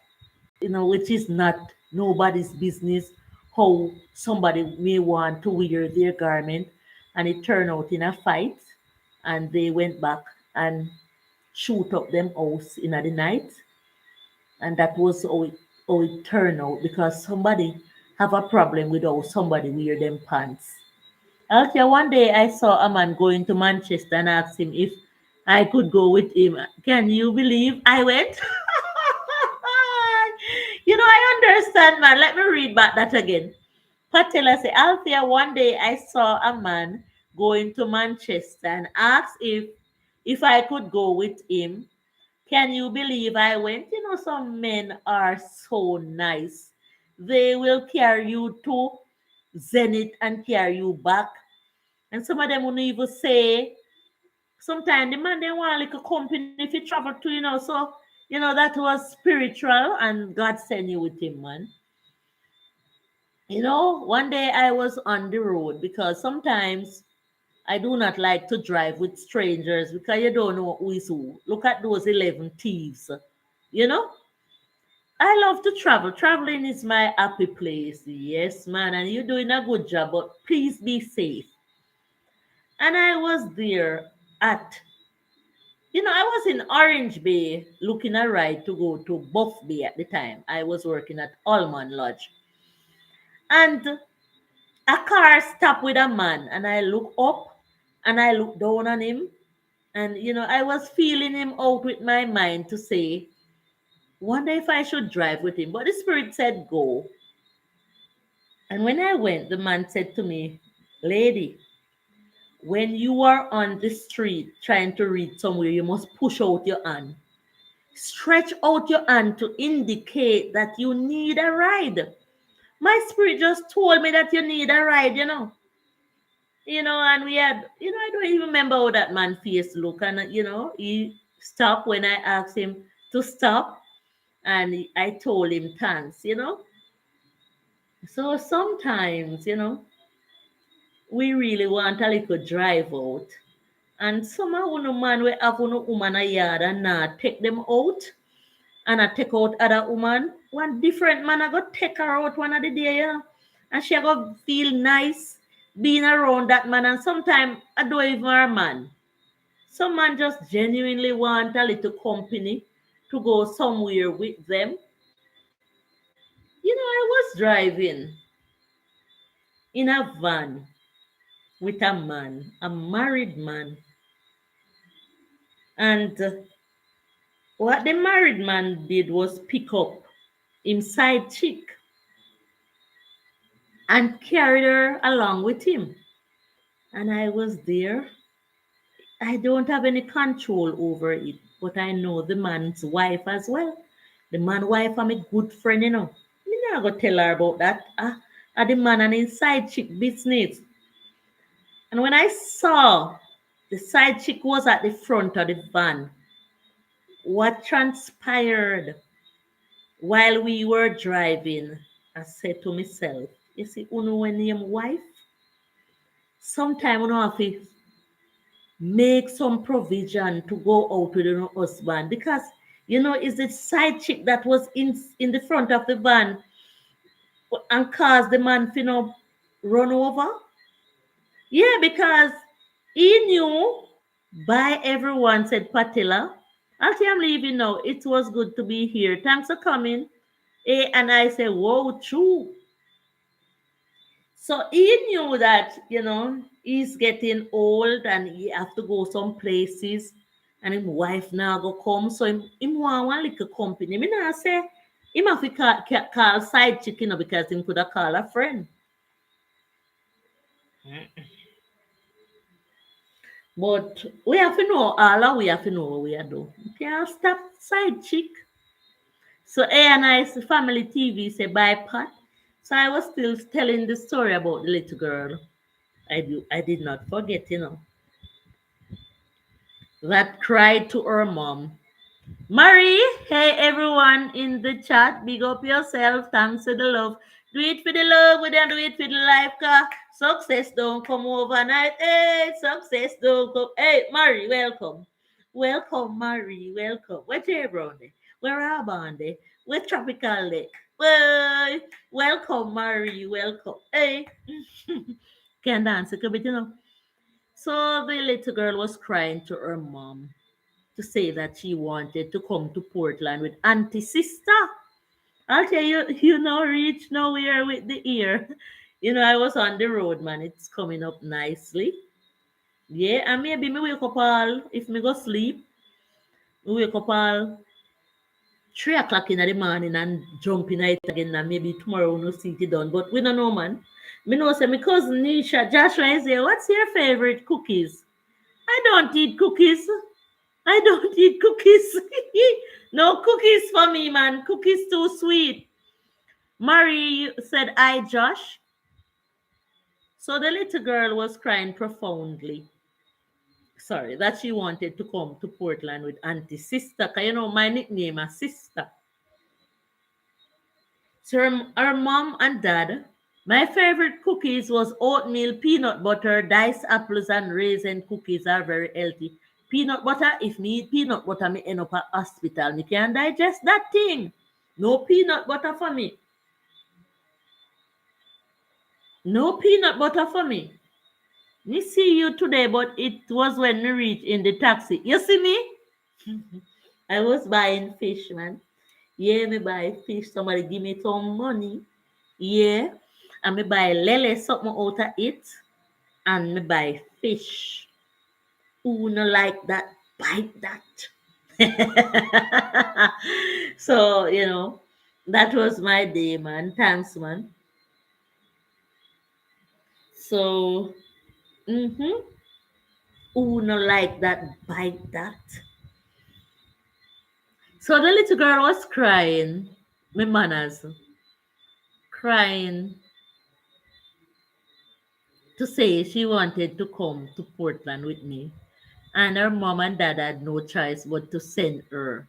which is not nobody's business how somebody may want to wear their garment, and it turned out in a fight, and they went back and shoot up them house in the night, and that was how it turned out because somebody have a problem with how somebody wear them pants. Okay, one day I saw a man going to Manchester and asked him if I could go with him. Can you believe I went? I understand, man. Let me read back that again. Patella said, Althea, one day I saw a man going to Manchester and asked if I could go with him. Can you believe I went? Some men are so nice. They will carry you to Zenith and carry you back. And some of them will even say, sometimes the man they want like a company if you travel to, so that was spiritual and God sent you with him, man. One day I was on the road because sometimes I do not like to drive with strangers because you don't know who is who. Look at those 11 thieves. You know, I love to travel. Traveling is my happy place. Yes, man, and you're doing a good job, but please be safe. And I was there at, I was in Orange Bay looking a ride to go to Buff Bay at the time. I was working at Allman Lodge. And a car stopped with a man, and I look up and I look down on him. And, I was feeling him out with my mind to say, wonder if I should drive with him. But the spirit said, go. And when I went, the man said to me, lady, when you are on the street trying to read somewhere, you must push out your hand. Stretch out your hand to indicate that you need a ride. My spirit just told me that you need a ride. And we had, I don't even remember how that man face look. And, he stopped when I asked him to stop. And I told him thanks. So sometimes, we really want a little drive out. And some of you man we have no woman a yard and not take them out and I take out other woman. One different man I go take her out one of the day, and she go feel nice being around that man. And sometimes I don't even her man. Some man just genuinely want a little company to go somewhere with them. I was driving in a van with a man, a married man, and what the married man did was pick up him side chick and carried her along with him. And I was there. I don't have any control over it, but I know the man's wife as well. The man wife I'm a good friend. Me not go tell her about that. The man and his side chick business. And when I saw the side chick was at the front of the van, what transpired while we were driving, I said to myself, you see, uno when name wife, sometime uno have to make some provision to go out with your husband because it's the side chick that was in the front of the van and caused the man to run over. Yeah, because he knew by everyone said Patilla. Actually, I'm leaving now. It was good to be here. Thanks for coming. And I said, whoa, true. So he knew that, he's getting old and he have to go some places and his wife now go come. So him want one little company. Me now say, him have to call side chicken because him could have called a friend. But we have to know, all we have to know what we are doing. You can't stop side chick. So A and I's family TV say bye Pat. So I was still telling the story about the little girl. I did not forget, that cried to her mom. Marie, hey everyone in the chat, big up yourself. Thanks for the love. Do it for the love, we don't do it for the life, car. Success don't come overnight. Hey, success don't come. Hey, Marie, welcome. Welcome, Marie, welcome. Where Jay Brown there? Where are Bande? Where Tropical there? Well, welcome, Marie, welcome. Hey, can't dance a bit, So the little girl was crying to her mom to say that she wanted to come to Portland with Auntie Sister. I'll tell you, reach nowhere with the ear. I was on the road, man. It's coming up nicely. Yeah, and maybe me wake up all, if me go sleep, me wake up all 3 o'clock in the morning and jump in it again, and maybe tomorrow we'll see it done. But we don't know, man. Me know, say, my cousin Nisha, Joshua is here. What's your favorite cookies? I don't eat cookies. I don't eat cookies. No cookies for me, man. Cookies too sweet. Marie said, I, Josh. So the little girl was crying profoundly. Sorry, that she wanted to come to Portland with Auntie Sister. Cause my nickname is Sister. So her mom and dad, my favorite cookies was oatmeal, peanut butter, diced apples, and raisin cookies are very healthy. Peanut butter, if me eat peanut butter, me end up at hospital. Me can't digest that thing. No peanut butter for me. No peanut butter for me. Me see you today, but it was when we reached in the taxi. You see me? I was buying fish, man. Yeah, me buy fish. Somebody give me some money. Yeah. And me buy lele something out of it. And me buy fish. Who no like that? Bite that. So, that was my day, man. Thanks, man. So, who no like that? Bite that. So the little girl was crying, my manners, crying to say she wanted to come to Portland with me. And her mom and dad had no choice but to send her.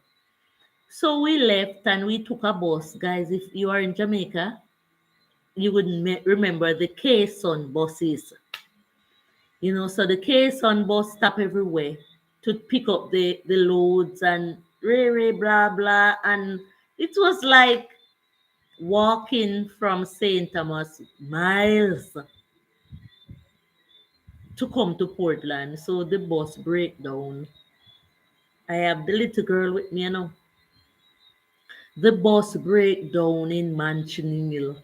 So we left and we took a bus. Guys, if you are in Jamaica, you would remember the K-Sun buses. So the K-Sun bus stop everywhere to pick up the loads and ray, blah, blah. And it was like walking from St. Thomas miles to come to Portland. So the bus break down. I have the little girl with me. The bus break down in Manchini Mill.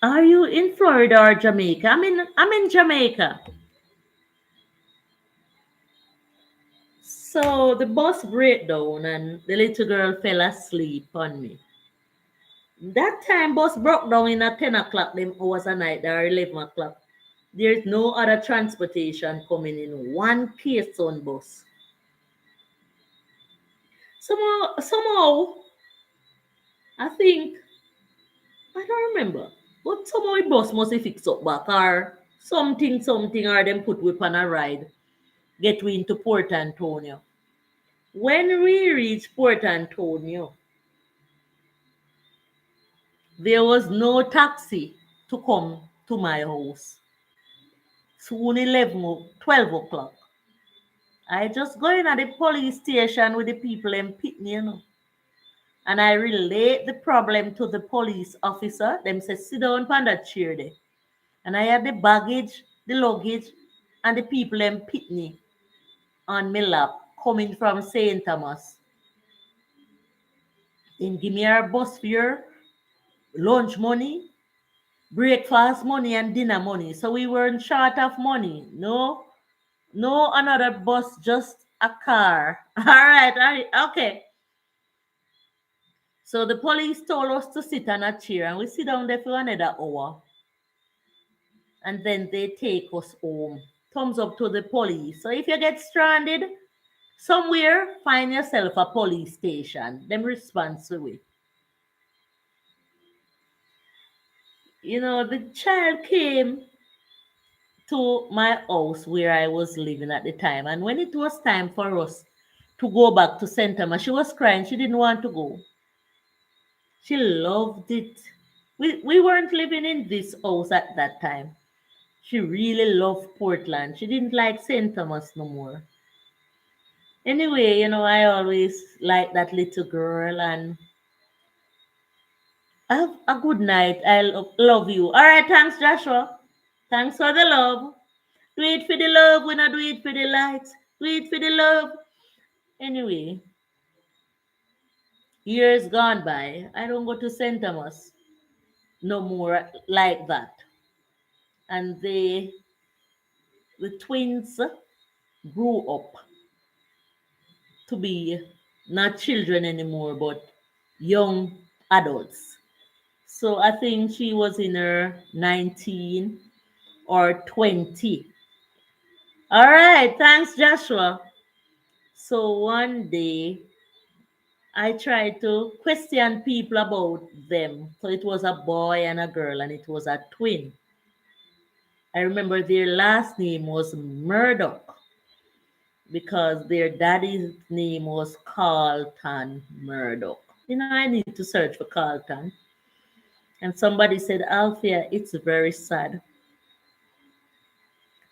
Are you in Florida or Jamaica? I'm in Jamaica. So the bus break down and the little girl fell asleep on me. That time bus broke down in at 10 o'clock, them hours a night or 11 o'clock. There's no other transportation coming in. One K-Sun bus. Somehow, I think, I don't remember, but somehow the bus must have fixed up back or something, or them put we on a ride, get we into Port Antonio. When we reached Port Antonio, there was no taxi to come to my house. Soon 12 o'clock. I just go in at the police station with the people and pick me. And I relate the problem to the police officer. Them say, sit down on that chair there. And I had the baggage, the luggage, and the people in Pitney on my lap coming from St. Thomas. Then give me our bus fare, lunch money, breakfast money, and dinner money. So we weren't short of money. No another bus, just a car. All right, okay. So the police told us to sit on a chair and we sit down there for another hour. And then they take us home. Thumbs up to the police. So if you get stranded, Somewhere, find yourself a police station. Them response to it. The child came to my house where I was living at the time. And when it was time for us to go back to St. Thomas, she was crying. She didn't want to go. She loved it. We weren't living in this house at that time. She really loved Portland. She didn't like St. Thomas no more. Anyway, I always liked that little girl and have a good night. Love you. All right, thanks, Joshua. Thanks for the love. Do it for the love. We not do it for the likes. Do it for the love. Anyway, years gone by. I don't go to St. Thomas no more like that. And the twins grew up to be not children anymore, but young adults. So I think she was in her 19 or 20. All right, thanks, Joshua. So one day I tried to question people about them. So it was a boy and a girl, and it was a twin. I remember their last name was Murdoch because their daddy's name was Carlton Murdoch. I need to search for Carlton. And somebody said, Althea, it's very sad.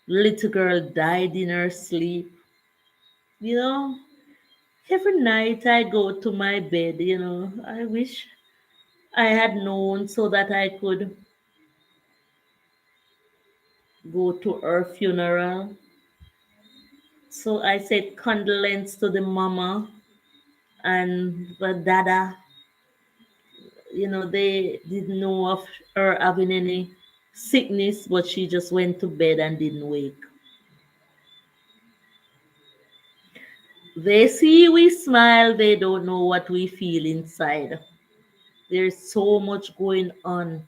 Little girl died in her sleep. You know, every night I go to my bed, I wish I had known so that I could go to her funeral. So I said condolence to the mama and the dada. They didn't know of her having any sickness, but she just went to bed and didn't wake. They see we smile, they don't know what we feel inside. There's so much going on.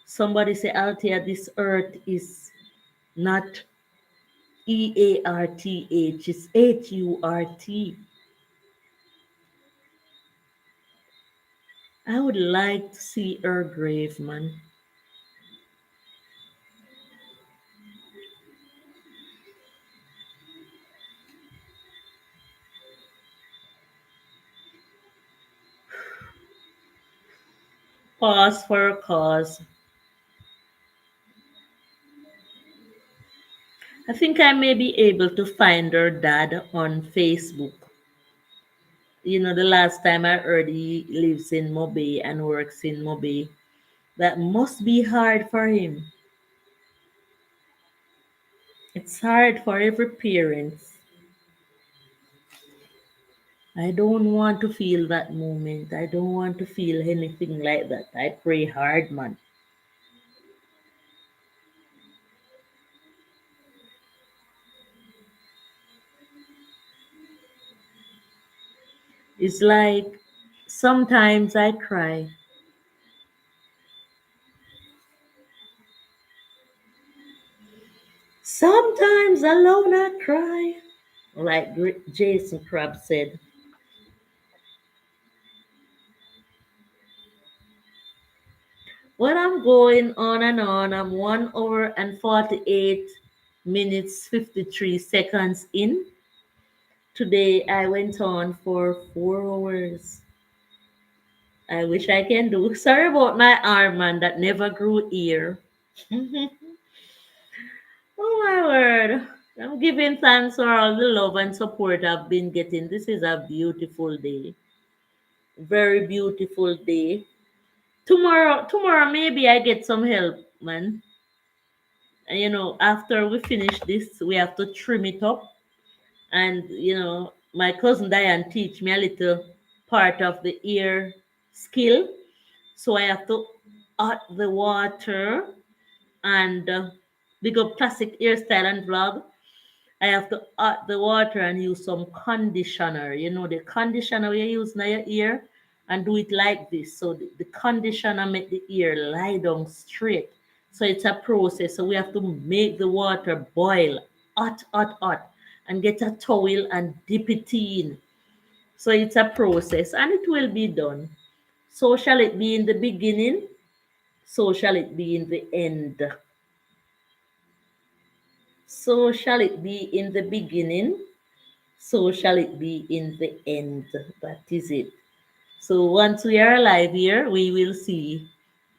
Somebody say, Althea, this earth is not EARTH, it's HURT. I would like to see her grave, man. Pause for a cause. I think I may be able to find her dad on Facebook. The last time I heard he lives in Mobay and works in Mobay. That must be hard for him. It's hard for every parent. I don't want to feel that moment. I don't want to feel anything like that. I pray hard, man. It's like sometimes I cry. Sometimes alone I cry. Like Jason Crab said. Well, I'm going on and on. I'm 1 hour and 48 minutes 53 seconds in. Today I went on for 4 hours. I wish I can do. Sorry about my arm, man, that never grew ear. Oh my word. I'm giving thanks for all the love and support I've been getting. This is a beautiful day. Very beautiful day. Tomorrow maybe I get some help, man. And, after we finish this, we have to trim it up. And my cousin Diane teach me a little part of the ear skill. So I have to hot the water and big up classic hairstyle and vlog. I have to hot the water and use some conditioner. The conditioner you use in your ear and do it like this. So the conditioner make the ear lie down straight. So it's a process. So we have to make the water boil hot, hot, hot. and get a towel and dip it in. So it's a process and it will be done. So shall it be in the beginning, so shall it be in the end. So shall it be in the beginning, so shall it be in the end. That is it. So once we are alive here, we will see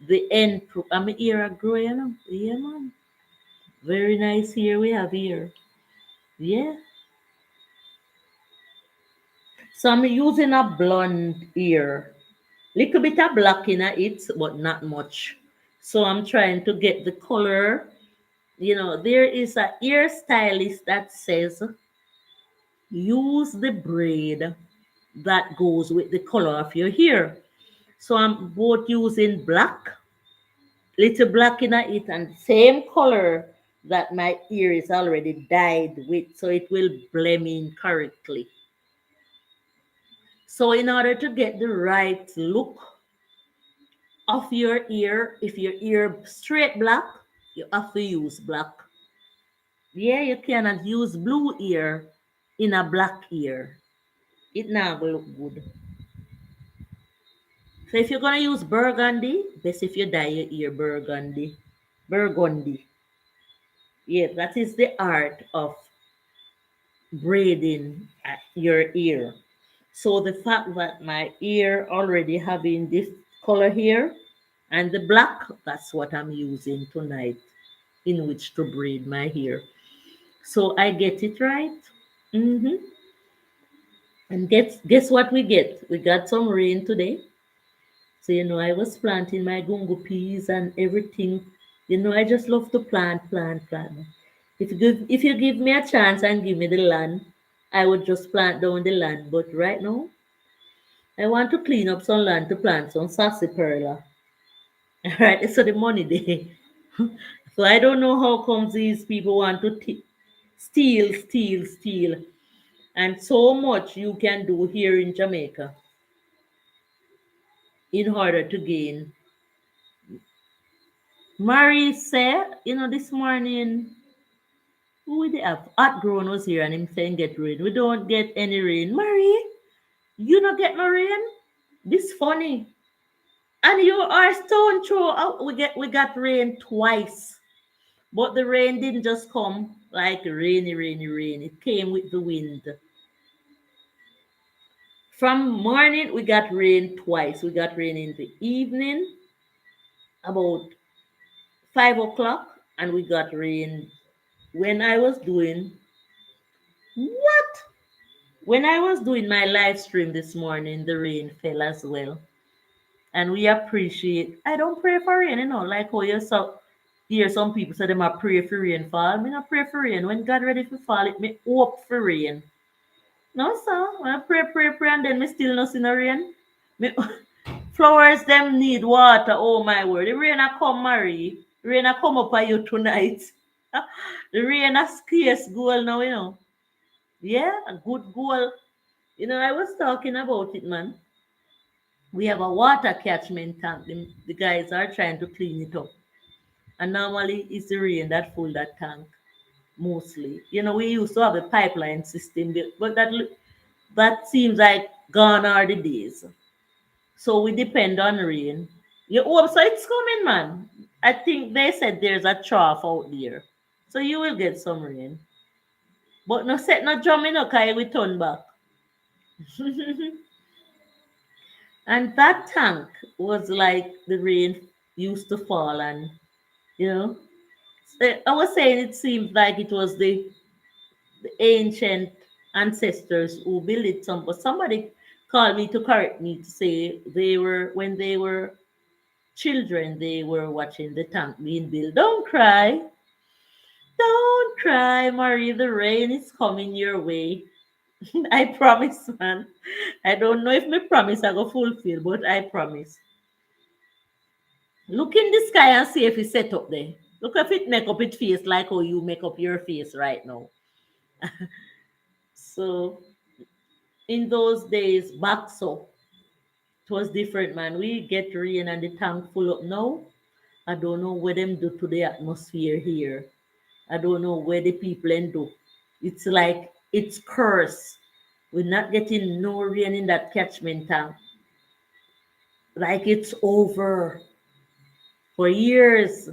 the end. I'm here a grow, you know. Yeah, man. Very nice here we have here. Yeah. So I'm using a blonde here. Little bit of black in it, but not much. So I'm trying to get the color. You know, there is a hairstylist that says use the braid that goes with the color of your hair. So I'm both using black, little black in it, and same color that my hair is already dyed with, so it will blend in correctly. So in order to get the right look of your ear, if your ear straight black, you have to use black. Yeah, you cannot use blue ear in a black ear. It not gonna look good. So if you're gonna use burgundy, best if you dye your ear burgundy. Burgundy. Yeah, that is the art of braiding at your ear. So the fact that my ear already having this color here and the black, that's what I'm using tonight in which to braid my hair. So I get it right. hmm And guess what we get? We got some rain today. So I was planting my gungo peas and everything. I just love to plant, plant, plant. If you give me a chance and give me the land, I would just plant down the land. But right now, I want to clean up some land to plant some sarsaparilla. All right, so the money there. So I don't know how comes these people want to steal, steal, steal, and so much you can do here in Jamaica in order to gain. Mary said, this morning, who we dey have? Hot grown was here and him saying get rain. We don't get any rain. Mary, you not get no rain? This funny. And you are stone throw out. We got rain twice. But the rain didn't just come like rainy, rainy, rain. It came with the wind. From morning we got rain twice. We got rain in the evening about 5 o'clock, and we got rain when I was doing what? When I was doing my live stream this morning, the rain fell as well. And we appreciate. I don't pray for rain, like how you hear some people say them a pray for rain fall. Me not pray for rain. When God ready to fall, it me hope for rain. No, sir. When I pray, pray, pray, and then me still not see no rain. Me, flowers them need water. Oh my word. The rain a come, Marie. Rain a come up on you tonight. The rain a scarce goal now. Yeah, a good goal. I was talking about it, man. We have a water catchment tank. The guys are trying to clean it up. And normally it's the rain that full that tank mostly. We used to have a pipeline system, but that seems like gone are the days. So we depend on rain. So it's coming, man. I think they said there's a trough out there. So you will get some rain. But no set no drumming no kai we turn back. And that tank was like the rain used to fall, and you know I was saying it seems like it was the ancient ancestors who built it. But somebody called me to correct me to say when they were children, they were watching the tank being built. Don't cry, Marie. The rain is coming your way. I promise, man. I don't know if my promise I go fulfill, but I promise. Look in the sky and see if it's set up there. Look if it make up its face like how you make up your face right now. So in those days, back so it was different, man. We get rain and the tank full up now. I don't know what them do to the atmosphere here. I don't know where the people end up. It's like It's cursed. We're not getting no rain in that catchment tank. Like it's over for years.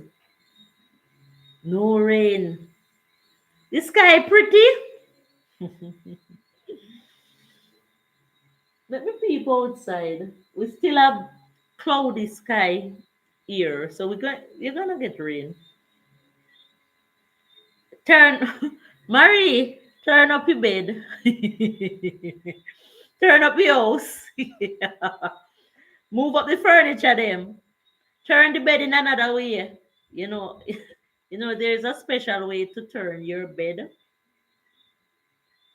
No rain. The sky pretty. Let me peep outside. We still have cloudy sky here, so you're gonna get rain. Turn, Marie, turn up your bed. Turn up your house. Move up the furniture, them. Turn the bed in another way. You know, there's a special way to turn your bed.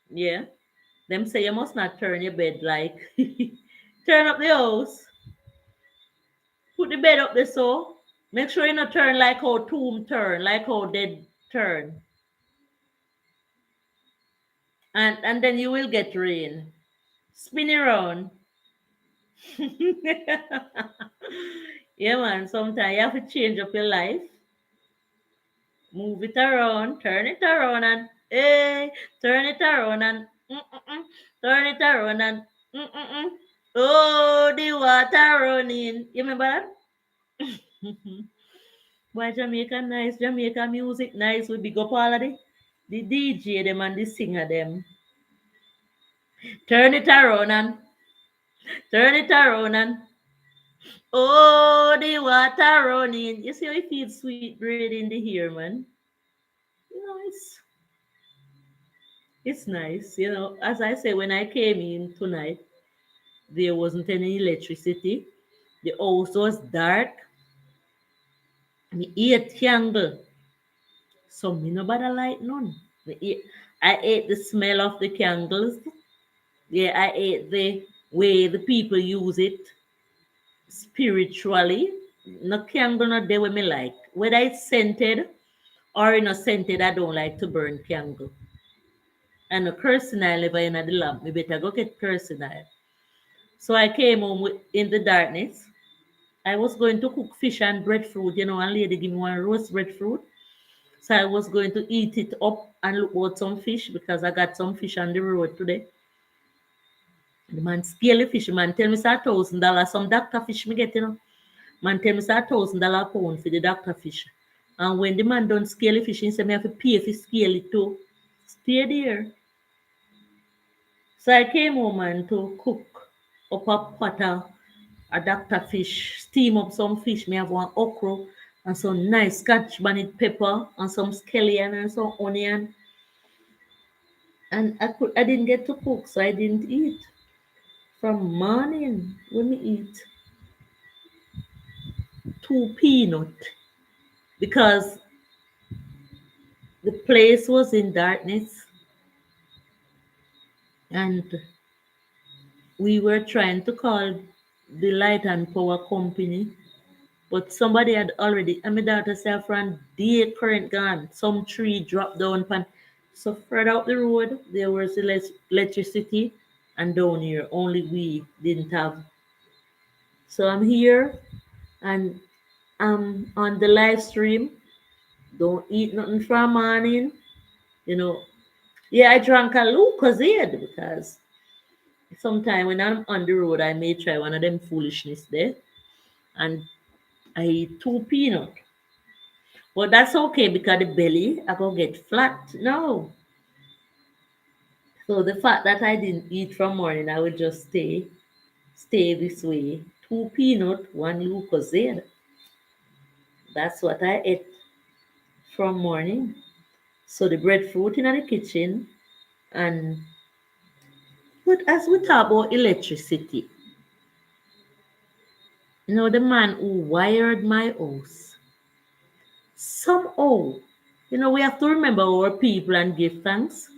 Yeah. Them say you must not turn your bed like turn up the house. Put the bed up there so. Make sure you not turn like how tomb turn, like how dead turn. And then you will get rain. Spin around. Yeah, man. Sometimes you have to change up your life. Move it around, turn it around, and hey, turn it around and turn it around and mm-mm. Oh, the water running. You remember that? Why Jamaica nice? Jamaica music nice. We big up all of the DJ them and the singer them. Turn it around and turn it around and oh, the water running. You see how it feels sweet bread in the hair, man. You know, it's nice. You know, as I say, when I came in tonight, there wasn't any electricity. The house was dark. Me ate candle. So me no bother light none. I ate the smell of the candles. Yeah, I ate the way the people use it spiritually. No candle not there with me like. Whether it's scented or not scented, I don't like to burn candle. And a cursing I live in the lamp. Me better go get cursing I. So I came home in the darkness. I was going to cook fish and breadfruit, and lady give me one roast breadfruit. So I was going to eat it up and look out some fish because I got some fish on the road today. The man scale the fish, man tell me it's $1,000. Some doctor fish me get. Man tell me it's $1,000 pound for the doctor fish. And when the man done scale the fish, he said me have to pay for scale it too. Stay there. So I came home and to cook up a pot of a doctor fish, steam up some fish. Me have one okra and some nice scotch bonnet pepper and some scallion and some onion. And I didn't get to cook, so I didn't eat. From morning when me eat two peanut because the place was in darkness and we were trying to call the light and power company. But somebody had already, and my daughter said, from day current gone, some tree dropped down. So further out the road, there was electricity, and down here, only we didn't have. So I'm here, and I'm on the live stream. Don't eat nothing from morning, you know. Yeah, I drank a Lucozade because sometime when I'm on the road, I may try one of them foolishness there, and I eat two peanut. But that's okay because the belly I go get flat. No. So the fact that I didn't eat from morning, I would just stay this way. Two peanut, one Lucozade. That's what I ate from morning. So the breadfruit in the kitchen and but as we talk about electricity, the man who wired my house, somehow, we have to remember our people and give thanks.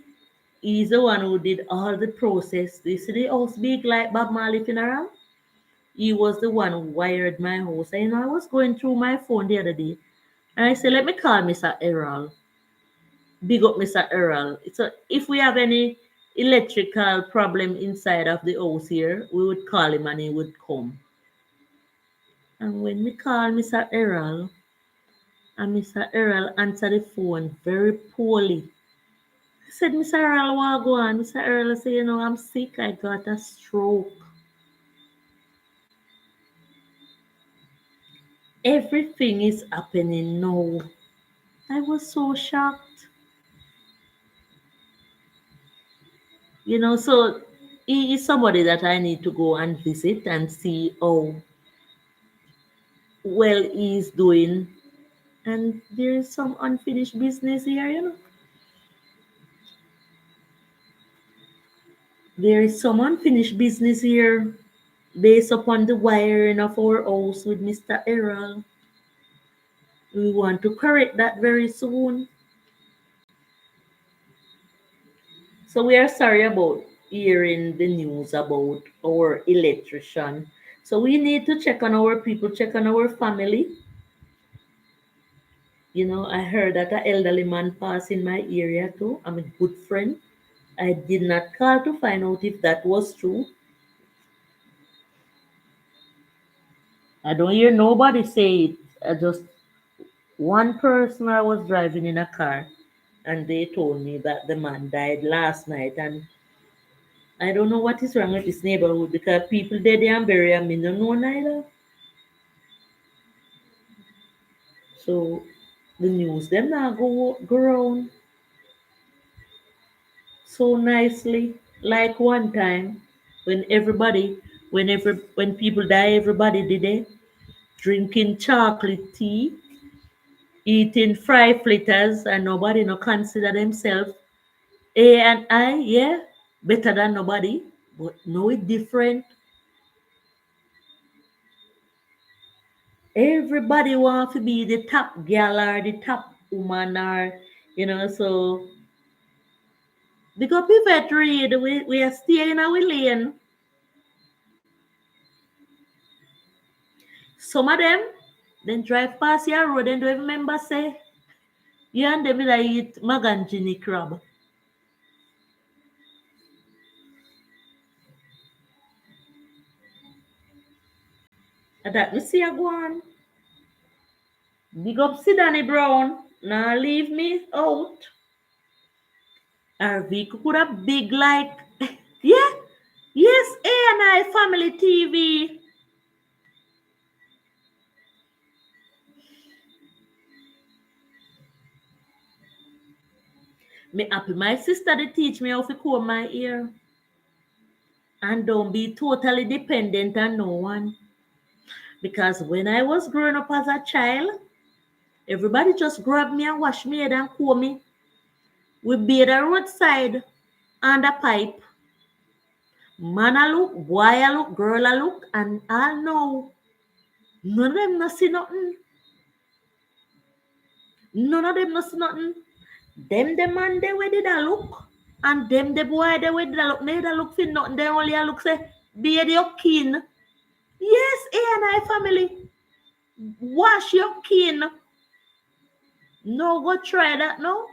He's the one who did all the process. You see the house big like Bob Marley funeral? He was the one who wired my house. And I was going through my phone the other day and I said, let me call Mr. Errol. Big up Mr. Errol. So if we have any electrical problem inside of the house here, we would call him and he would come. And when we call Mr. Errol, and Mr. Errol answered the phone very poorly. I said, Mr. Earl, what go on? Mr. Earl said, I'm sick. I got a stroke. Everything is happening now. I was so shocked. So he is somebody that I need to go and visit and see how well he's doing. And there is some unfinished business here. There is some unfinished business here based upon the wiring of our house with Mr. Errol. We want to correct that very soon. So we are sorry about hearing the news about our electrician. So we need to check on our people, check on our family. I heard that an elderly man passed in my area too. I'm a good friend. I did not call to find out if that was true. I don't hear nobody say it. Just one person I was driving in a car and they told me that the man died last night and I don't know what is wrong with this neighborhood because people dead and buried and me don't know neither. So the news them now go around so nicely. Like one time when when people die, everybody did it. Drinking chocolate tea, eating fried fritters, and nobody no consider themselves A and I, yeah, better than nobody. But no, it different. Everybody want to be the top gal or the top woman so because people read, we are staying in our lane. Some of them, then drive past your road and don't even remember say, you and them will eat magangini crab. And that we see a go on. Big up Sidani Brown. Now leave me out. Our vehicle could have big like, yeah, yes, A&I Family TV. Me happy my sister they teach me how to comb my ear. And don't be totally dependent on no one. Because when I was growing up as a child, everybody just grab me and wash me head and comb me. We be the roadside and a pipe. Man a look, boy a look, girl a look, and I know none of them no see nothing. None of them no see nothing. Them the man they where did I look? And them the boy they where did I look? They did I look for nothing. They only a look say, be your kin. Yes, A&I family. Wash your kin. No, go try that no.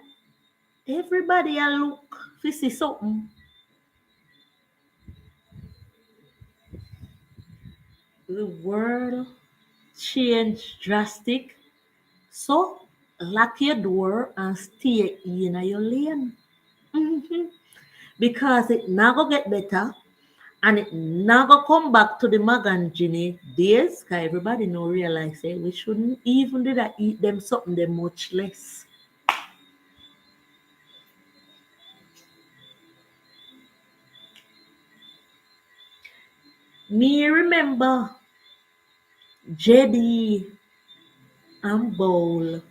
Everybody a look fi see something. The world change drastic. So lock your door and stay in your lane. Mhm. Because it never get better and it never come back to the Magangini days. Cause everybody no realize we shouldn't even do that eat them something them much less. Me remember JD and Bowl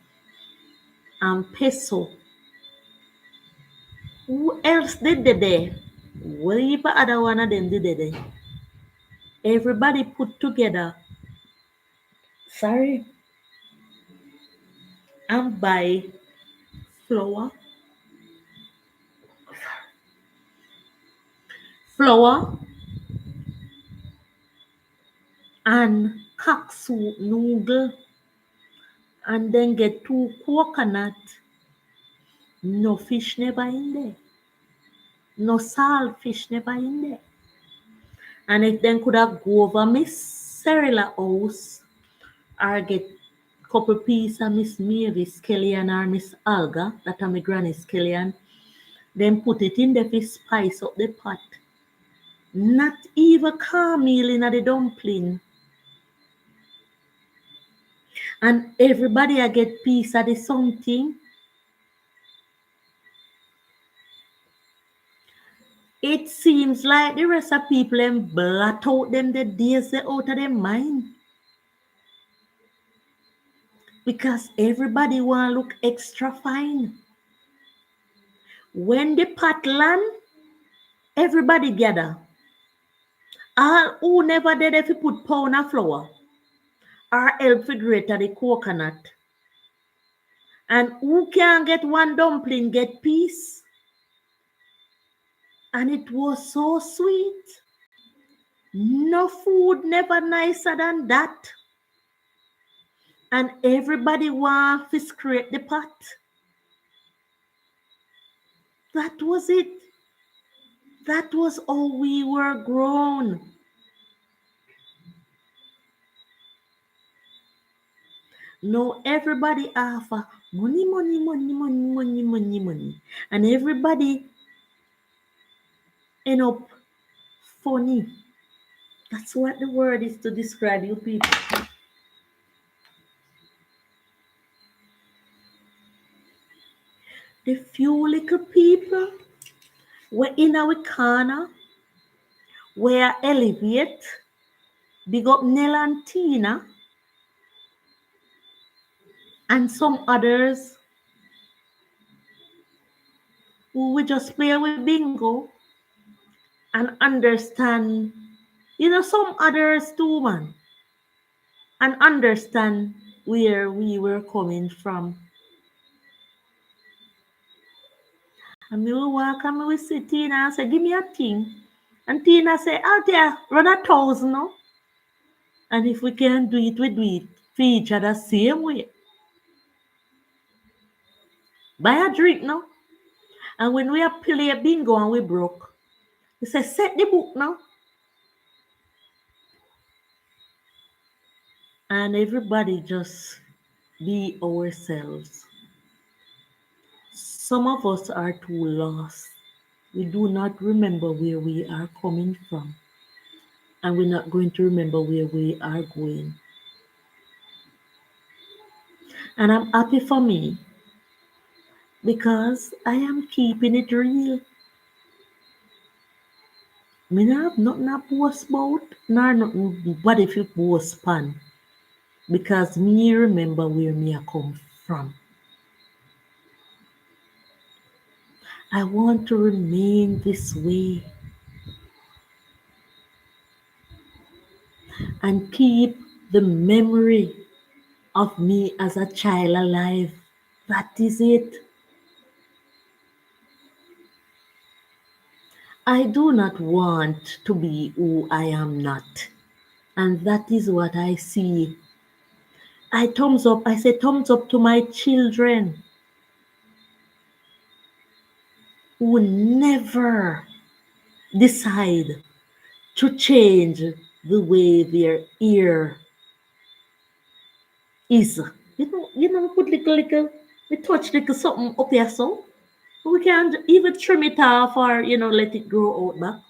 and Peso. Who else did the day? What if other one of them did the day? Everybody put together, sorry, and buy flour, flour and katsu noodle and then get two coconut. No fish never in there. No salt fish never in there. And it then could have go over Miss Cerilla house or get couple piece of Miss Mavis Kellyan or Miss Alga, that are my granny Kellyan, Then put it in there to spice up the pot. Not even caramel in the dumpling. And everybody I get piece of the something. It seems like the rest of people and blot out them the days they out of their mind. Because everybody want to look extra fine. When the pot land, everybody gather. All who never did if you put pound of flour or help to grate the coconut. And who can get one dumpling get piece? And it was so sweet. No food never nicer than that. And everybody want to scrape the pot. That was it. That was how we were grown. Now everybody offer money, money, money, money, money, money, money. And everybody end up funny. That's what the word is to describe you people. The few little people were in our corner, were elevate, big up Nell and Tina, and some others who will just play with bingo and understand, some others too, man, and understand where we were coming from. And me will walk and me will see Tina and say, give me a thing. And Tina say, out there, run 1,000, no? And if we can do it, we do it for each other same way. Buy a drink, no? And when we are play bingo and we broke, we say, set the book now. And everybody just be ourselves. Some of us are too lost. We do not remember where we are coming from. And we're not going to remember where we are going. And I'm happy for me because I am keeping it real. Me not have nothing to boast about, nor nothing but if you boast pan. Because me remember where me I come from. I want to remain this way and keep the memory of me as a child alive. That is it. I do not want to be who I am not. And that is what I see. I thumbs up. I say thumbs up to my children who never decide to change the way their ear is. We put we touch little something up here so. We can't even trim it off or, let it grow out back.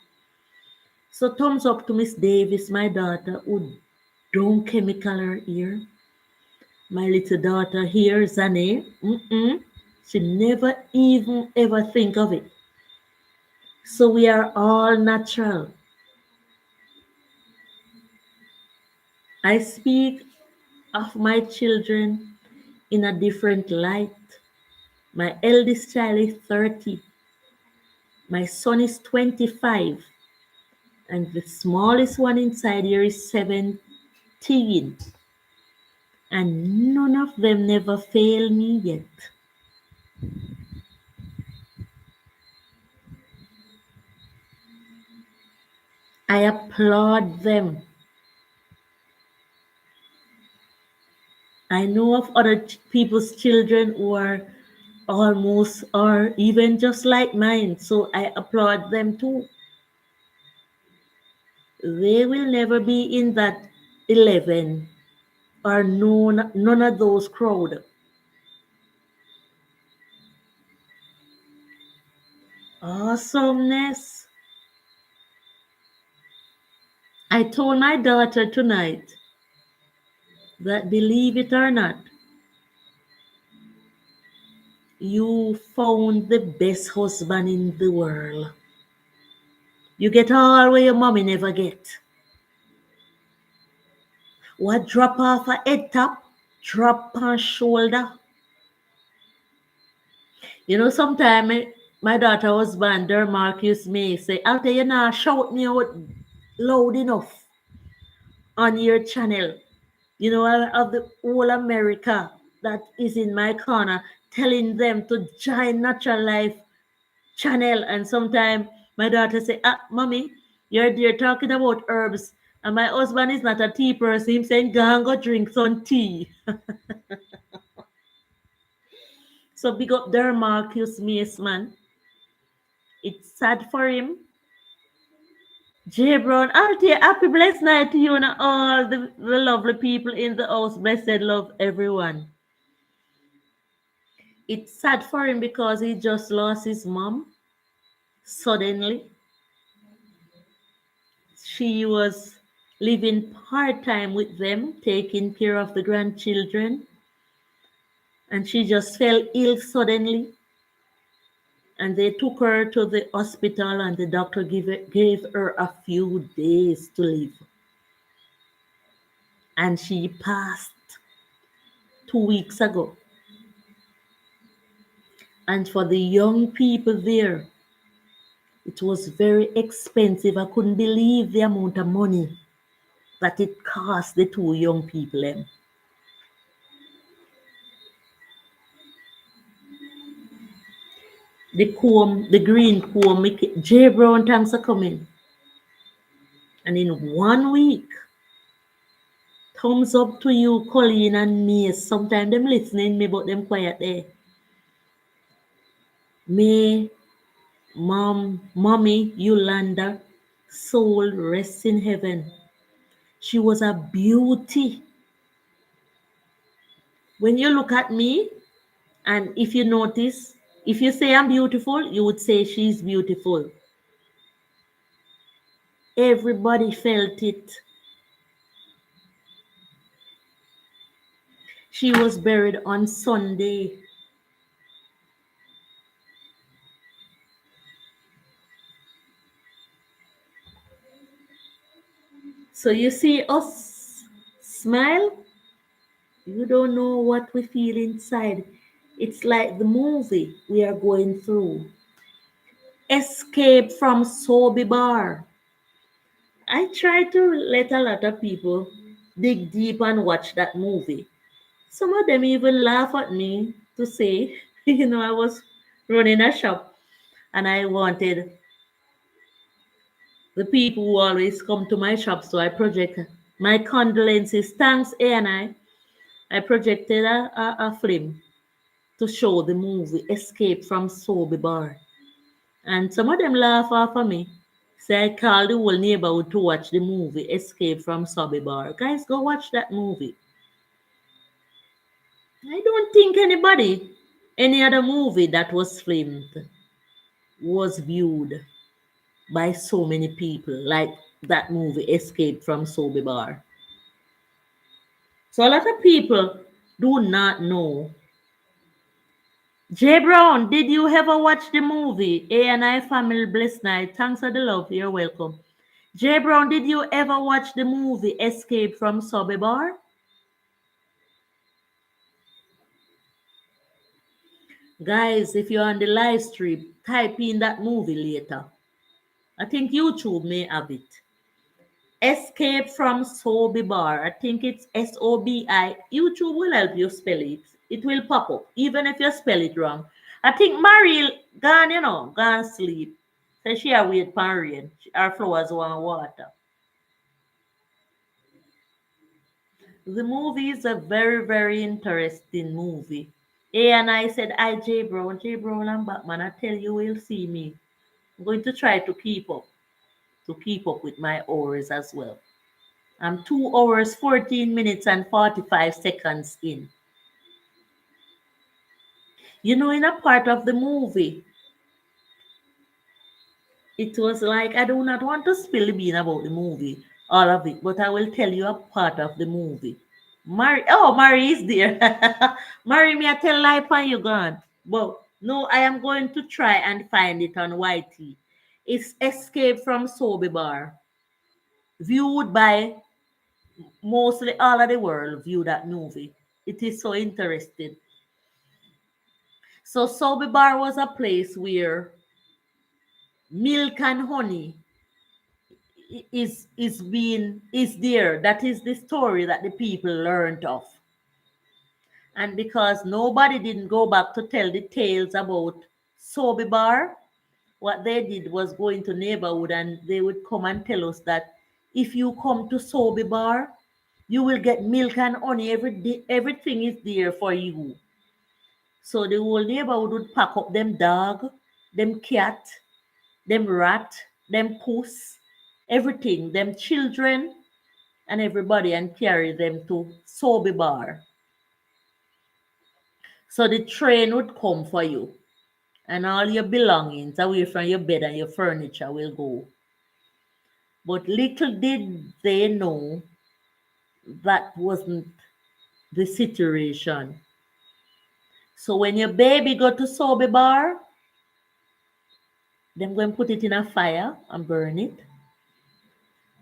So thumbs up to Miss Davis, my daughter, who don't chemical her ear. My little daughter here, Zane, she never even ever think of it. So we are all natural. I speak of my children in a different light. My eldest child is 30. My son is 25. And the smallest one inside here is 17. And none of them never fail me yet. I applaud them. I know of other people's children who are almost or even just like mine, so I applaud them too. They will never be in that 11 or none of those crowd. Awesomeness. I told my daughter tonight that, believe it or not, you found the best husband in the world. You get all what your mommy never get. What drop off a head top, drop on shoulder. You know, sometimes my daughter husband, their Marcus may say, I'll tell you now, shout me out loud enough on your channel. You know, of the whole America that is in my corner, telling them to join Natural Life channel. And sometimes my daughter say, mommy, you're there talking about herbs. And my husband is not a tea person. He's saying, go and go drink some tea. So big up there, Marcus Mace, man. It's sad for him. J Brown, I'll tell you, happy blessed night to you and all the lovely people in the house. Blessed love, everyone. It's sad for him because he just lost his mom suddenly. She was living part time with them, taking care of the grandchildren, and she just fell ill suddenly. And they took her to the hospital, and the doctor gave her a few days to live. And she passed 2 weeks ago. And for the young people there, it was very expensive. I couldn't believe the amount of money that it cost the two young people. The comb, the green comb, J Brown, thanks for coming. And in 1 week, thumbs up to you, Colleen and Mace. Sometimes them listening me, but them quiet there. May mommy Yolanda, soul rest in heaven. She was a beauty. When you look at me, and if you notice, if you say I'm beautiful, you would say she's beautiful. Everybody felt it. She was buried on Sunday. So you see us smile, you don't know what we feel inside. It's like the movie we are going through. Escape from Sobe Bar. I try to let a lot of people dig deep and watch that movie. Some of them even laugh at me to say, I was running a shop and I wanted the people who always come to my shop, so I project my condolences. Thanks, A&I. I projected a film to show the movie Escape from Sobe Bar. And some of them laugh off of me. Say I called the whole neighborhood to watch the movie Escape from Sobe Bar. Guys, go watch that movie. I don't think any other movie that was filmed was viewed by so many people like that movie Escape from Sobe Bar. So a lot of people do not know. J Brown, did you ever watch the movie A&I Family Blessed Night? Thanks for the love. You're welcome. J Brown, did you ever watch the movie Escape from Sobe Bar? Guys, if you're on the live stream, type in that movie later. I think YouTube may have it. Escape from Sobe Bar. I think it's Sobi. YouTube will help you spell it. It will pop up, even if you spell it wrong. I think Mariel gone sleep. So she a wait for rain. Her flowers want water. The movie is a very, very interesting movie. And I said, J Brown and Batman, I tell you will see me. I'm going to try to keep up with my hours as well. I'm 2 hours, 14 minutes, and 45 seconds in. In a part of the movie, It was like I do not want to spill the bean about the movie, all of it, but I will tell you a part of the movie. Mary is there. Mary, me I tell lie upon you gone. But no, I am going to try and find it on YT. It's Escape from Sobe Bar, viewed by mostly all of the world. View that movie. It is so interesting. So Sobe Bar was a place where milk and honey is there. That is the story that the people learned of. And because nobody didn't go back to tell the tales about Sobe Bar, what they did was go into neighborhood and they would come and tell us that if you come to Sobe Bar, you will get milk and honey every day. Everything is there for you. So the whole neighborhood would pack up them dog, them cat, them rat, them puss, everything, them children and everybody and carry them to Sobe Bar. So the train would come for you and all your belongings away from your bed and your furniture will go. But little did they know that wasn't the situation. So when your baby go to Sobe Bar, them go and put it in a fire and burn it.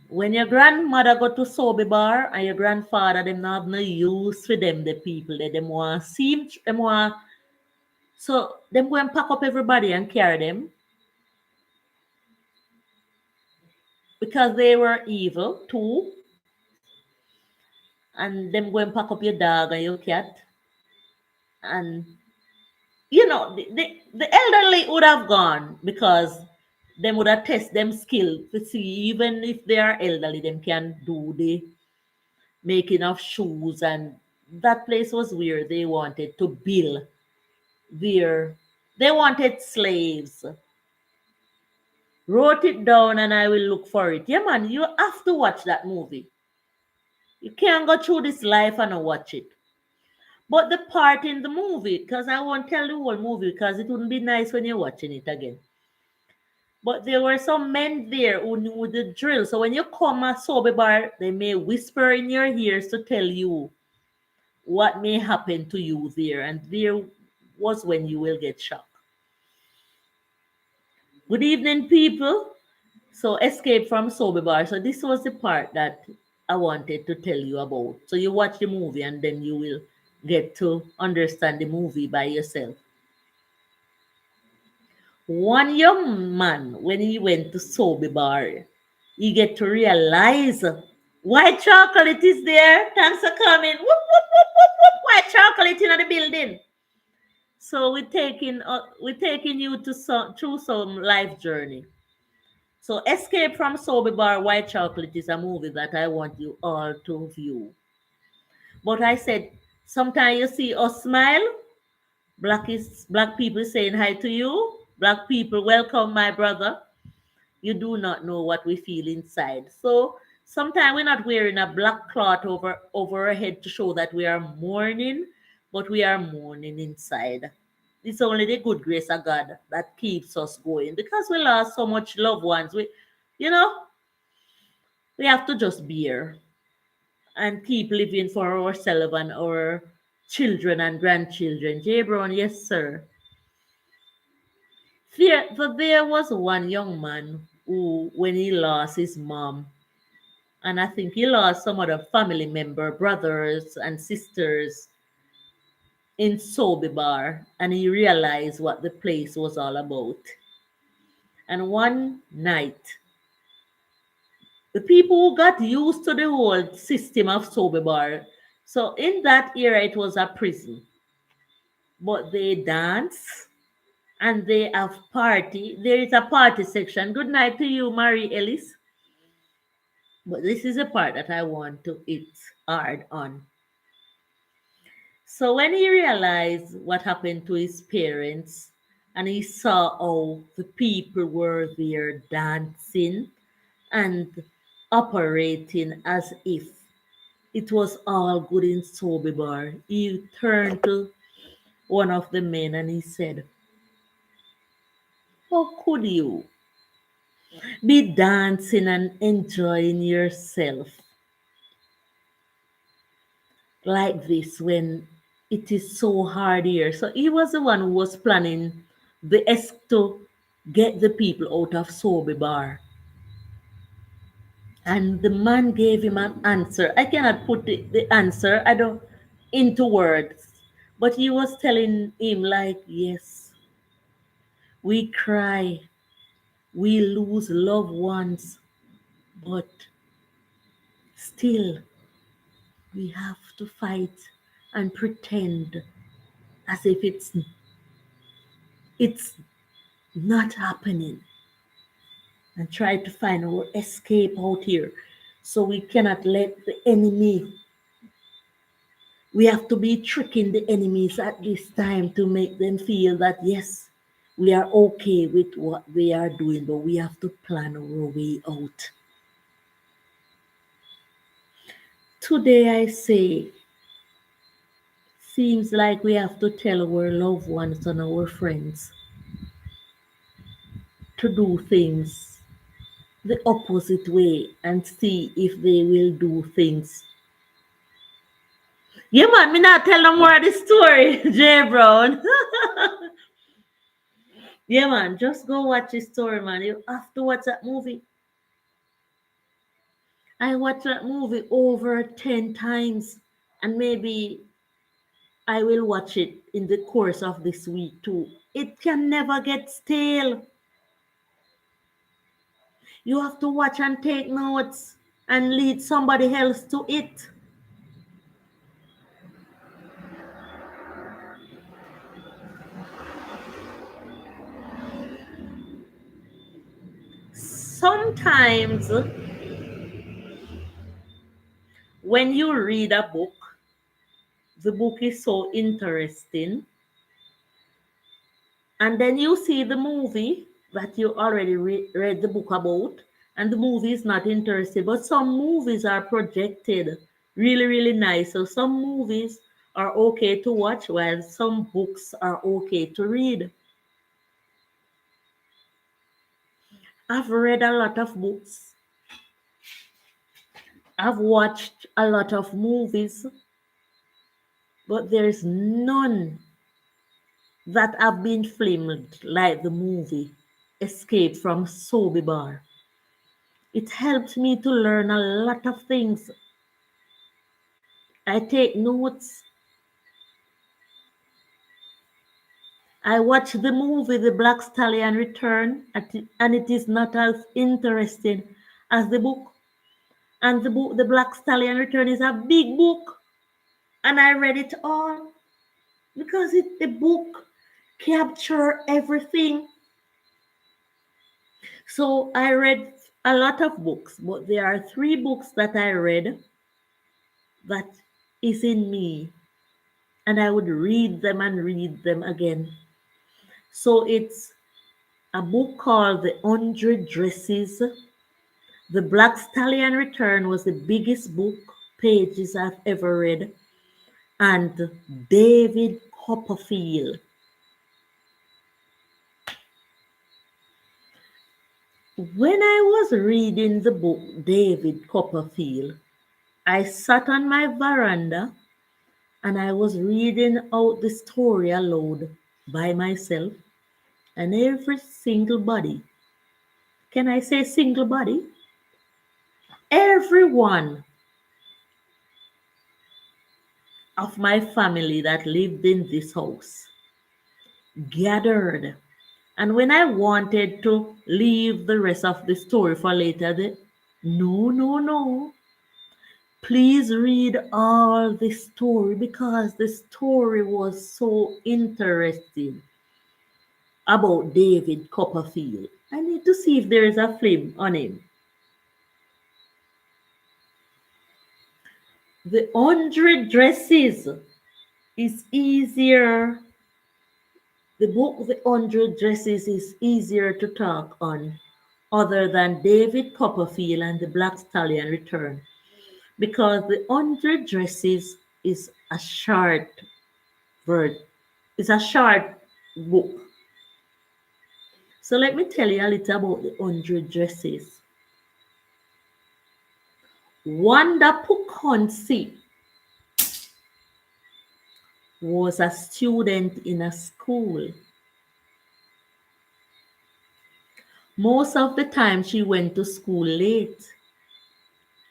When your grandmother go to Sobe Bar and your grandfather, them not have no use for them, the people that them want seem them want so them go and pack up everybody and carry them because they were evil too. And them go and pack up your dog and your cat. And the elderly would have gone because them would have test them skill to see even if they are elderly, them can do the making of shoes and that place was where they wanted to build their they wanted slaves. Wrote it down and I will look for it. Yeah man, you have to watch that movie. You can't go through this life and not watch it. But the part in the movie, because I won't tell the whole movie because it wouldn't be nice when you're watching it again. But there were some men there who knew the drill. So when you come at Sobe Bar, they may whisper in your ears to tell you what may happen to you there. And there was when you will get shocked. Good evening, people. So escape from Sobe Bar. So this was the part that I wanted to tell you about. So you watch the movie and then you will get to understand the movie by yourself. One young man, when he went to Sobe Bar, he get to realize white chocolate is there. Thanks for coming. Whoop, whoop, whoop, whoop, whoop. White chocolate in the building. So we're taking you to through some life journey. So Escape from Sobe Bar, White Chocolate is a movie that I want you all to view. But I said, sometimes you see us smile, black people saying hi to you. Black people, welcome my brother. You do not know what we feel inside. So sometimes we're not wearing a black cloth over our head to show that we are mourning, but we are mourning inside. It's only the good grace of God that keeps us going because we lost so much loved ones. You know, we have to just bear and keep living for ourselves and our children and grandchildren. J. Brown, yes, sir. There was one young man who, when he lost his mom, and I think he lost some other family member, brothers and sisters in Sobe Bar, and he realized what the place was all about. And one night, the people who got used to the whole system of Sobe Bar, so in that era it was a prison, but they dance and they have party. There is a party section. Good night to you, Mary Ellis. But this is a part that I want to hit hard on. So when he realized what happened to his parents and he saw how the people were there dancing and operating as if it was all good in Sobe Bar, he turned to one of the men and he said, how could you? Be dancing and enjoying yourself like this when it is so hard here. So he was the one who was planning to get the people out of Sobe Bar. And the man gave him an answer. I cannot put the answer I don't into words. But he was telling him like, yes, we cry, we lose loved ones, but still we have to fight and pretend as if it's not happening and try to find our escape out here. So we cannot let the enemy, we have to be tricking the enemies at this time to make them feel that yes, we are okay with what we are doing, but we have to plan our way out. Today I say, seems like we have to tell our loved ones and our friends to do things the opposite way and see if they will do things. Yeah, man, me not tell no more of the story, Jay Brown. Yeah, man, just go watch the story, man. You have to watch that movie. I watched that movie over 10 times, and maybe I will watch it in the course of this week too. It can never get stale. You have to watch and take notes and lead somebody else to it. Sometimes when you read a book, the book is so interesting, and then you see the movie that you already read the book about, and the movie is not interesting. But some movies are projected really, really nice. So some movies are okay to watch, while some books are okay to read. I've read a lot of books, I've watched a lot of movies, but there's none that have been filmed like the movie Escape from Sobe Bar. It helped me to learn a lot of things. I take notes. I watch the movie The Black Stallion Return, and it is not as interesting as the book. And the book The Black Stallion Return is a big book, and I read it all because the book capture everything. So I read a lot of books, but there are three books that I read that is in me, and I would read them and read them again. So it's a book called The 100 Dresses. The Black Stallion Return was the biggest book pages I've ever read. And David Copperfield. When I was reading the book David Copperfield, I sat on my veranda and I was reading out the story aloud by myself, and every single body, can I say single body? Everyone of my family that lived in this house gathered. And when I wanted to leave the rest of the story for later, no, no, no. Please read all the story because the story was so interesting about David Copperfield. I need to see if there is a film on him. The 100 Dresses is easier. The book The 100 Dresses is easier to talk on other than David Copperfield and the Black Stallion Return because The 100 Dresses is a short word. It's a short book. So let me tell you a little about the 100 dresses. Wanda Pukonsi was a student in a school. Most of the time she went to school late.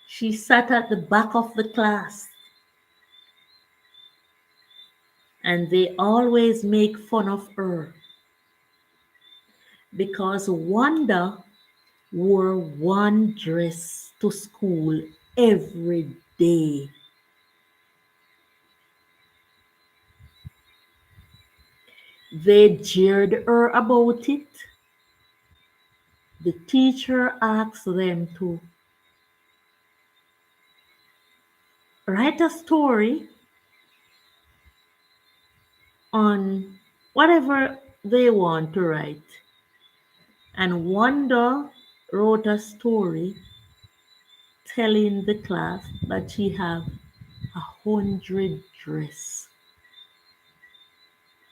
She sat at the back of the class and they always make fun of her because Wanda wore one dress to school every day. They jeered her about it. The teacher asked them to write a story on whatever they want to write. And Wanda wrote a story telling the class that she have 100 dress.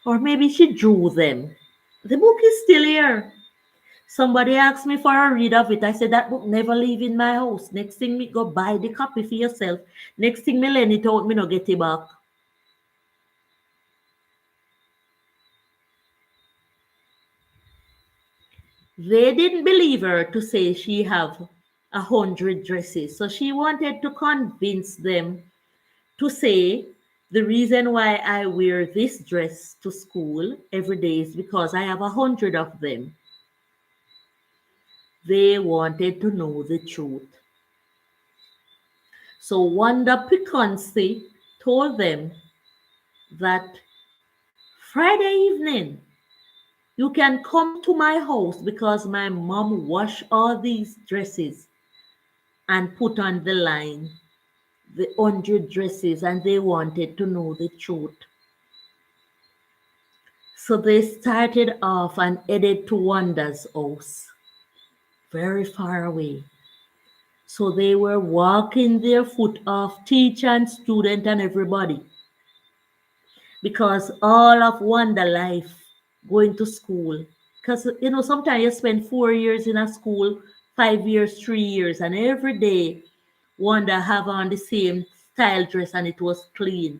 Or maybe she drew them. The book is still here. Somebody asked me for a read of it. I said that book never leave in my house. Next thing me go buy the copy for yourself. Next thing me lend it out, me no get it back. They didn't believe her to say she have 100 dresses. So she wanted to convince them to say the reason why I wear this dress to school every day is because I have 100 of them. They wanted to know the truth. So Wanda Piconsi told them that Friday evening you can come to my house because my mom washed all these dresses and put on the line the 100 dresses and they wanted to know the truth. So they started off and headed to Wanda's house, very far away. So they were walking their foot off, teacher and student and everybody, because all of Wanda life going to school. Because sometimes you spend 4 years in a school, 5 years, 3 years, and every day Wanda have on the same style dress and it was clean.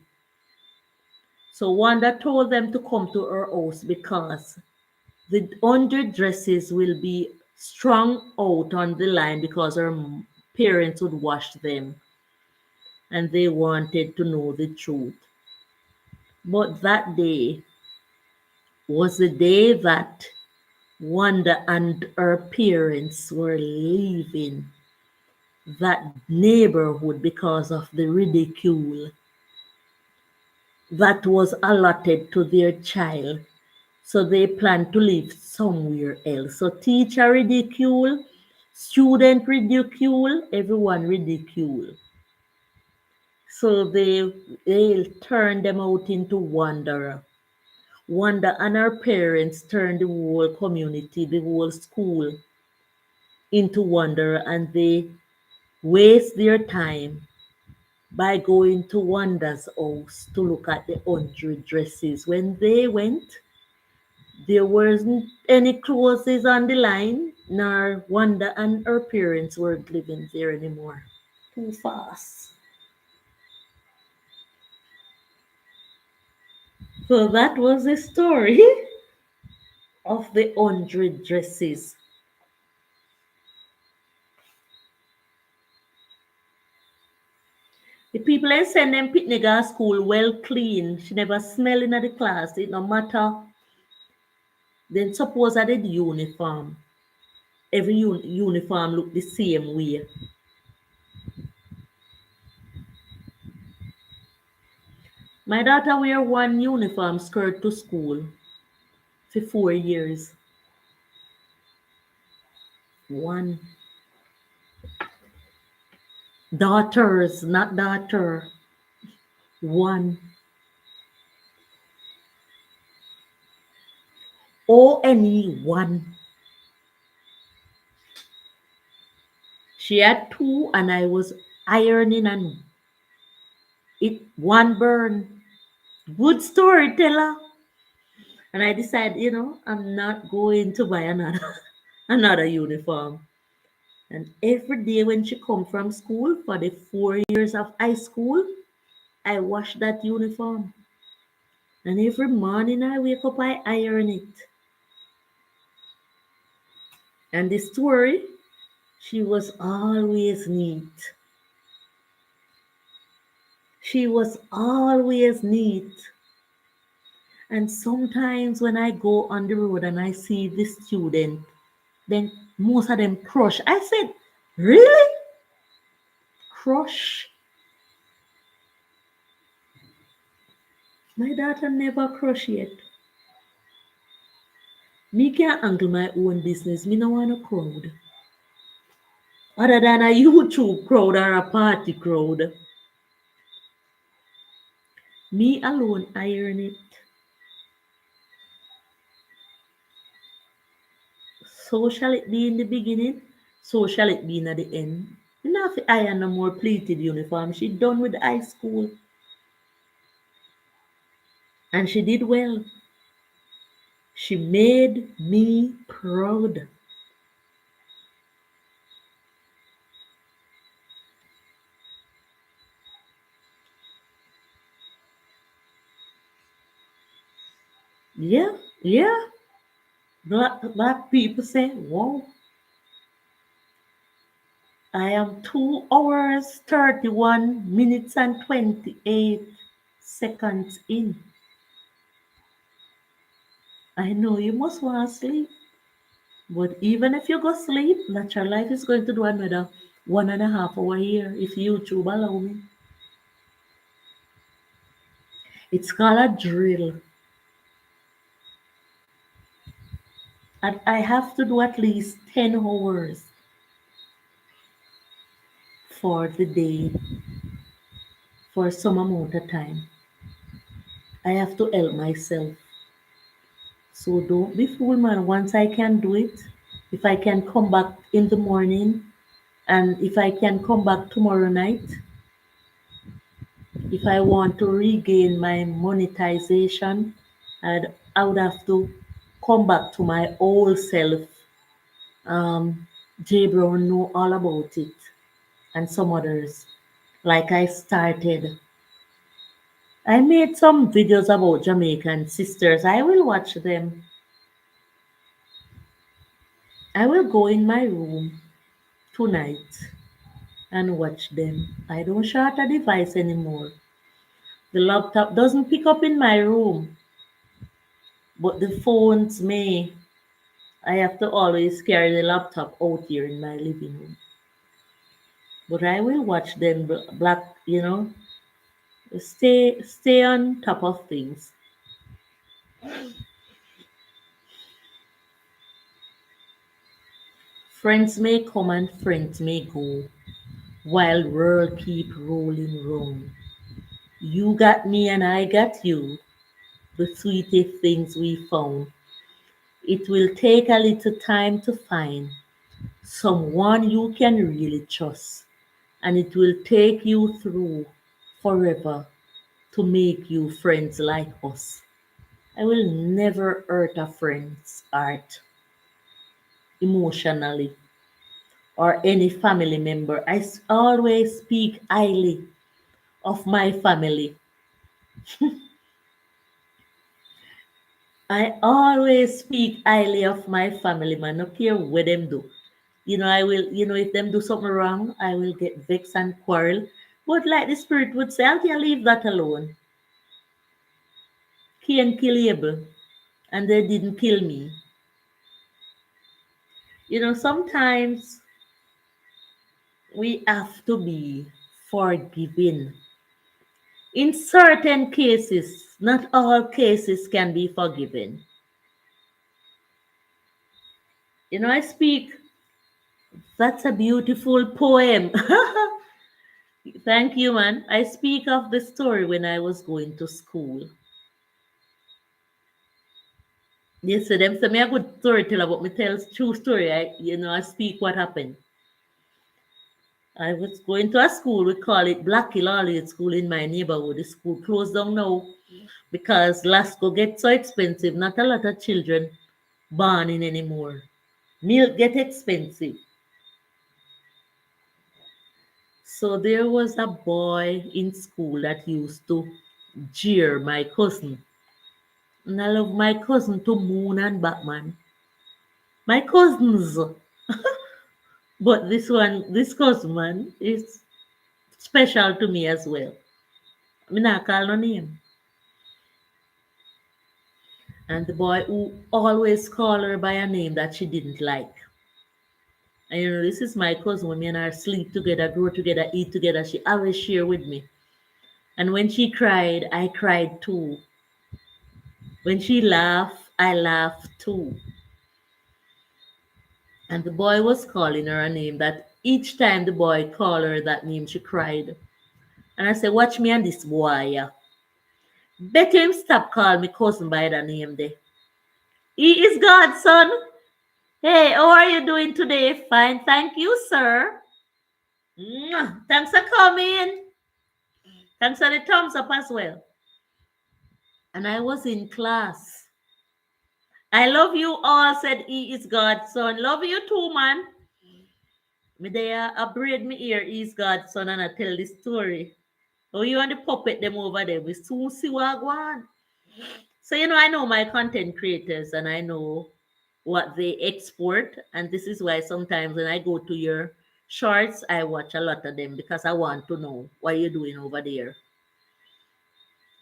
So Wanda told them to come to her house because the 100 dresses will be strung out on the line because her parents would wash them and they wanted to know the truth. But that day was the day that Wanda and her parents were leaving that neighborhood because of the ridicule that was allotted to their child. So they planned to live somewhere else. So teacher ridicule, student ridicule, everyone ridicule. So they turned them out into wanderer. Wanda and her parents turned the whole community, the whole school into wanderer, and they waste their time by going to Wanda's house to look at the 100 dresses. When they went, there wasn't any clothes on the line, nor Wanda and her parents weren't living there anymore. Too fast. So that was the story of the 100 dresses. The people I send them picnic at school well clean. She never smell in the class. It no matter. Then suppose I did uniform. Every uniform look the same way. My daughter wear one uniform skirt to school for 4 years. One. Daughters, not daughter. One. one. She had two and I was ironing and it one burn. Good storyteller. And I decided, I'm not going to buy another another uniform. And every day when she come from school for the 4 years of high school, I wash that uniform. And every morning I wake up, I iron it. And the story, she was always neat. She was always neat. And sometimes when I go on the road and I see the student, then most of them crush. I said, really? Crush? My daughter never crush yet. Me can't handle my own business. Me no want a crowd. Other than a YouTube crowd or a party crowd. Me alone iron it. So shall it be in the beginning, so shall it be in the end. Enough iron no more pleated uniform. She done with high school. And she did well. She made me proud. Yeah, yeah. Black people say, wow, I am 2 hours, 31 minutes, and 28 seconds in. I know you must want to sleep, but even if you go sleep, natural life is going to do another 1.5 hour here if YouTube allow me. It's called a drill. And I have to do at least 10 hours for the day for some amount of time. I have to help myself. So don't be fooled, man. Once I can do it, if I can come back in the morning, and if I can come back tomorrow night, if I want to regain my monetization, I would have to come back to my old self. Jay Brown know all about it, and some others. Like I started. I made some videos about Jamaican sisters. I will watch them. I will go in my room tonight and watch them. I don't share a device anymore. The laptop doesn't pick up in my room, but the phones may. I have to always carry the laptop out here in my living room. But I will watch them black, stay on top of things. Friends may come and friends may go, while world keep rolling round. You got me and I got you, the sweetest things we found. It will take a little time to find someone you can really trust, and it will take you through forever to make you friends like us. I will never hurt a friend's heart emotionally or any family member. Always speak highly of my family. I always speak highly of my family, man. No care what them do. I will, if them do something wrong, I will get vexed and quarrel. But like the spirit would say, I can leave that alone. Cain kill Abel, and they didn't kill me. Sometimes we have to be forgiving. In certain cases, not all cases can be forgiven. I speak, that's a beautiful poem. Thank you, man. I speak of the story when I was going to school. Yes, so them say me a good storyteller, but me tell true story. I speak what happened. I was going to a school, we call it Black Hill All School in my neighborhood. The school closed down now because Lasco gets so expensive. Not a lot of children born in anymore. Milk get expensive. So there was a boy in school that used to jeer my cousin. And I love my cousin to moon and back, man. My cousins. But this cousin, man, is special to me as well. Me not call no name. And the boy who always call her by a name that she didn't like. And this is my cousin. When me and her sleep together, grow together, eat together, she always share with me. And when she cried, I cried too. When she laughed, I laughed too. And the boy was calling her a name that each time the boy called her that name, she cried. And I said, watch me and this boy. Yeah. Better him stop calling me cousin by that name there. He is God's son. Hey, how are you doing today? Fine, thank you, sir. Thanks for coming. Thanks for the thumbs up as well. And I was in class. I love you all, said he is God's son. Love you too, man. Me there, I braid me ear, he is God's son, and I tell the story. Oh, you and the puppet them over there. We soon see what go on. So, I know my content creators and I know what they export. And this is why sometimes when I go to your shorts, I watch a lot of them because I want to know what you're doing over there.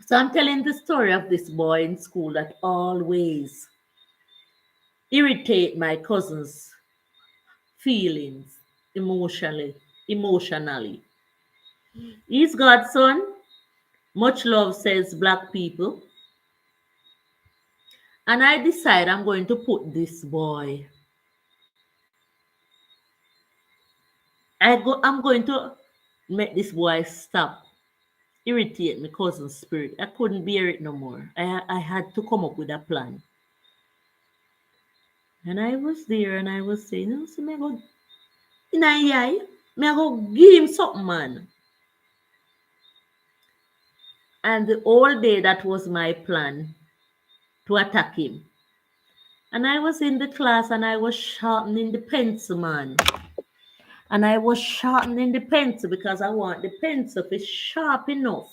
So I'm telling the story of this boy in school that always irritate my cousin's feelings emotionally. He's God's son. Much love, says black people. And I decide I'm going to put this boy. I'm going to make this boy stop irritate my cousin's spirit. I couldn't bear it no more. I had to come up with a plan. And I was there and I was saying, so me go in a eye, me I go give him something, man. And the whole day that was my plan to attack him. And I was in the class and I was sharpening the pencil, man. And I was sharpening the pencil because I want the pencil to be sharp enough.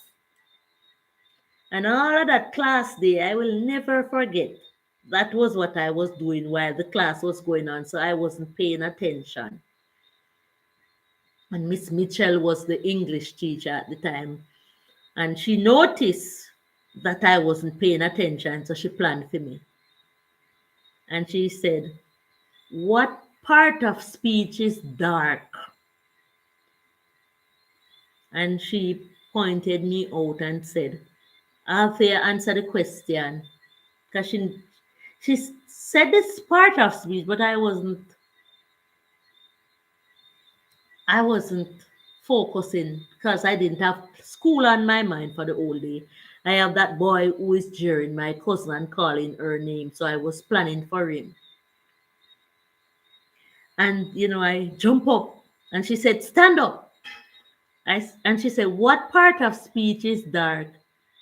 And all of that class day, I will never forget. That was what I was doing while the class was going on, so I wasn't paying attention. And Miss Mitchell was the English teacher at the time, and she noticed that I wasn't paying attention, so she planned for me. And she said, what part of speech is dark? And she pointed me out and said, Althea, answer the question. Because she said this part of speech, but I wasn't focusing because I didn't have school on my mind for the whole day. I have that boy who is jeering my cousin and calling her name, so I was planning for him. And I jump up and she said, stand up. And she said, what part of speech is dark?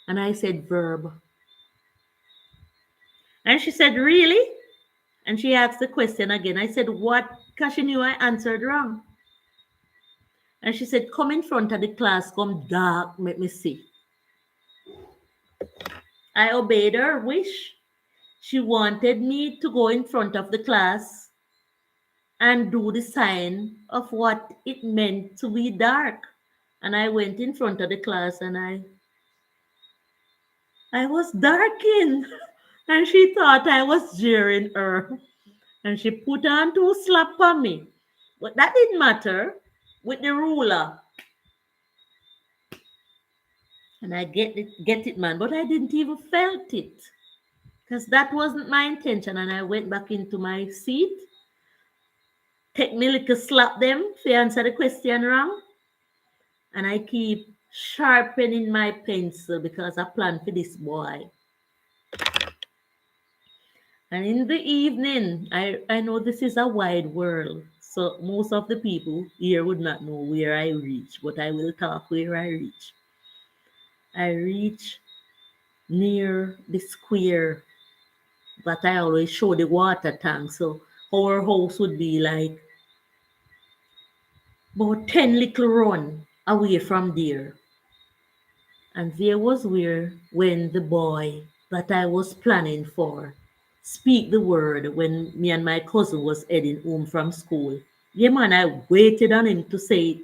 And I said, verb. And she said, really? And she asked the question again. I said, what? Because she knew I answered wrong. And she said, come in front of the class, come dark, make me see. I obeyed her wish. She wanted me to go in front of the class and do the sign of what it meant to be dark. And I went in front of the class and I was darkened. And she thought I was jeering her. And she put on two slap on me. But that didn't matter with the ruler. And I get it, man. But I didn't even felt it. Because that wasn't my intention. And I went back into my seat. Take me little slap them if you answer the question wrong. And I keep sharpening my pencil because I plan for this boy. And in the evening, I know this is a wide world. So most of the people here would not know where I reach, but I will talk where I reach. I reach near the square that I always show the water tank. So our house would be like about 10 little run away from there. And there was where when the boy that I was planning for speak the word when me and my cousin was heading home from school. Yeah man, I waited on him to say it.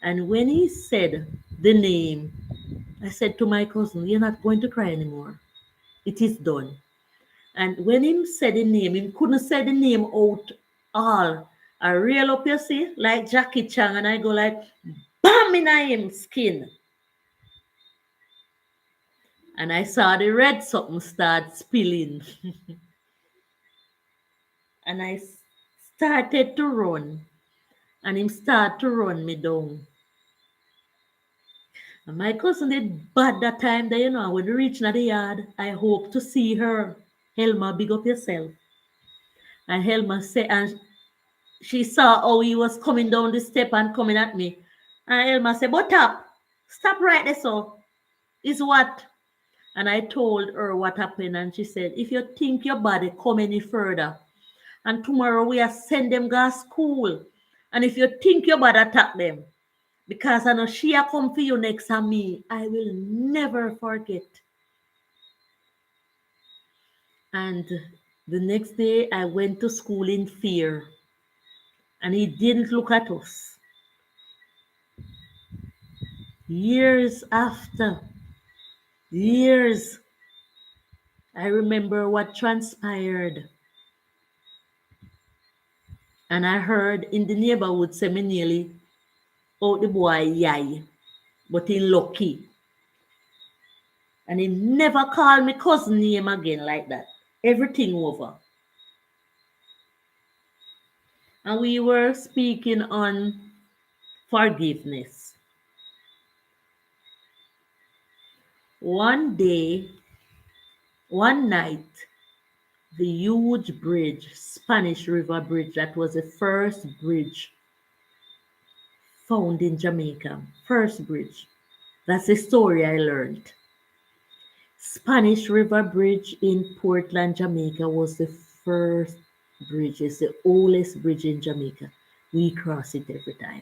And when he said the name, I said to my cousin, you're not going to cry anymore. It is done. And when him said the name, him couldn't say the name out all. I reel up, you see, like Jackie Chan, and I go like, bam in him skin. And I saw the red something start spilling. And I started to run. And him start to run me down. And my cousin did bad that time that, when we reach the yard, I hope to see her. Helma, big up yourself. And Helma said, and she saw how he was coming down the step and coming at me. And Helma said, but stop right there, so. Is what? And I told her what happened, and she said, if you think your body come any further, and tomorrow we are send them go to school, and if you think your body attack them, because I know she a come for you next to me, I will never forget. And the next day I went to school in fear, and he didn't look at us. Years after, years, I remember what transpired. And I heard in the neighborhood say me nearly out the boy yai, but he lucky. And he never called me cousin name again like that. Everything over. And we were speaking on forgiveness. One day, one night, the huge bridge, Spanish River Bridge, that was the first bridge found in Jamaica. First bridge. That's the story I learned. Spanish River Bridge in Portland, Jamaica was the first bridge. It's the oldest bridge in Jamaica. We cross it every time.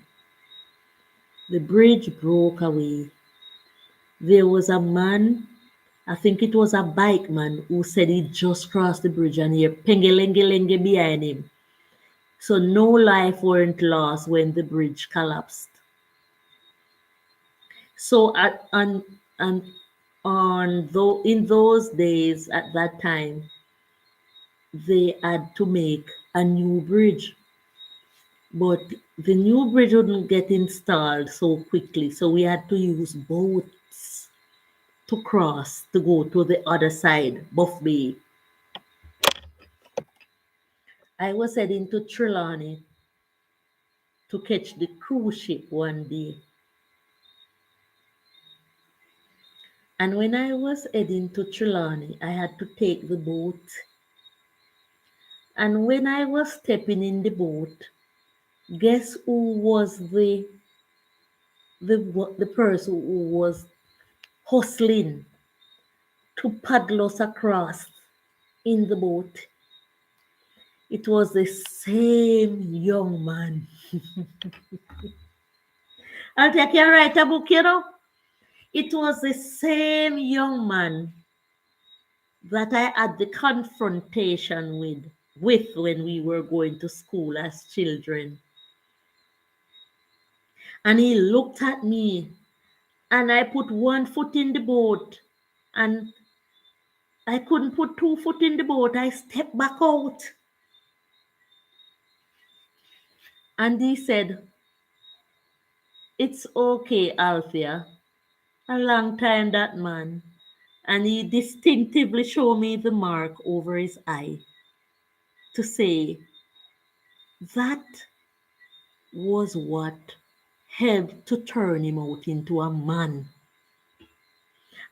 The bridge broke away. There was a man, I think it was a bike man, who said he just crossed the bridge and he pengelenge behind him. So no life weren't lost when the bridge collapsed. So in those days at that time, they had to make a new bridge, but the new bridge wouldn't get installed so quickly, so we had to use boats to cross to go to the other side, Buff Bay. I was heading to Trelawney to catch the cruise ship one day. And when I was heading to Trelawney, I had to take the boat. And when I was stepping in the boat, guess who was the person who was hustling to paddle us across in the boat? It was the same young man. I'll take you write a book, It was the same young man that I had the confrontation with when we were going to school as children. And he looked at me, and I put one foot in the boat, and I couldn't put 2 foot in the boat. I stepped back out. And he said, it's okay, Althea. A long time, that man. And he distinctively showed me the mark over his eye to say, that was what helped to turn him out into a man.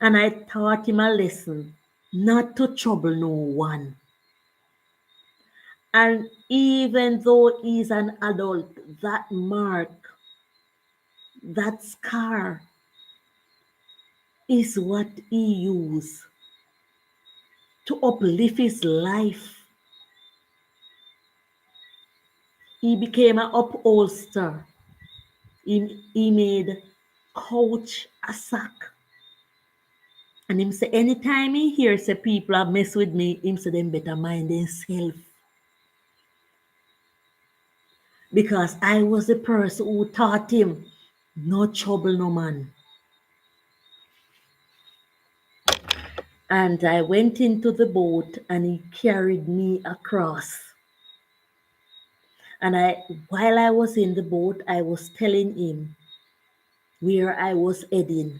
And I taught him a lesson not to trouble no one. And even though he's an adult, that mark, that scar is what he used to uplift his life. He became an upholster. He made couch a sack. And him say anytime he hears say people are mess with me, him say them better mind themselves. Because I was the person who taught him no trouble no man. And I went into the boat and he carried me across. And while I was in the boat, I was telling him where I was heading.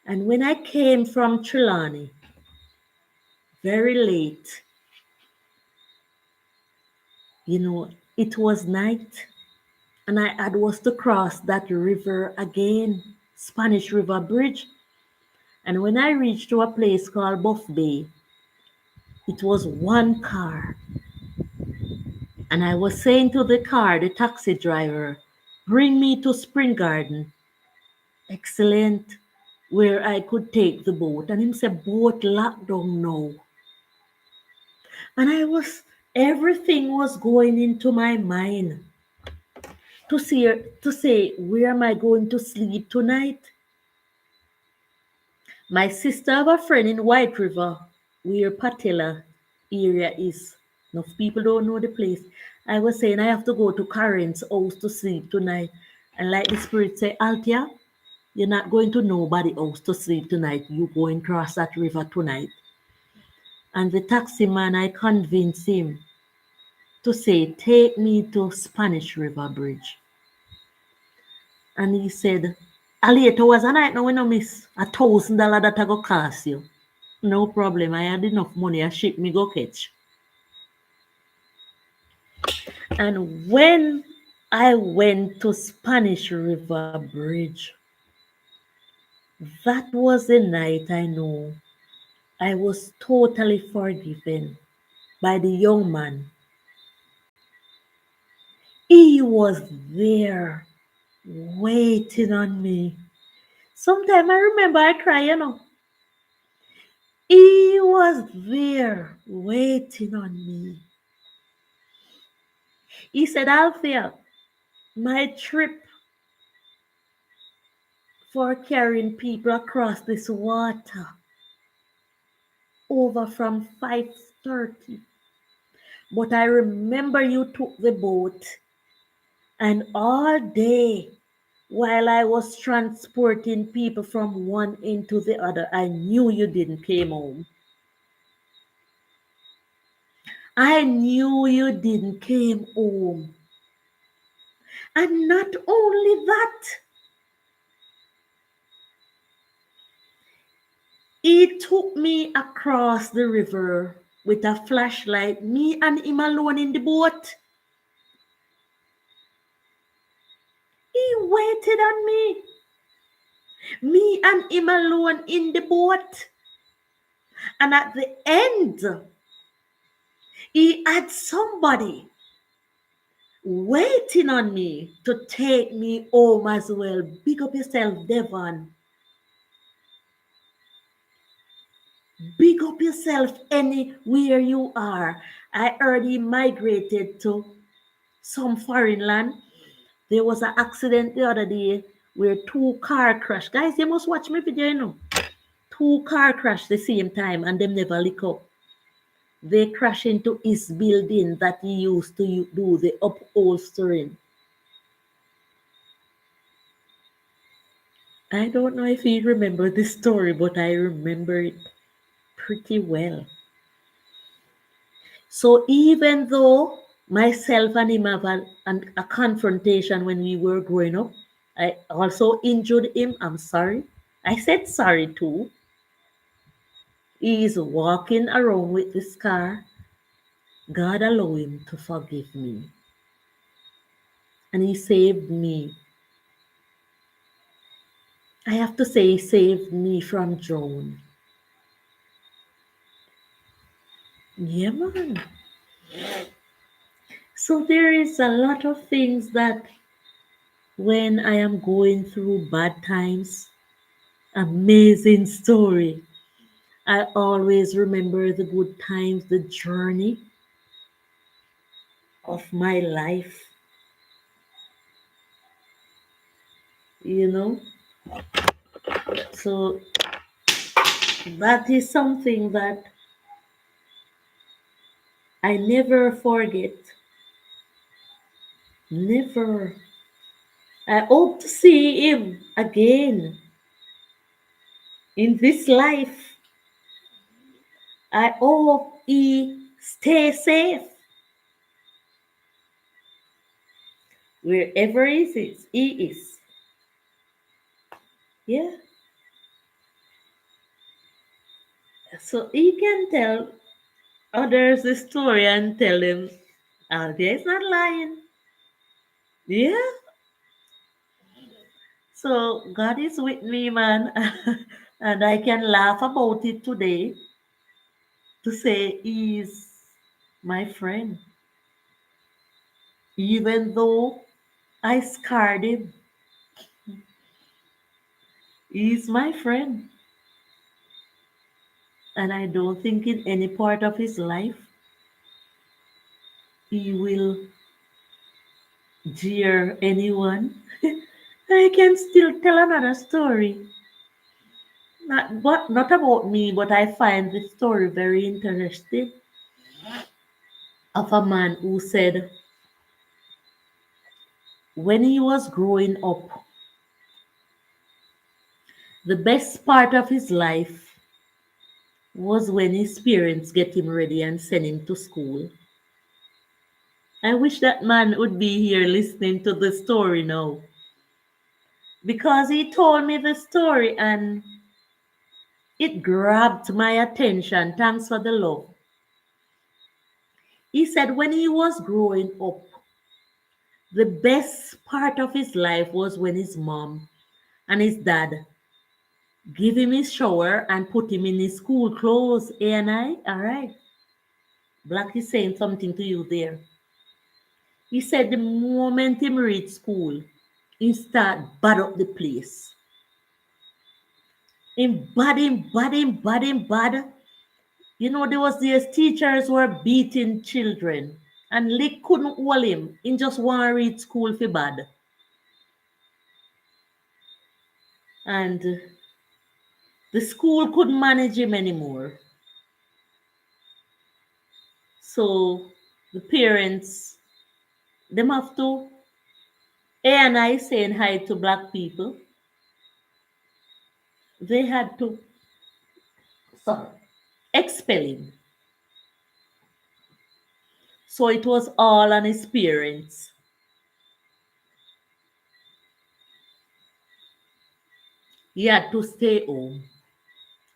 And when I came from Trelawney, very late, it was night, and I had was to cross that river again, Spanish River Bridge. And when I reached to a place called Buff Bay, it was one car. And I was saying to the car, the taxi driver, bring me to Spring Garden. Excellent. Where I could take the boat. And him said, boat locked down now. And everything was going into my mind to say, where am I going to sleep tonight? My sister have a friend in White River, where Patella area is. Enough people don't know the place. I was saying I have to go to Karen's house to sleep tonight. And like the spirit say, Altia, you're not going to nobody else to sleep tonight. You going cross that river tonight. And the taxi man, I convinced him to say, take me to Spanish River Bridge. And he said, a later was a night now we no miss $1,000 that I go cost you. No problem. I had enough money. I ship me go catch. And when I went to Spanish River Bridge, that was the night I know I was totally forgiven by the young man. He was there waiting on me. Sometimes I remember I cry. He was there waiting on me. He said, Althea, my trip for carrying people across this water over from 5:30. But I remember you took the boat and all day while I was transporting people from one end to the other, I knew you didn't came home. I knew you didn't came home. And not only that, he took me across the river with a flashlight, me and him alone in the boat. He waited on me and him alone in the boat. And at the end, he had somebody waiting on me to take me home as well. Big up yourself, Devon. Big up yourself anywhere you are. I heard he migrated to some foreign land. There was an accident the other day where two car crashed. Guys, you must watch my video. Two car crashed the same time and them never lick up. They crashed into his building that he used to do the upholstering. I don't know if you remember this story, but I remember it pretty well. So even though myself and him have a confrontation when we were growing up, I also injured him. I'm sorry. I said sorry too. He is walking around with this scar. God allow him to forgive me. And he saved me. I have to say he saved me from drown. Yeah, man. So there is a lot of things that when I am going through bad times, amazing story. I always remember the good times, the journey of my life, you know. So that is something that I never forget. Never. I hope to see him again in this life. I hope he stay safe wherever he is. Yeah. So he can tell others the story and tell them, Aldia is not lying. Yeah. So God is with me, man. And I can laugh about it today to say he's my friend. Even though I scarred him, he's my friend. And I don't think in any part of his life he will jeer anyone. I can still tell another story. Not about me, but I find the story very interesting of a man who said when he was growing up, the best part of his life was when his parents get him ready and send him to school. I wish that man would be here listening to the story now because he told me the story and it grabbed my attention. Thanks for the love. He said when he was growing up, the best part of his life was when his mom and his dad give him his shower and put him in his school clothes. A and I, all right. Black is saying something to you there. He said the moment him reach school, he start bad up the place. Him bad, him bad, him bad, him bad. You know, there was these teachers were beating children and they couldn't hold him. He just want to read school for bad. And the school couldn't manage him anymore. So the parents, them have to, A and I saying hi to black people, they had to, sorry, expel him. So it was all on his parents. He had to stay home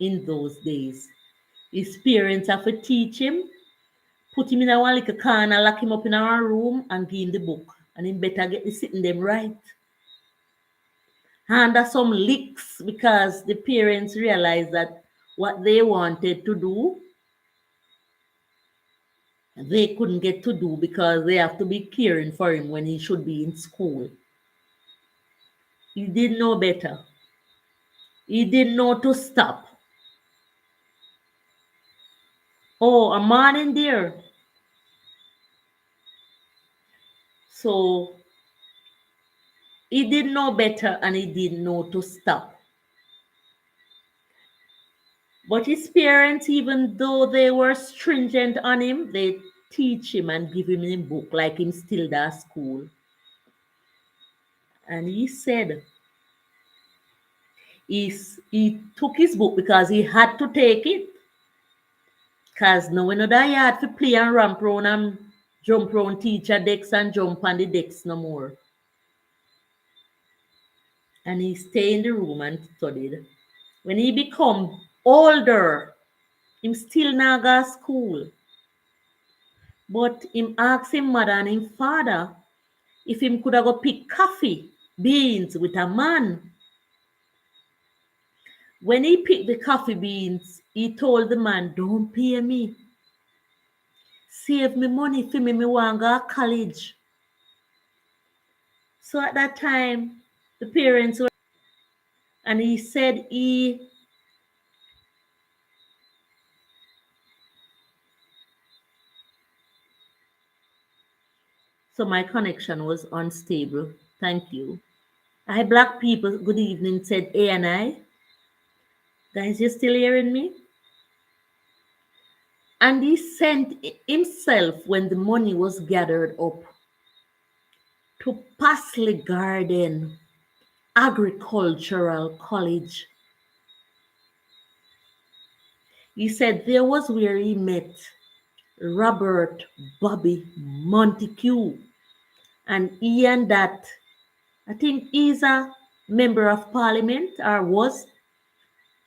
in those days. His parents have to teach him, put him in a one little corner, lock him up in our room, and give him the book. And he better get the sitting them right. And there's some licks because the parents realized that what they wanted to do, they couldn't get to do because they have to be caring for him when he should be in school. He didn't know better. He didn't know to stop. Oh, a man in there. So he didn't know better and he didn't know to stop. But his parents, even though they were stringent on him, they teach him and give him a book like him still at school. And he said he took his book because he had to take it. Because no one other yard to play and ramp round and jump round teacher decks and jump on the decks no more. And he stayed in the room and studied. When he become older, him still not go school. But him ask him mother and him father if him could have go pick coffee, beans with a man. When he picked the coffee beans, he told the man, don't pay me. save me money for me want go college. So at that time, the parents were, and he said so my connection was unstable. Thank you. Hi, black people. Good evening, said A and I. Guys, you still hearing me? And he sent himself when the money was gathered up to Pasley Garden Agricultural College. He said there was where he met Robert Bobby Montague. And he and that, I think he's a member of parliament or was.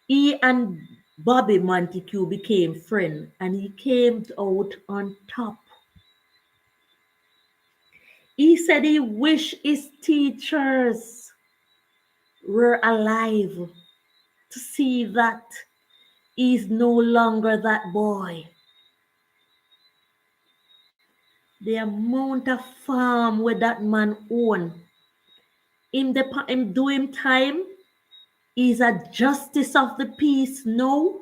He and Bobby Montague became friends and he came out on top. He said he wished his teachers were alive to see that he's no longer that boy. The amount of farm where that man own, him do him time, he's a justice of the peace now.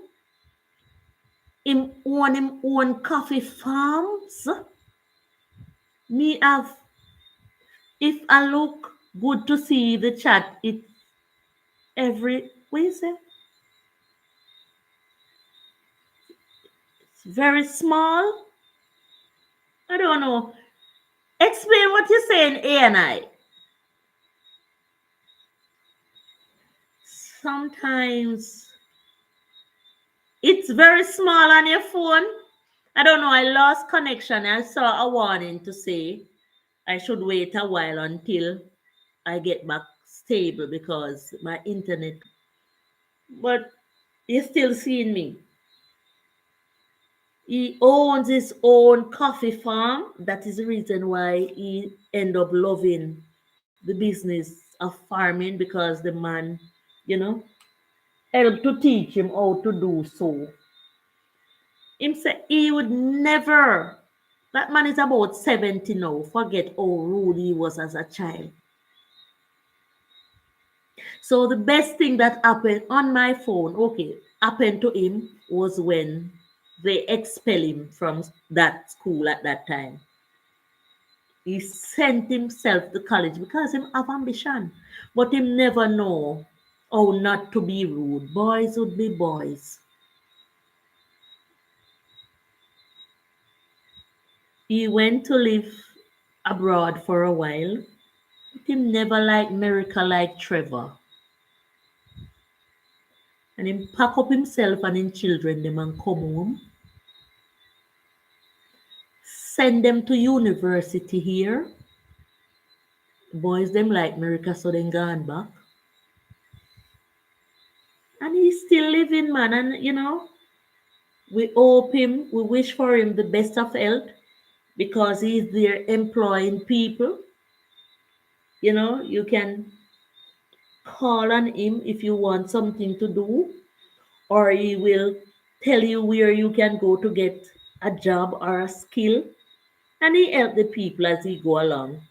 Him own coffee farms. Me have, if I look good to see the chat, it's what is it? It's very small. I don't know. Explain what you're saying, A and I. Sometimes it's very small on your phone. I don't know. I lost connection. I saw a warning to say I should wait a while until I get back stable because my internet. But you're still seeing me. He owns his own coffee farm. That is the reason why he end up loving the business of farming because the man, you know, helped to teach him how to do so. Him say he would never. That man is about 70 now. Forget how rude he was as a child. So the best thing that happened on my phone, okay, happened to him was when they expel him from that school at that time. He sent himself to college because him have ambition, but him never know how not to be rude. Boys would be boys. He went to live abroad for a while, but him never like America like Trevor. And him pack up himself and him children them and come home. Send them to university here. Boys them like America, so then gone back. And he's still living, man. And we hope him, we wish for him the best of health because he's there employing people. You can call on him if you want something to do, or he will tell you where you can go to get a job or a skill. And he help the people as he go along.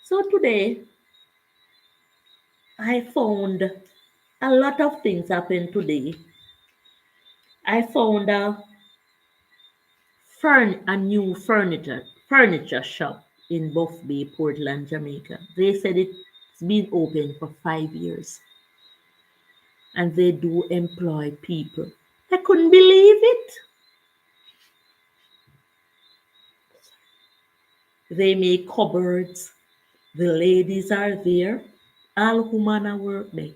So today, I found a lot of things happened today. I found a new furniture shop in Buff Bay, Portland, Jamaica. They said it's been open for 5 years and they do employ people. I couldn't believe it. They make cupboards. The ladies are there. All women are work there.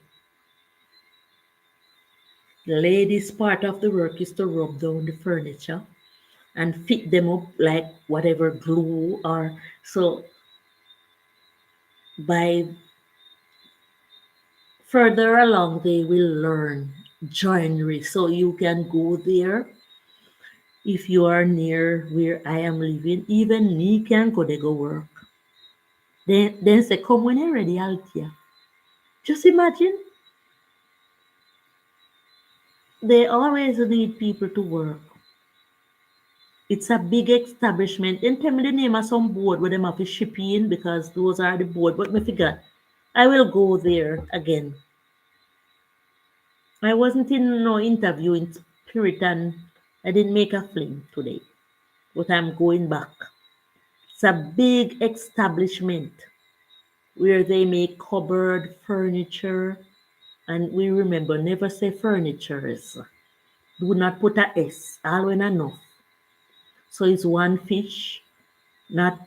The ladies' part of the work is to rub down the furniture and fit them up like whatever glue or so. By further along, they will learn joinery. So you can go there if you are near where I am living. Even me can go there go work. Then say, come when you're ready, I'll tell you. Just imagine, they always need people to work. It's a big establishment. And tell me the name of some board where them have to ship in because those are the board. But me forgot. I will go there again. I wasn't in no interview in spirit and I didn't make a film today. But I'm going back. It's a big establishment where they make cupboard furniture. And we remember never say furnitures. Do not put a S, all when enough. So it's one fish, not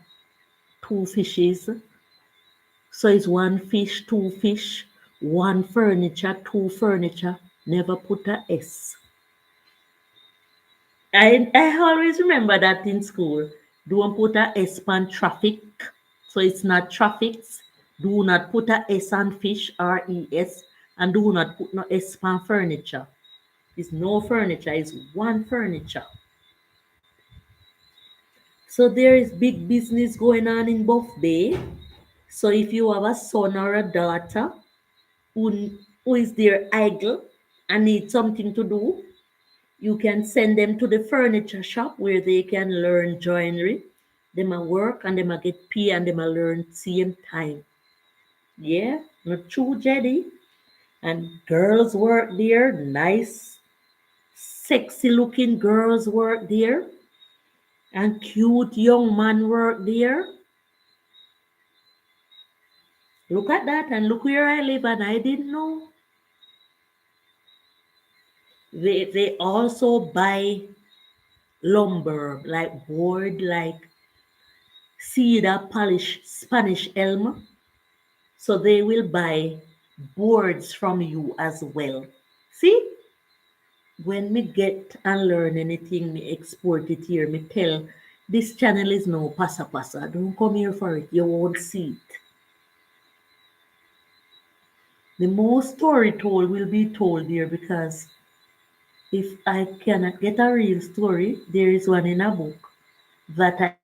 two fishes. So it's one fish, two fish, one furniture, two furniture. Never put a S. I always remember that in school. Don't put a S on traffic. So it's not traffics. Do not put a S on fish, RES. And do not put no S on furniture. It's no furniture, it's one furniture. So there is big business going on in Buff Bay. So if you have a son or a daughter who is their idol and need something to do, you can send them to the furniture shop where they can learn joinery. They might work and they might get paid and they might learn same time. Yeah, not true, Jetty. And girls work there, nice, sexy looking girls work there, and cute young man work there. Look at that and look where I live and I didn't know. They also buy lumber like board like cedar polish Spanish elm. So they will buy boards from you as well. See, when me get and learn anything, me export it here. Me tell this channel is no pasa pasa. Don't come here for it. You won't see it. The most story told will be told here because if I cannot get a real story, there is one in a book that I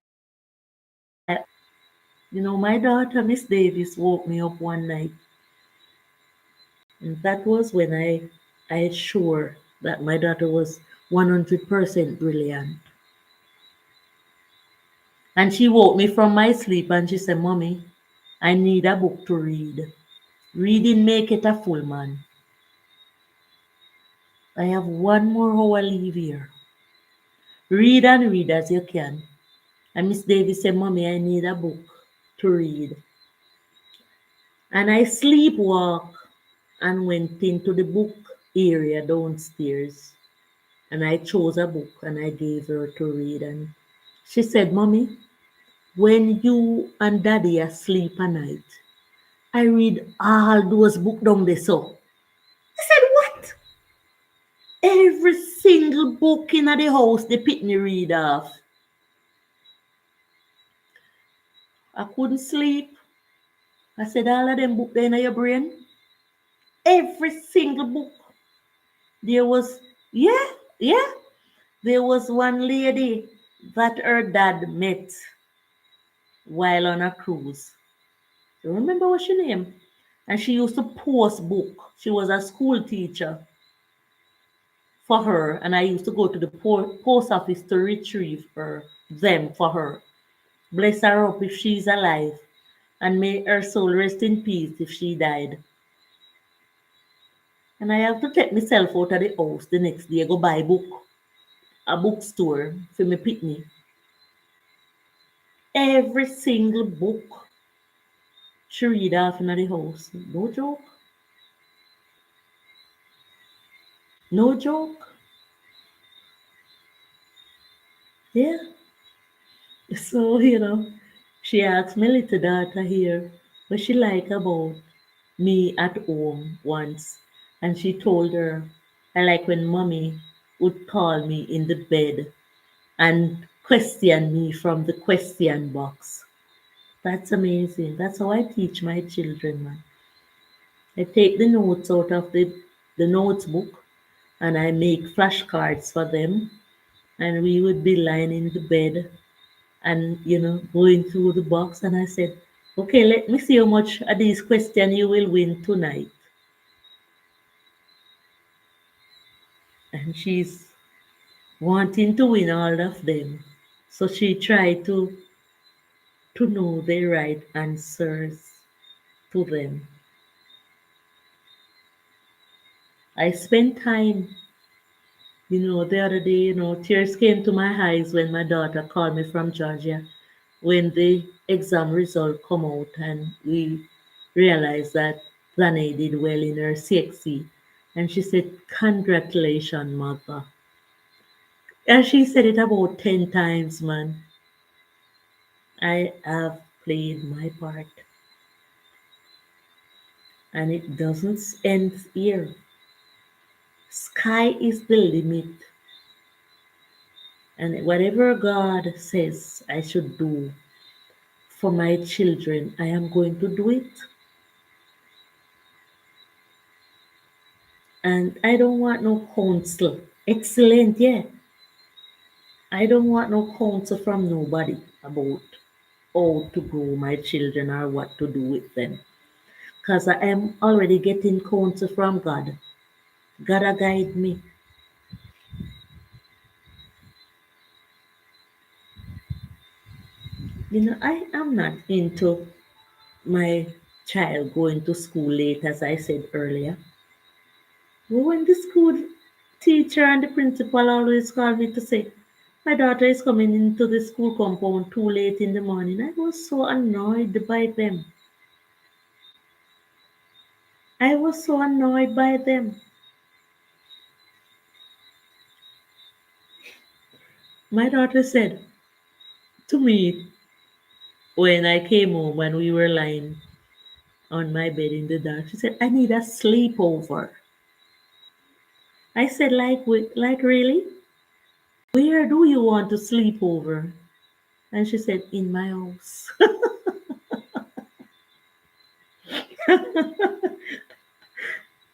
my daughter Miss Davis woke me up one night, and that was when I sure that my daughter was 100% brilliant. And she woke me from my sleep and she said, "Mommy, I need a book to read. Reading make it a full man. I have one more hour leave here. Read and read as you can." And Miss Davis said, "Mommy, I need a book to read." And I sleepwalk and went into the book area downstairs. And I chose a book and I gave her to read. And she said, "Mommy, when you and Daddy asleep at night, I read all those books down there so." I said, "What?" Every single book in the house the pitney read off. I couldn't sleep. I said, "All of them book there in your brain?" Every single book. There was, yeah, yeah. There was one lady that her dad met while on a cruise. You remember what she name? And she used to post book. She was a school teacher for her, and I used to go to the post office to retrieve them for her. Bless her up if she's alive, and may her soul rest in peace if she died. And I have to take myself out of the house the next day, go buy book, a bookstore for me pitney. Every single book she read off in the house. No joke. No joke. Yeah. So, she asked my little daughter here what she like about me at home once. And she told her, "I like when mommy would call me in the bed and question me from the question box." That's amazing. That's how I teach my children, man. I take the notes out of the notebook and I make flashcards for them. And we would be lying in the bed and, going through the box. And I said, "Okay, let me see how much of these questions you will win tonight." And she's wanting to win all of them. So she tried to know the right answers to them. I spent time, the other day, tears came to my eyes when my daughter called me from Georgia when the exam result come out and we realized that Planay did well in her CXC. And she said, "Congratulations, mother." And she said it about 10 times, man. I have played my part. And it doesn't end here. Sky is the limit. And whatever God says I should do for my children, I am going to do it. And I don't want no counsel. Excellent, yeah. I don't want no counsel from nobody about how to grow my children or what to do with them. Because I am already getting counsel from God. God guide me. I am not into my child going to school late, as I said earlier. But when the school teacher and the principal always call me to say, "My daughter is coming into the school compound too late in the morning," I was so annoyed by them. I was so annoyed by them. My daughter said to me when I came home when we were lying on my bed in the dark, she said, "I need a sleepover." I said, like really? Where do you want to sleep over? And she said, "In my house."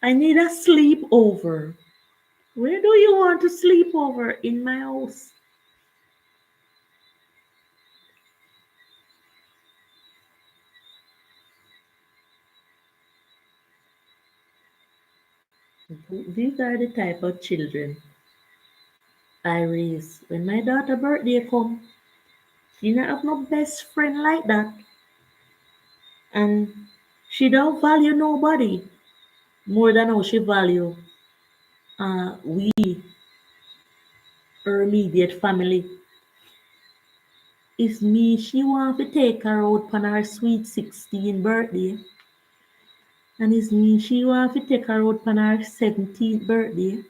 "I need a sleepover." "Where do you want to sleep over?" "In my house." These are the type of children I raise. When my daughter birthday come, she not have no best friend like that. And she don't value nobody more than how she value we, her immediate family. It's me she want to take her out on her sweet 16 birthday. And it's me she want to take her out on her 17th birthday.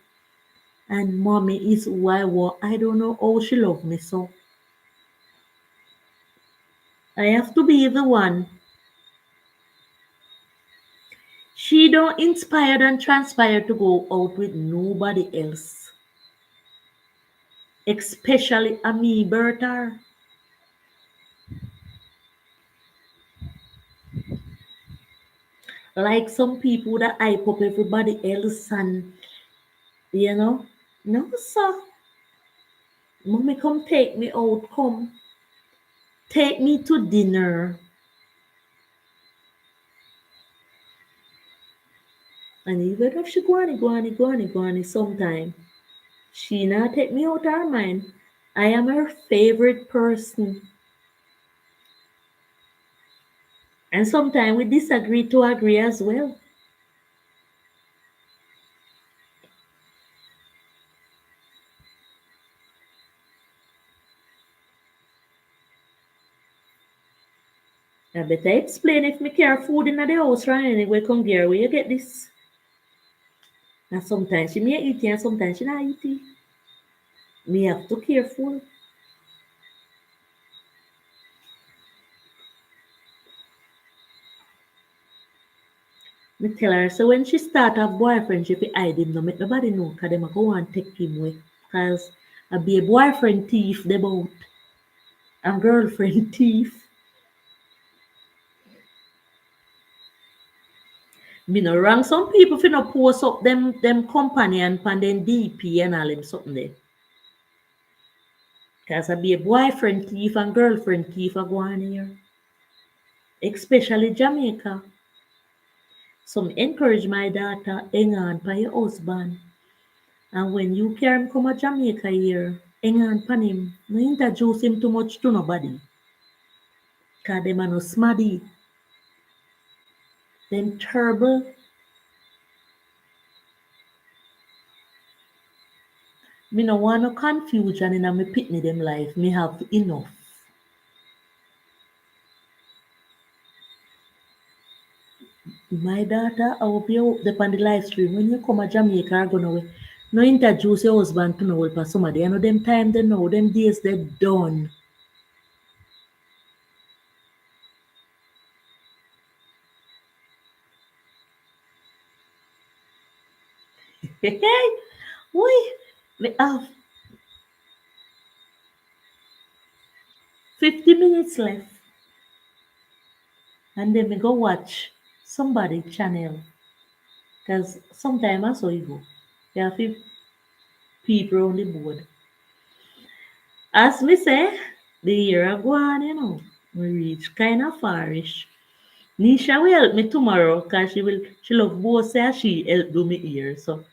And mommy is who I want. I don't know how she love me so. I have to be the one. She don't inspire and transpire to go out with nobody else. Especially a me, Bertha. Like some people that hype up everybody else and you know. No, sir. Mommy come take me out, come. Take me to dinner. And even if she go on sometime, she not take me out her mind. I am her favorite person. And sometimes we disagree to agree as well. I better explain if me care food in the house right anyway come here where you get this. And sometimes she may eat it and sometimes she not eat it. Me have to careful. Me tell her so when she start have boyfriend she fi hide him no make nobody know cause them a go and take him away. Cause I be a boyfriend thief they both and girlfriend thief. Me no wrong. Some people fi no post up them companion pan them DP and all them something there. Cause I be a boyfriend thief and girlfriend thief a go on here. Especially Jamaica. Some encourage my daughter hang on by your husband. And when you carry him come to Jamaica here, hang on pan him. No introduce him too much to nobody. Cause them are no smarty. Them terrible. Me no want no confusion in a me pitney them life. Me have enough. My daughter, I hope you up there on the live stream. When you come to Jamaica or go nowhere, no introduce your husband to no help somebody. I know them time they know, them days they done. We have 50 minutes left. And then we go watch somebody channel. Because sometimes I saw you go. There are 50 people on the board. As me say, the year a go on, you know. We reach kind of farish. Nisha will help me tomorrow because she love both say she help do me ear. So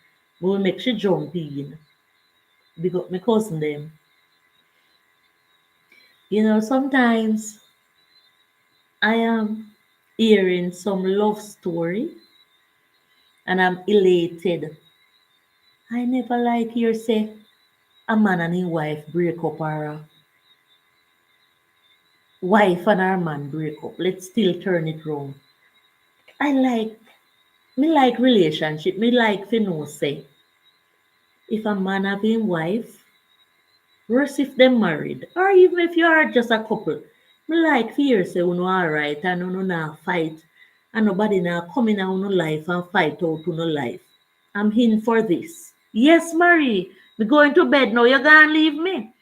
we will make she jump in. Big up my cousin them. You know, sometimes I am hearing some love story and I'm elated. I never like hear say a man and his wife break up or a wife and her man break up. Let's still turn it wrong. I like me like relationship. Me like to know say if a man have him wife, worse if them married. Or even if you are just a couple. Me like to hear say uno alright and uno not fight and nobody now come in uno life and fight out uno life. I'm in for this. Yes, Marie. Me going to bed now. You gonna leave me?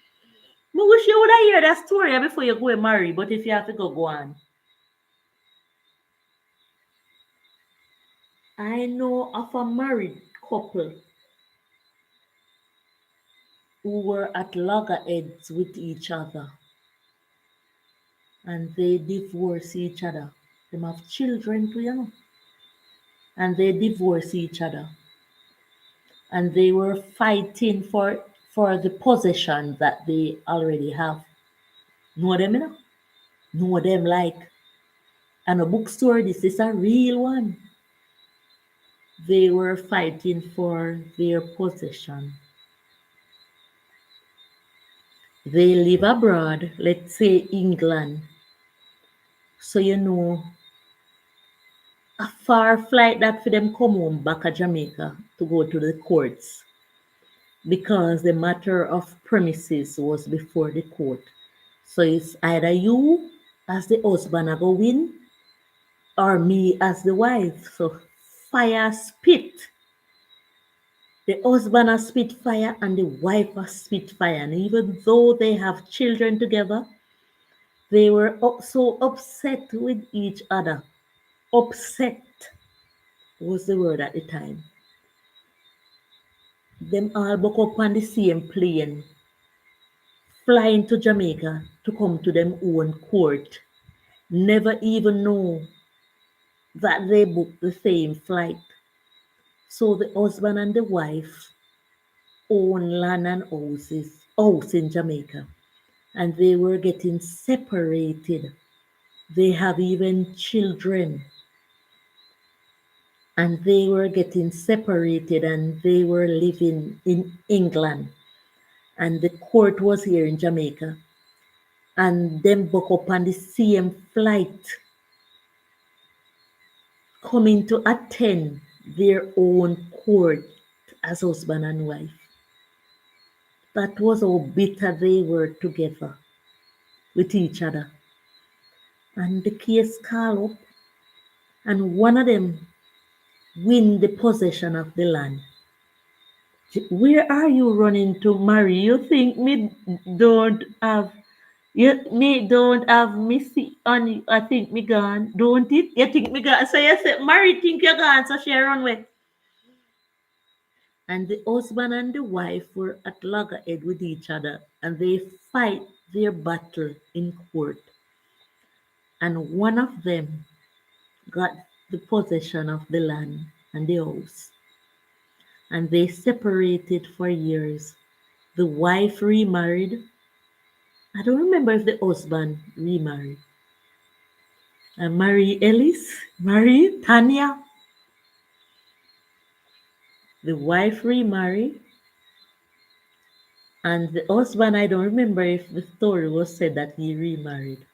Me wish you would have heard that story before you go and marry, but if you have to go, go on. I know of a married couple who were at loggerheads with each other and they divorce each other. They have children too, you know, and they divorce each other. And they were fighting for the possession that they already have. Know them, you know? Know them like and a bookstore, this is a real one. They were fighting for their possession. They live abroad, let's say England. So you know, a far flight that for them come home back to Jamaica to go to the courts because the matter of premises was before the court. So it's either you as the husband are go win or me as the wife. So fire spit. The husband has spit fire and the wife has spit fire. And even though they have children together, they were so upset with each other. Upset was the word at the time. Them all buck up on the same plane, flying to Jamaica to come to them own court. Never even know that they booked the same flight. So the husband and the wife own land and house in Jamaica. And they were getting separated. They have even children. And they were getting separated and they were living in England. And the court was here in Jamaica. And them book up on the same flight coming to attend their own court as husband and wife. That was how bitter they were together with each other. And the case called up, and one of them win the possession of the land. Where are you running to, Mary? You think me don't have me don't have Missy on I think me gone. Don't it? You think me gone? So you said Mary think you gone, so she run with. And the husband and the wife were at loggerhead with each other and they fight their battle in court. And one of them got the possession of the land and the house. And they separated for years. The wife remarried. I don't remember if the husband remarried. And Marie Ellis, Marie Tanya, the wife remarried, and the husband, I don't remember if the story was said that he remarried.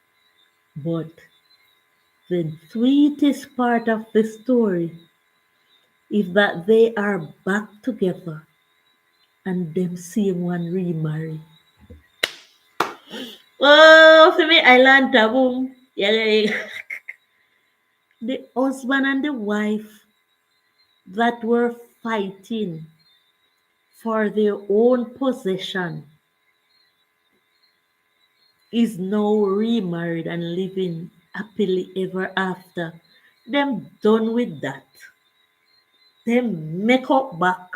But the sweetest part of the story is that they are back together and them same one remarry. Oh, for me, I learned a boom. Yeah, yeah, yeah. The husband and the wife that were fighting for their own possession is now remarried and living happily ever after. Them done with that. Them make up back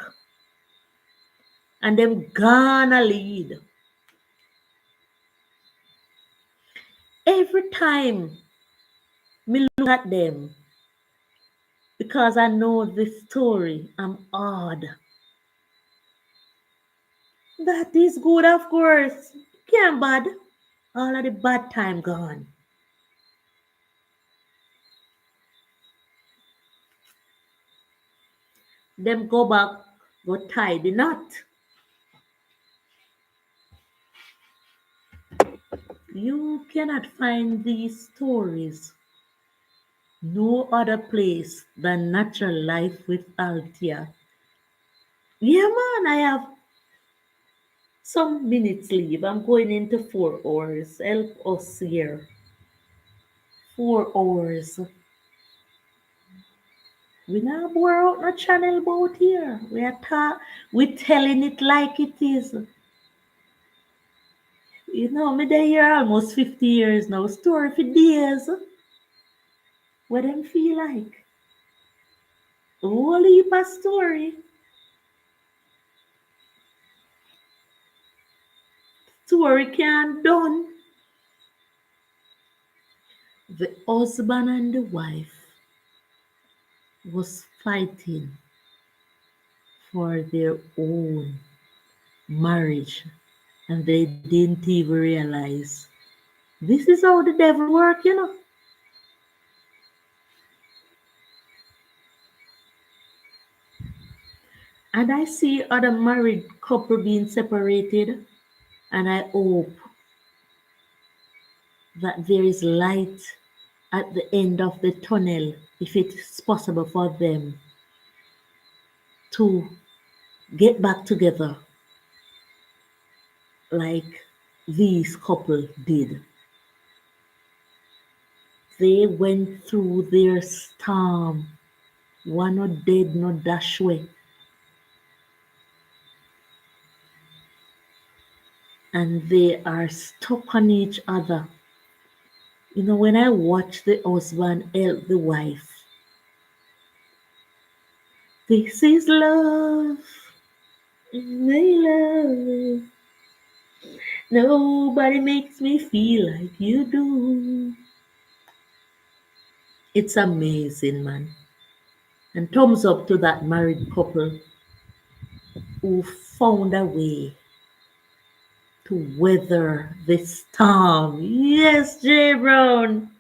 and them gonna lead. Every time me look at them, because I know the story, I'm odd. That is good, of course. Can't bad. All of the bad time gone. Them go back, go tie the knot. You cannot find these stories no other place than Natural Life with Althea. Yeah, man, I have some minutes leave. I'm going into 4 hours. Help us here. 4 hours. We not bore out no channel about here. We telling it like it is. You know, me there here almost 50 years now. Story for days. What them feel like? Whole heap of story. Story can't done. The husband and the wife was fighting for their own marriage and they didn't even realize this is how the devil work, you know. And I see other married couple being separated and I hope that there is light at the end of the tunnel if it's possible for them to get back together like these couple did. They went through their storm. One not dead, not dash away. And they are stuck on each other. You know, when I watch the husband help the wife, this is love, my love. Nobody makes me feel like you do. It's amazing, man. And thumbs up to that married couple who found a way to weather the storm. Yes, Jay Brown.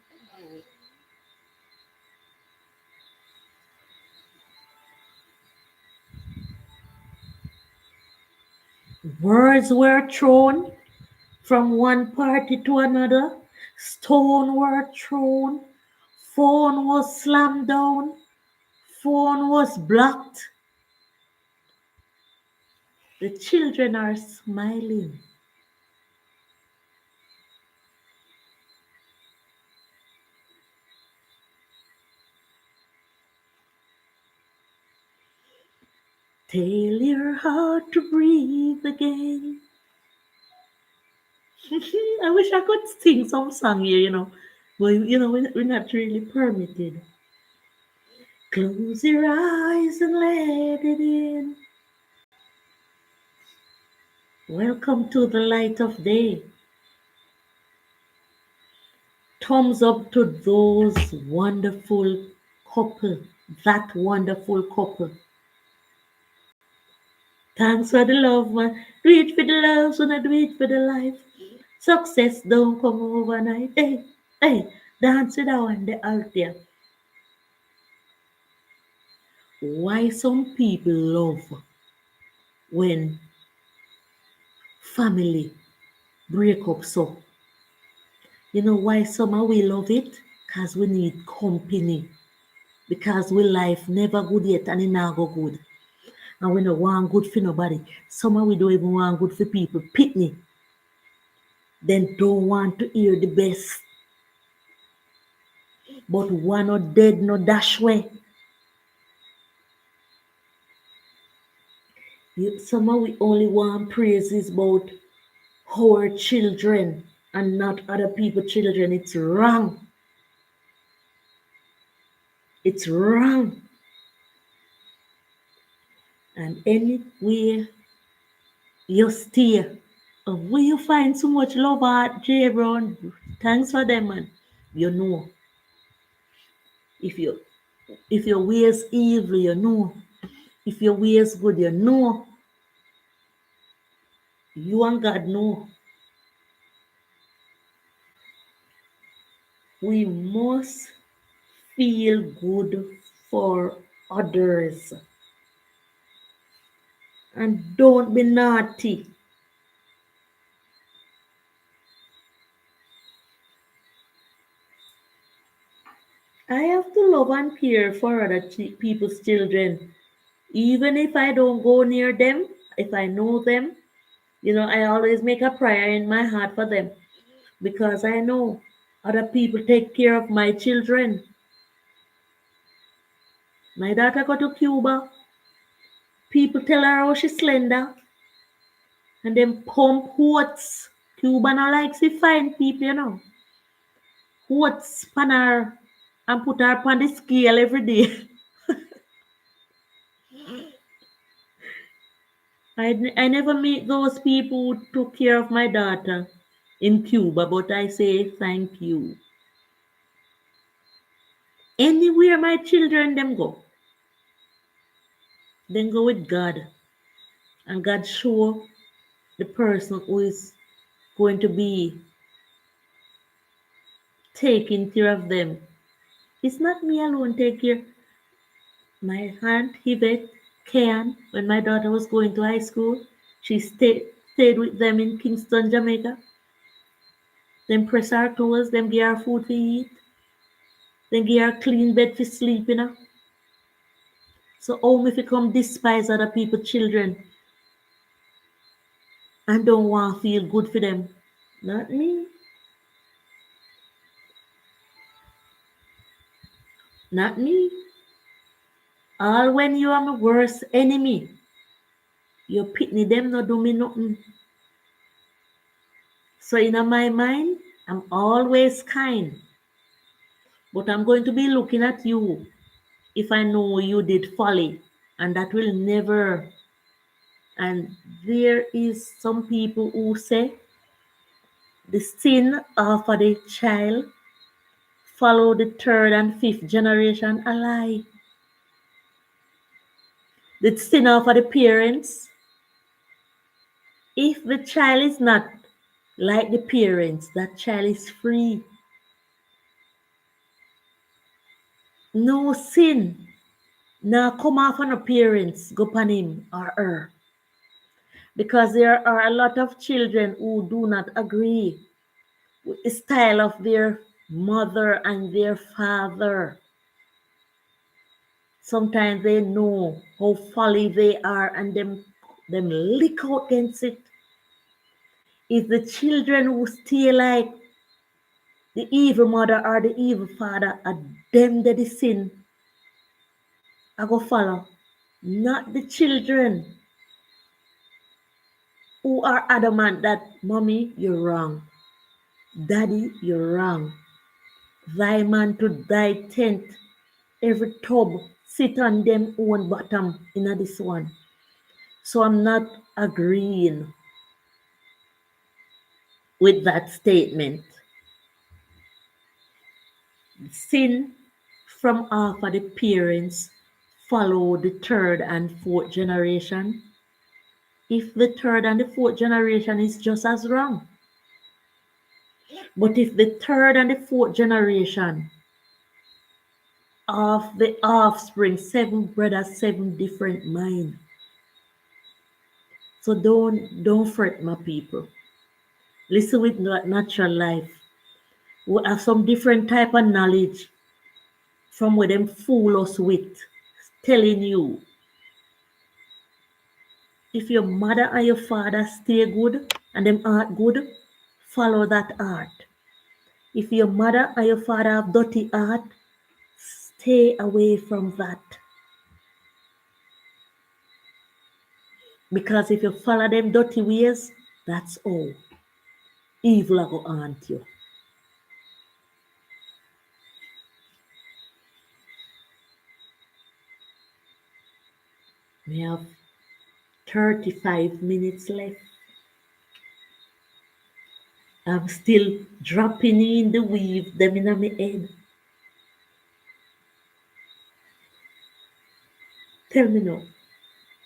Words were thrown from one party to another. Stone were thrown. Phone was slammed down. Phone was blocked. The children are smiling. Tell your heart to breathe again. I wish I could sing some song here, you know. But, you know, we're not really permitted. Close your eyes and let it in. Welcome to the light of day. Thumbs up to those wonderful couple, that wonderful couple Thanks for the love, man. Do it for the love, so not do it for the life. Success don't come overnight. Hey, hey, dance it out on the altar. Why some people love when family break up so? You know why some of we love it? Because we need company. Because we life never good yet and it now go good. And we don't want good for nobody. Some of we don't even want good for people. Pitney. Then don't want to hear the best. But one not dead, no dash way. Some of we only want praises about our children and not other people's children. It's wrong. It's wrong. And anywhere you stay, where you find so much love at J Brown, thanks for them, man. You know, if you if your ways evil, you know. If your ways good, you know. You and God know. We must feel good for others and don't be naughty. I have to love and care for other people's children, even if I don't go near them. If I know them, I always make a prayer in my heart for them because I know other people take care of my children. My daughter go to Cuba. People tell her how she's slender and then pump oats. Cuba no likes to find people, oats pan her and put her on the scale every day. I never meet those people who took care of my daughter in Cuba, but I say thank you. Anywhere my children them go, then go with God. And God show the person who is going to be taking care of them. It's not me alone take care. My aunt Yvette can, when my daughter was going to high school, she stayed with them in Kingston, Jamaica. Them press her clothes, them give her food to eat, then give her clean bed for sleep, So home if you come despise other people's children and don't want to feel good for them. Not me. Not me. All when you are my worst enemy, you pitney them no do me nothing. So in my mind, I'm always kind. But I'm going to be looking at you if I know you did folly. And that will never. And there is some people who say the sin of the child follow the third and fifth generation. A lie. The sin of the parents. If the child is not like the parents, that child is free. No sin. Now come off on the parents, go upon him or her. Because there are a lot of children who do not agree with the style of their mother and their father. Sometimes they know how folly they are and them lick out against it. If the children who stay like the evil mother or the evil father are them that the sin, I go follow. Not the children who are adamant that mommy, you're wrong. Daddy, you're wrong. Thy man to thy tent, every tub sit on them own bottom in this one. So I'm not agreeing with that statement. Sin from after the parents follow the third and fourth generation. if the third and the fourth generation is just as wrong. But if the third and the fourth generation of the offspring, seven brothers, seven different minds. So don't fret, my people. Listen with natural life. We have some different type of knowledge from where them fool us with, telling you if your mother and your father stay good and them heart good, follow that heart. If your mother and your father have dirty heart, stay away from that. Because if you follow them dirty ways, that's all. Evil are go haunt you. We have 35 minutes left. I'm still dropping in the weave them in my head. Tell me now,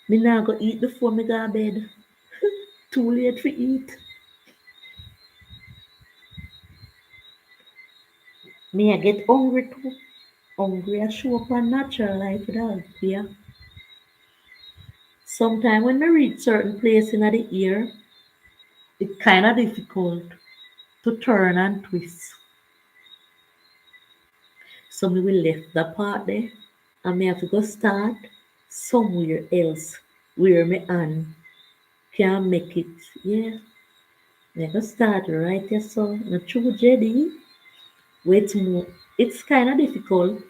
me now go eat before me go to bed. Too late for eat. Me I get hungry too. Hungry I show up on natural life dog. Yeah. Sometimes when I reach certain place in the ear, it kinda difficult to turn and twist. So me will left the part there and me have to go start somewhere else where me hand can make it. Yeah. Me go start right here so na true JD. Wait more. It's kinda difficult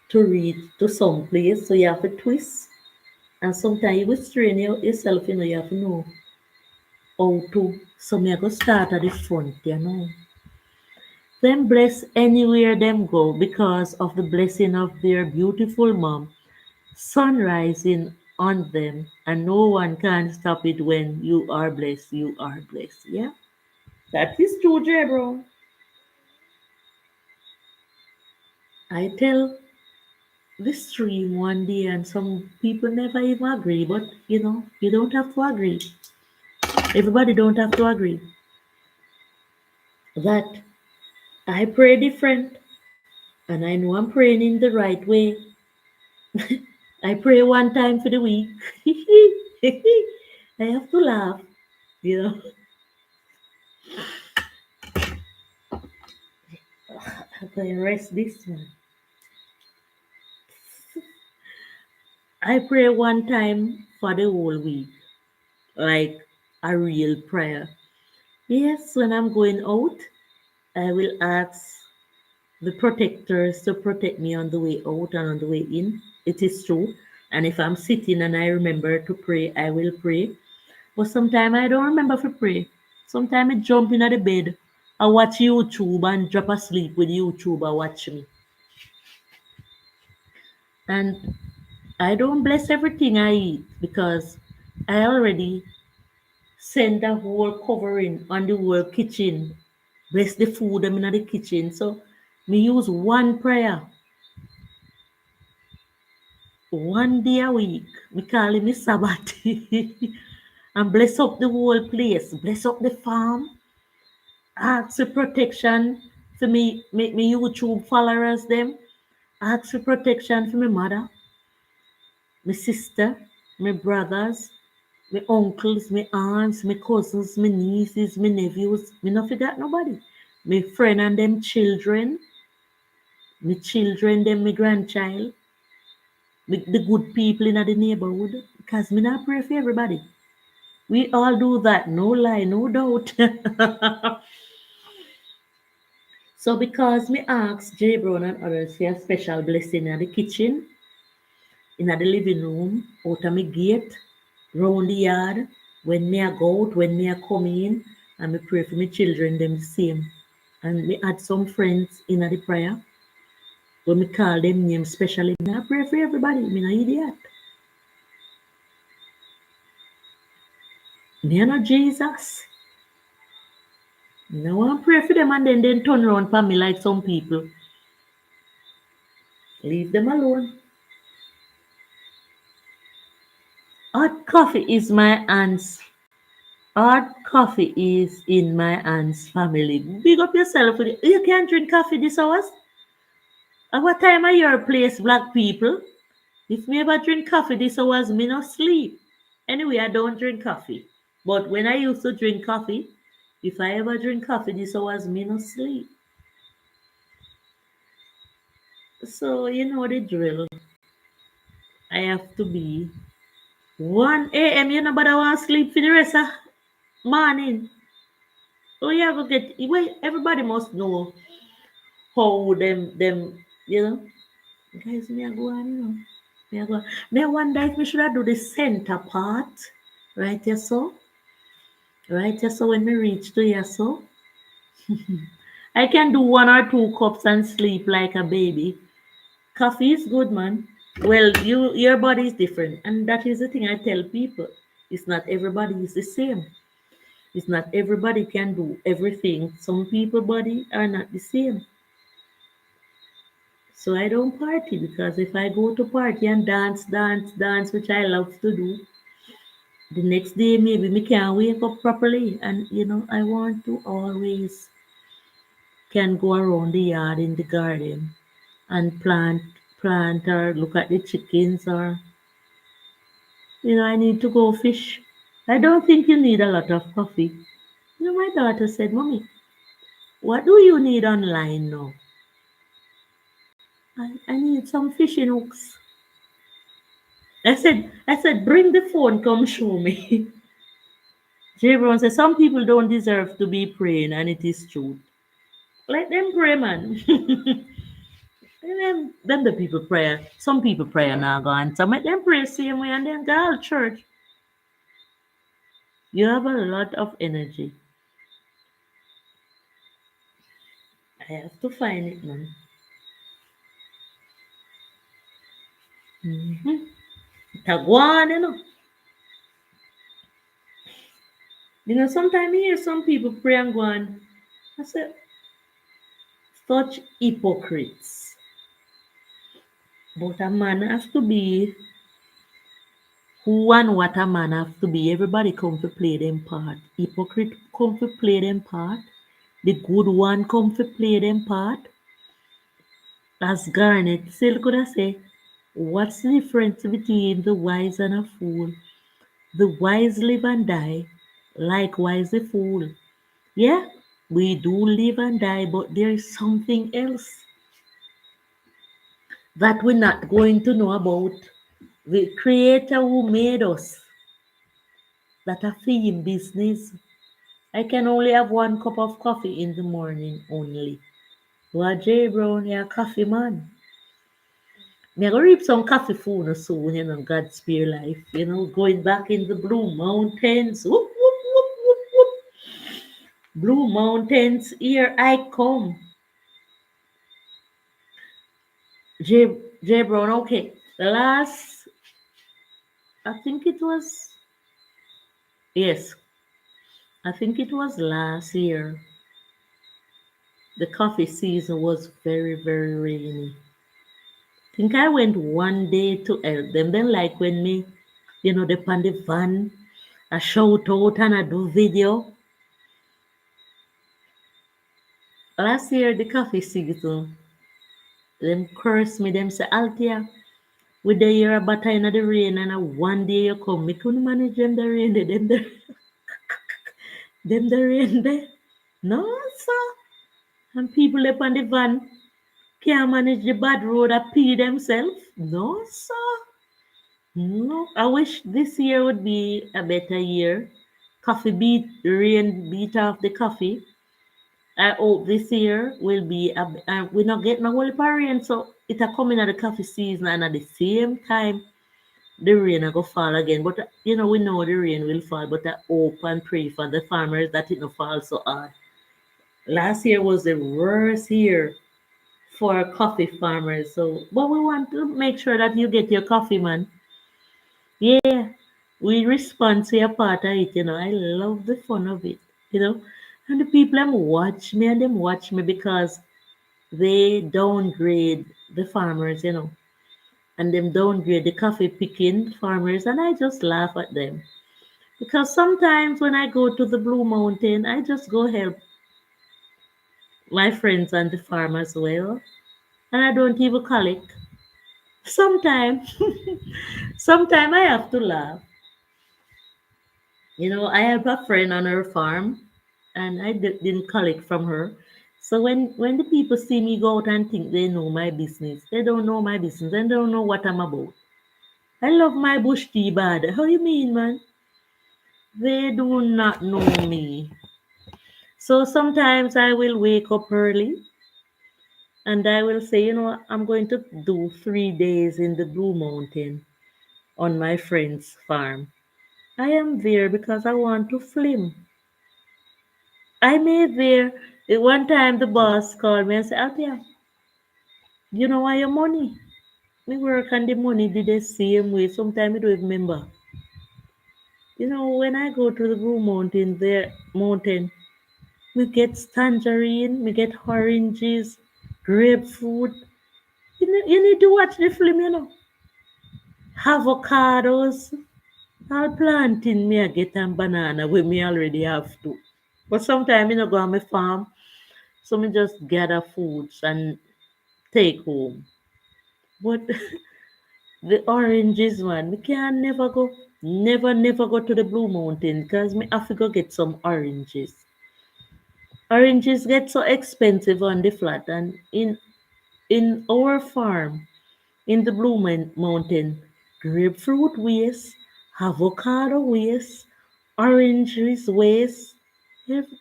to read to some place, so you have to twist. And sometimes you will strain yourself, you have to know how to. So me I go start at the front. Them bless anywhere them go because of the blessing of their beautiful mom, sun rising on them, and no one can stop it when you are blessed. You are blessed. Yeah, that is true, Jebro. I tell this stream one day, and some people never even agree, but you don't have to agree. Everybody don't have to agree that I pray different, and I know I'm praying in the right way. I pray one time for the week. I have to laugh, you know. I'm gonna rest this one. I pray one time for the whole week, like a real prayer. Yes, when I'm going out, I will ask the protectors to protect me on the way out and on the way in. It is true. And if I'm sitting and I remember to pray, I will pray. But sometimes I don't remember to pray. Sometimes I jump in the bed, I watch YouTube and drop asleep with YouTube I watch me. And I don't bless everything I eat because I already send a whole covering on the whole kitchen. Bless the food I'm in the kitchen. So me use one prayer, one day a week. Me call it me Sabbath. And bless up the whole place. Bless up the farm. Ask for protection for me YouTube followers them. Ask for protection for my mother, my sister, my brothers, my uncles, my aunts, my cousins, my nieces, my nephews. Me not forget nobody. My friend and them children, my children, them my grandchild, the good people in the neighborhood. Because me not pray for everybody. We all do that, no lie, no doubt. So because me ask J Brown and others for a special blessing in the kitchen, in the living room, out of my gate, round the yard, when me a go out, when me a come in, and me pray for my children, them the same. And me add some friends in the prayer, when me call them names specially, me I pray for everybody, me no idiot. Me no Jesus. No one pray for them and then turn around for me like some people. Leave them alone. Hot coffee is my aunt's. Hard coffee is in my aunt's family. Big up yourself. You can't drink coffee this hours. At what time of your place, black people? If me ever drink coffee this hours, me not sleep. Anyway, I don't drink coffee. But when I used to drink coffee, if I ever drink coffee this hours, me not sleep. So you know the drill. I have to be 1 a.m. You know, but I want to sleep for the rest of morning. Oh yeah, go get. Well, everybody must know how them you know. Guys, me I go on, you know. Me I go. Me I wonder if me should I do the center part, right? Yes, so right. Yes, so when me reach to yes, so I can do 1 or 2 cups and sleep like a baby. Coffee is good, man. Well, your body is different, and that is the thing I tell people. It's not everybody is the same. It's not everybody can do everything. Some people body are not the same. So I don't party because if I go to party and dance, which I love to do, the next day maybe me can't wake up properly. And you know, I want to always can go around the yard in the garden and plant or look at the chickens or you know, I need to go fish. I don't think you need a lot of coffee. You know, my daughter said, Mommy, what do you need online now? I need some fishing hooks. I said, bring the phone, come show me. J. Brown says, some people don't deserve to be praying, and it is true. Let them pray, man. Them the people pray. Some people pray and not go answer. Let them pray same way and then go to church. You have a lot of energy. I have to find it, man. Mm-hmm. Tagwan, you know. You know, sometimes you hear some people pray and go on. I said, such hypocrites. But a man has to be who and what a man have to be. Everybody come to play them part. Hypocrite come to play them part. The good one come to play them part. As Garnet still could have say, what's the difference between the wise and a fool? The wise live and die, likewise the fool. Yeah, we do live and die, but there is something else that we're not going to know about. The creator who made us, that a theme business. I can only have 1 cup of coffee in the morning only. Well, J Brown, you're a coffee man. Me go reap some coffee food soon, you know, God spare life. You know, going back in the Blue Mountains. Whoop, whoop, whoop, whoop, whoop. Blue Mountains, here I come. J Brown, okay. The last, I think it was, yes, I think it was last year. The coffee season was very, very rainy. I think I went one day to help them. Then, like when me, you know, they on the van, I shout out and I do video. Last year, the coffee season, them curse me, them say, Altia, with the year about in the rain and one day you come, me couldn't manage them the rain, them the rain there. No, sir. And people up on the van can't manage the bad road and pee themselves. No, sir. No. I wish this year would be a better year. Coffee beat, rain beat off the coffee. I hope this year will be, we're not getting a whole heap of rain, so it'll come in at the coffee season and at the same time, the rain will go fall again. But, you know, we know the rain will fall, but I hope and pray for the farmers that it not fall so hard. Last year was the worst year for coffee farmers. So, but we want to make sure that you get your coffee, man. Yeah, we respond to a part of it, you know. I love the fun of it, you know. And the people them watch me and them watch me because they downgrade the farmers, you know. and them downgrade the coffee picking farmers, and I just laugh at them. Because sometimes when I go to the Blue Mountain, I just go help my friends on the farm as well. And I don't even collect. Sometimes, sometimes I have to laugh. I help a friend on her farm, and I didn't collect from her. So when the people see me go out and think they know my business, they don't know my business. They don't know what I'm about. I love my bush tea bad. How you mean, man? They do not know me. So sometimes I will wake up early and I will say, I'm going to do 3 days in the Blue Mountain on my friend's farm. I am there because I want to film. I made there. One time the boss called me and said, Althea, you know why your money? Me work and the money did the same way. Sometimes I don't remember. When I go to the Blue Mountain, we get tangerine, we get oranges, grapefruit. You need to watch the film. Avocados. I'll planting me I get and banana when me already have to. But sometimes go on my farm, so me just gather foods and take home. But the oranges one, we can never go to the Blue Mountain because me have to go get some oranges. Oranges get so expensive on the flat, and in our farm in the Mountain, grapefruit waste, avocado waste, oranges waste,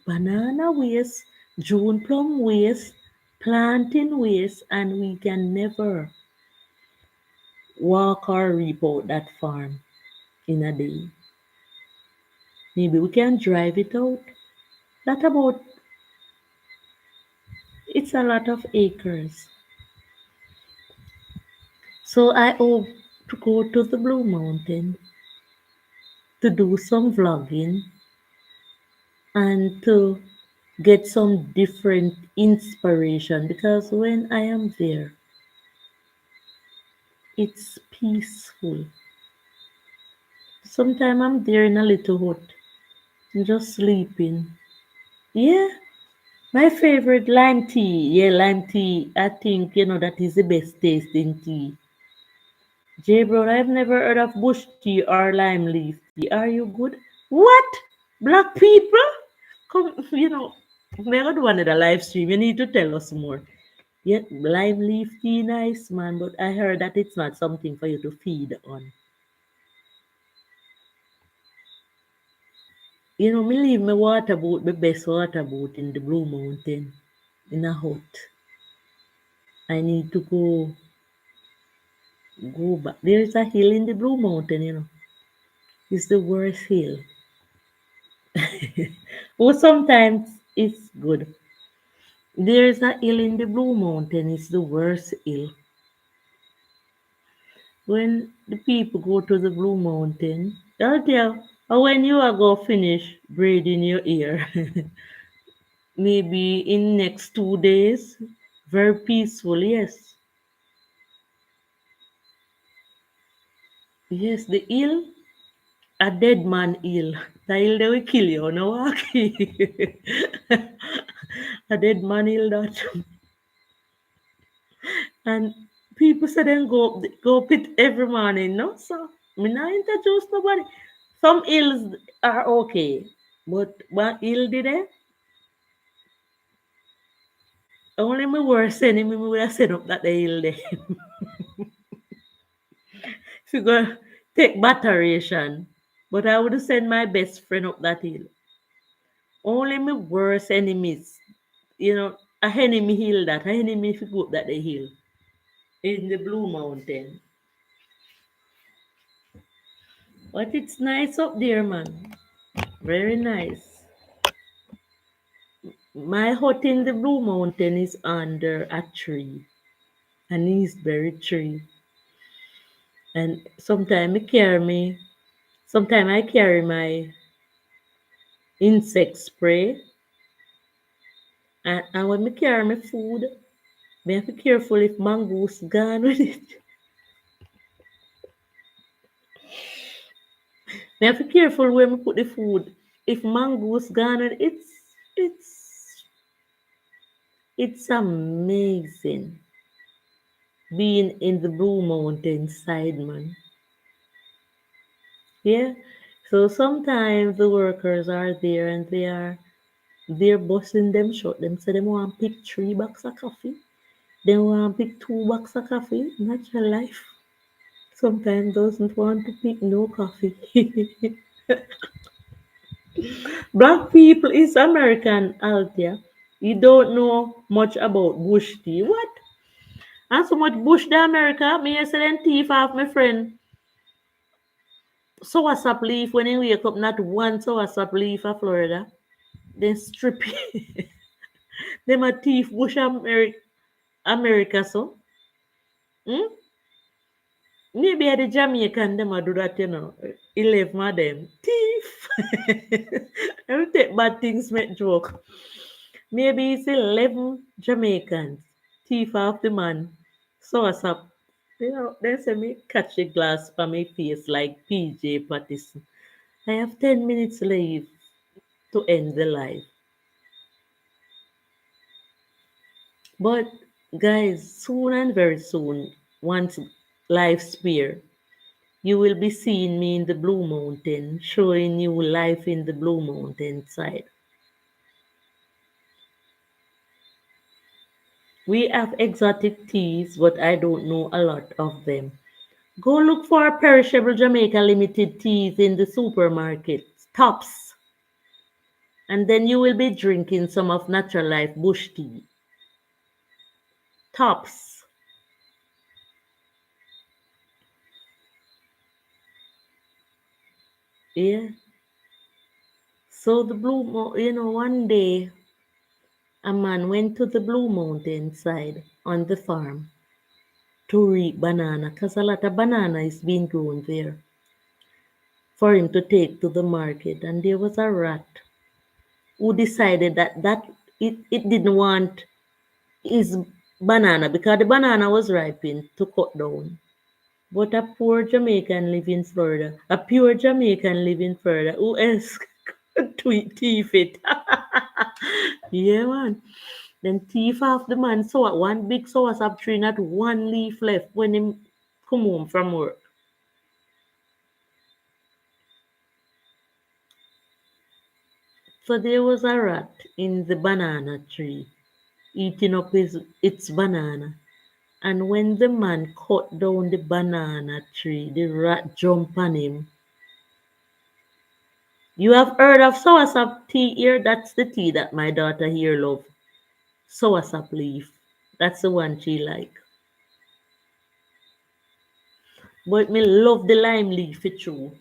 banana waste, June plum waste, plantain waste, and we can never walk or reap out that farm in a day. Maybe we can drive it out. That about it's a lot of acres. So I hope to go to the Blue Mountain to do some vlogging and to get some different inspiration because when I am there, it's peaceful. Sometimes I'm there in a little hut, just sleeping. Yeah, my favorite lime tea. Yeah, lime tea. I think that is the best tasting tea. J bro, I've never heard of bush tea or lime leaf tea. Are you good? What? Black people? Come, we're gonna do another live stream. You need to tell us more. Yeah, lime leaf tea nice, man, but I heard that it's not something for you to feed on. Me leave my water boat, my best water boat in the Blue Mountain in a hut. I need to go back. There is a hill in the Blue Mountain. It's the worst hill. But sometimes it's good. There's a hill in the Blue Mountain, it's the worst hill. When the people go to the Blue Mountain, they'll tell, or when you are go finish braiding your ear, maybe in next 2 days, very peaceful, yes. Yes, the hill, a dead man hill. The hill they will kill you, no walkie. A dead man hill that. And people say then go pit every morning, no? So me not introduce nobody. Some hills are okay, but one hill did it. Only my worst enemy me will set up that hill there. If you go take batteration. But I would send my best friend up that hill. Only my worst enemies, a enemy hill that, a enemy if you go up that the hill in the Blue Mountain. But it's nice up there, man. Very nice. My hut in the Blue Mountain is under a tree, a gooseberry tree. And sometimes I carry my insect spray. And when I carry my food, I have to be careful if mongoose gone with it. Me have to be careful where me put the food. If mangoes gone, and it's amazing being in the Blue Mountain side, man. Yeah. So sometimes the workers are there and they're busting them short. Them say them want pick 3 box of coffee. They want pick 2 box of coffee. Natural life. Sometimes doesn't want to pick no coffee. Black people is American out there. You don't know much about bush tea. What? And so much bush the America. Me yesterday thief off my friend. Soursop leaf when he wake up, not one soursop leaf of Florida. Then strip it. Them a thief bush America so. Hmm? Maybe at the Jamaican them a do that, you know. 11 of them. Thief. I will take bad things make joke. Maybe it's 11 Jamaicans. Thief of the man. Soursop. You know, then say me catch a glass for my face like PJ Patterson. I have 10 minutes left to end the life. But guys, soon and very soon, once life spare, you will be seeing me in the Blue Mountain, showing you life in the Blue Mountain side. We have exotic teas, but I don't know a lot of them. Go look for perishable Jamaica limited teas in the supermarket, tops, and then you will be drinking some of Natural Life bush tea, tops. Yeah. So one day a man went to the Blue Mountain side on the farm to reap banana because a lot of banana is being grown there for him to take to the market. And there was a rat who decided that it didn't want his banana because the banana was ripened to cut down. But a poor Jamaican living in Florida, a pure Jamaican living in Florida, who else could thief it? Yeah, man. Then thief off the man saw one big soursop tree, not one leaf left when him come home from work. So there was a rat in the banana tree eating up its banana. And when the man cut down the banana tree, the rat jumped on him. You have heard of soursop tea here? That's the tea that my daughter here love. Soursop leaf. That's the one she like. But me love the lime leaf too.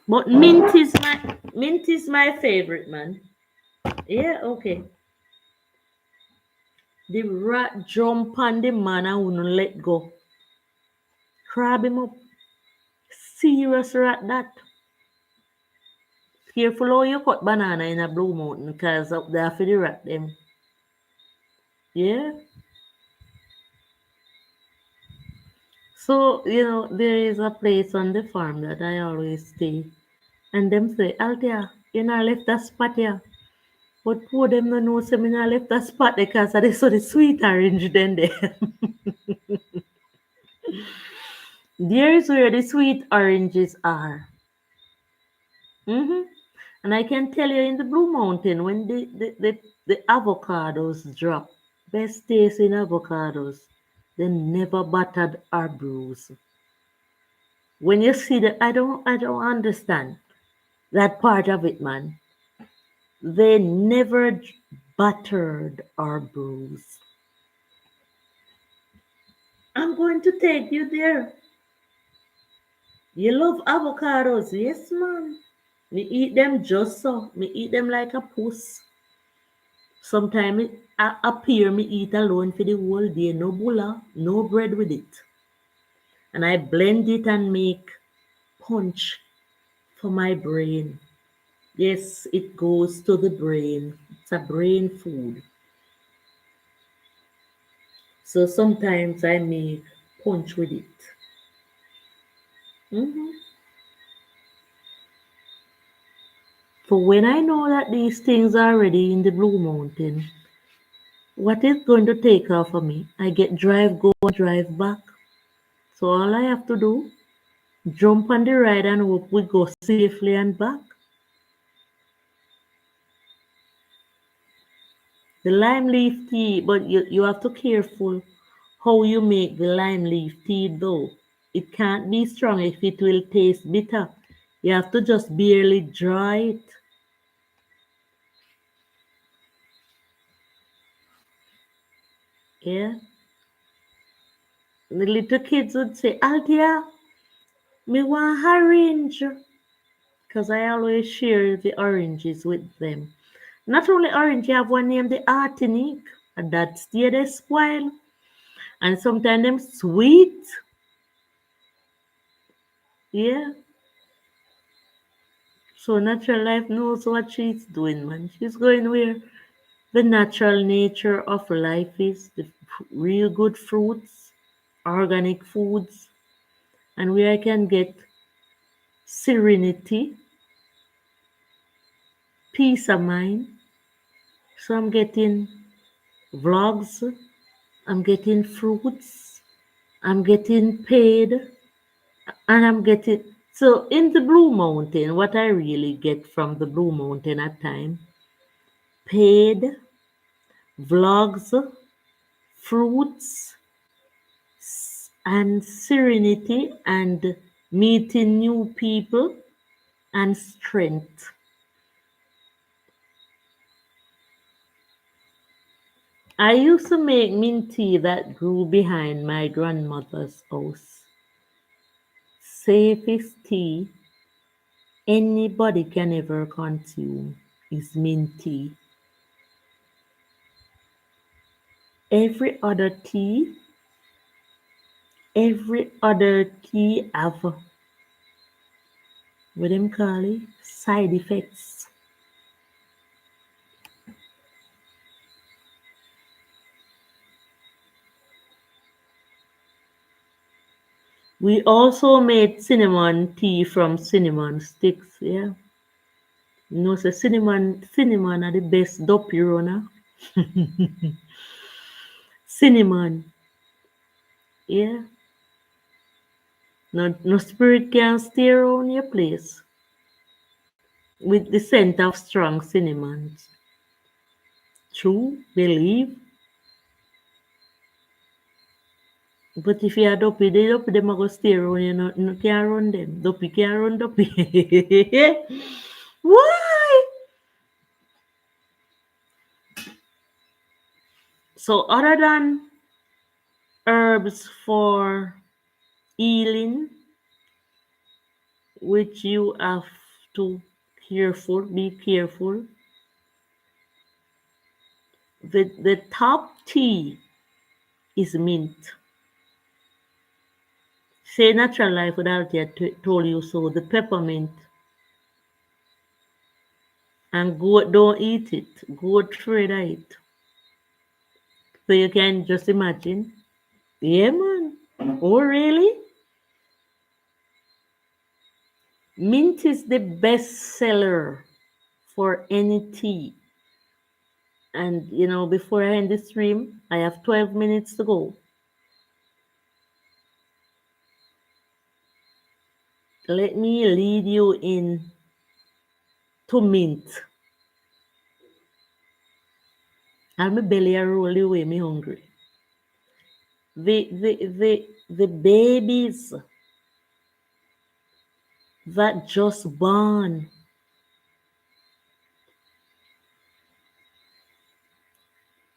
But mint is my favorite, man. Yeah, okay. The rat jump on the man and wouldn't let go. Crab him up. Serious rat that. Careful how you cut banana in a blue mountain because up there for the rat them. Yeah. So, there is a place on the farm that I always stay. And them say, Althea, you know left that spot here. But poor them no know say me nah left that spot there because I saw the sweet orange then there. There is where the sweet oranges are. Hmm. And I can tell you in the Blue Mountain when the avocados drop, best taste in avocados, they never battered or bruised. When you see that, I don't understand that part of it, man. They never battered or bruised. I'm going to take you there. You love avocados, yes, man. Me eat them just so. Me eat them like a puss. Sometimes it appear me eat alone for the whole day, no bulla, no bread with it. And I blend it and make punch for my brain. Yes, it goes to the brain. It's a brain food. So sometimes I make punch with it. Mhm. For when I know that these things are already in the Blue Mountain, what is going to take off of me? I get drive go and drive back. So all I have to do, jump on the ride and hope we go safely and back. The lime leaf tea, but you have to careful how you make the lime leaf tea though. It can't be strong if it will taste bitter. You have to just barely dry it. Yeah. The little kids would say, Altia, me want orange. Because I always share the oranges with them. Not only orange, you have one named the Artinique. And that stay they spoil. And sometimes them sweet. Yeah. So natural life knows what she's doing, man. She's going where the natural nature of life is, the real good fruits, organic foods, and where I can get serenity, peace of mind. So I'm getting vlogs, I'm getting fruits, I'm getting paid, and I'm getting. So in the Blue Mountain, what I really get from the Blue Mountain at time, paid, vlogs, fruits, and serenity and meeting new people and strength. I used to make mint tea that grew behind my grandmother's house. Safest tea anybody can ever consume is mint tea. Every other tea, every other tea have what them call it side effects. We also made cinnamon tea from cinnamon sticks, yeah. You know, so cinnamon are the best dopey runner. Cinnamon, yeah. No spirit can stay around your place with the scent of strong cinnamon. True, believe. But if you are dopey, the dopey them are going to stay around you. No can run them. Dopey can run dopey. Why? So other than herbs for healing, which you have to be careful. The top tea is mint. Say natural life without yet told you so. The peppermint and goat don't eat it. Goat afraid of it. So you can just imagine. Yeah, man. Oh, really? Mint is the best seller for any tea. And before I end the stream, I have 12 minutes to go. Let me lead you in to mint. And my belly a roll the way me hungry. The babies that just born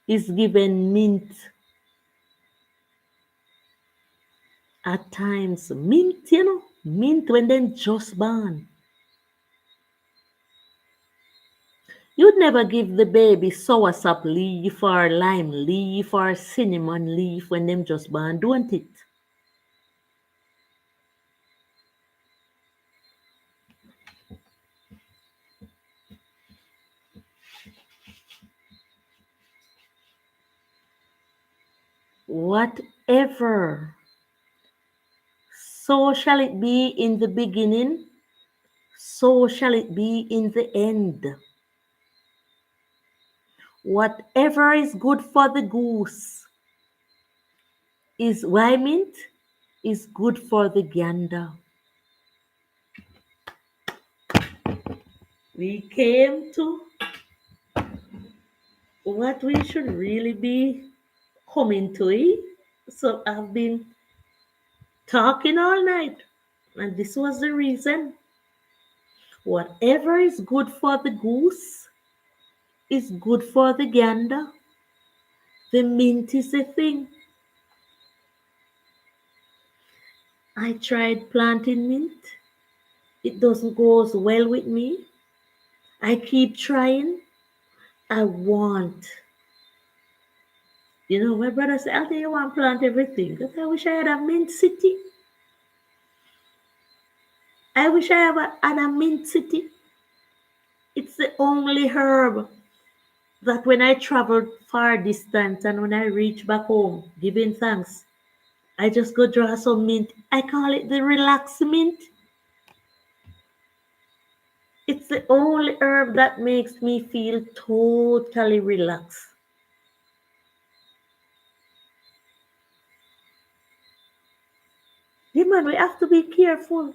is given mint at times. Mint, mint when they just born. You'd never give the baby soursop leaf or lime leaf or cinnamon leaf when them just born, don't it? Whatever So shall it be in the beginning, so shall it be in the end. Whatever is good for the goose is why mint is good for the gander. We came to what we should really be coming to. So I've been talking all night, and this was the reason. Whatever is good for the goose is good for the gander. The mint is the thing. I tried planting mint. It doesn't go as well with me. I keep trying. I want. My brother said, I think you want to plant everything. But I wish I had a mint city. I wish I had a mint city. It's the only herb that when I travel far distance and when I reach back home, giving thanks, I just go draw some mint. I call it the relax mint. It's the only herb that makes me feel totally relaxed. Yeah, man, we have to be careful.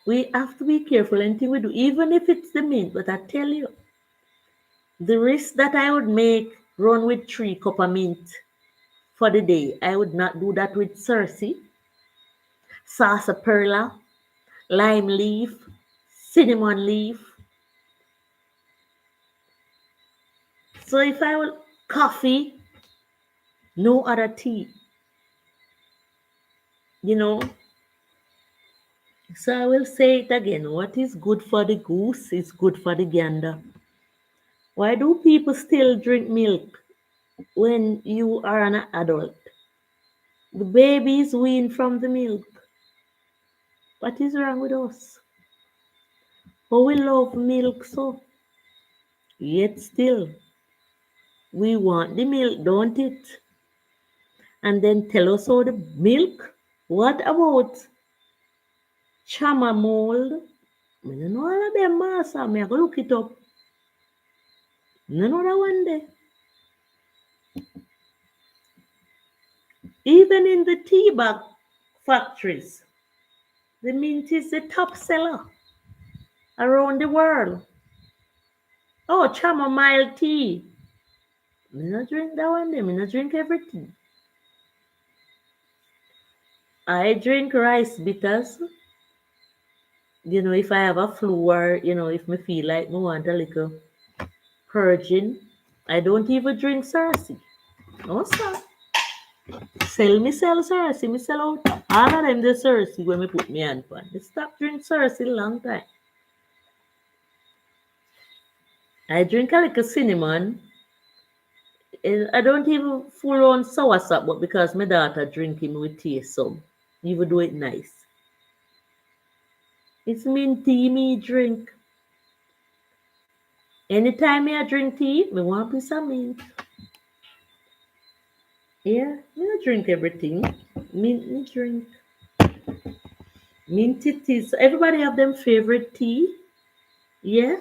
We have to be careful anything we do, even if it's the mint. But I tell you, the risk that I would make run with 3 cup of mint for the day, I would not do that with Cersei, sarsaparilla, lime leaf, cinnamon leaf. So if I will coffee, no other tea, you know. So I will say it again. What is good for the goose is good for the gander. Why do people still drink milk when you are an adult? The baby is weaned from the milk. What is wrong with us? Oh, we love milk so, yet still we want the milk, don't it? And then tell us how the milk. What about chama mold? I don't know all of them, master. I go look it up. No, know that one day. Even in the tea bag factories, the mint is the top seller around the world. Oh, chamomile tea. I not drink that one day. I not drink everything. I drink rice bitters. If I have a flu or, if me feel like me want a little purging, I don't even drink Cersei. No, sir. Sell Cersei. Me sell out all of them the Cersei when me put me hand on. I stop drink Cersei long time. I drink a little cinnamon. I don't even full on soursop, but because my daughter drinking with taste some, even do it nice. It's mint tea me drink. Anytime me I drink tea, me want piece of mint. Yeah, me not drink everything. Mint me drink. Minty tea. So everybody have them favorite tea. Yeah.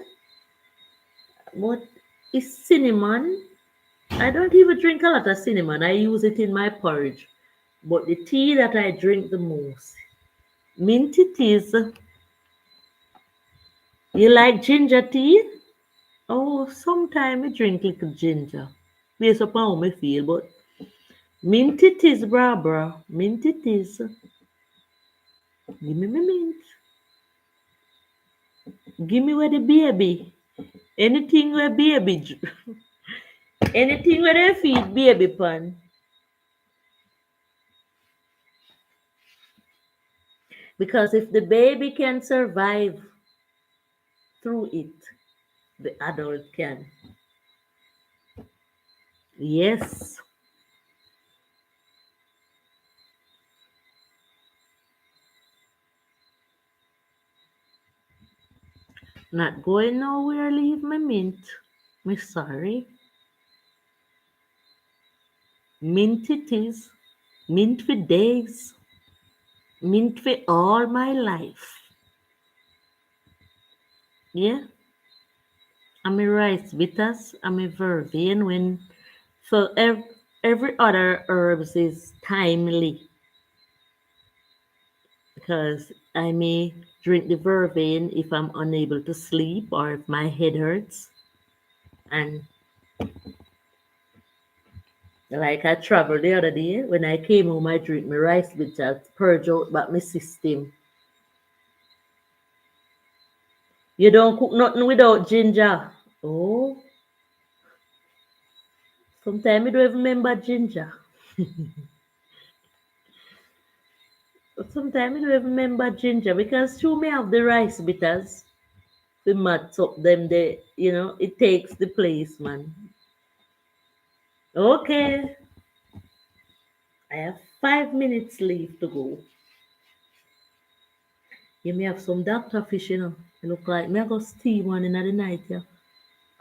But it's cinnamon. I don't even drink a lot of cinnamon. I use it in my porridge. But the tea that I drink the most, minty teas. You like ginger tea? Oh, sometimes I drink little ginger. Based upon how me feel, but minty teas, bra. Minty teas. Give me my mint. Give me where the baby. Anything where baby. Anything where they feed baby pan. Because if the baby can survive through it, the adult can. Yes. Not going nowhere, leave my mint. Me sorry. Mint it is. Mint for days. Mint for all my life. Yeah. I'm a rice bitters. I'm a vervain when so every other herbs is timely because I may drink the vervain if I'm unable to sleep or if my head hurts. And like I traveled the other day, when I came home, I drink my rice bitters, purge out back my system. You don't cook nothing without ginger. Oh, sometimes you don't even remember ginger. Sometimes you don't even remember ginger because you may have the rice bitters. The mats up them there, it takes the place, man. Okay, I have 5 minutes left to go. You may have some doctor fish, It look like me I go steam one in the night, yeah.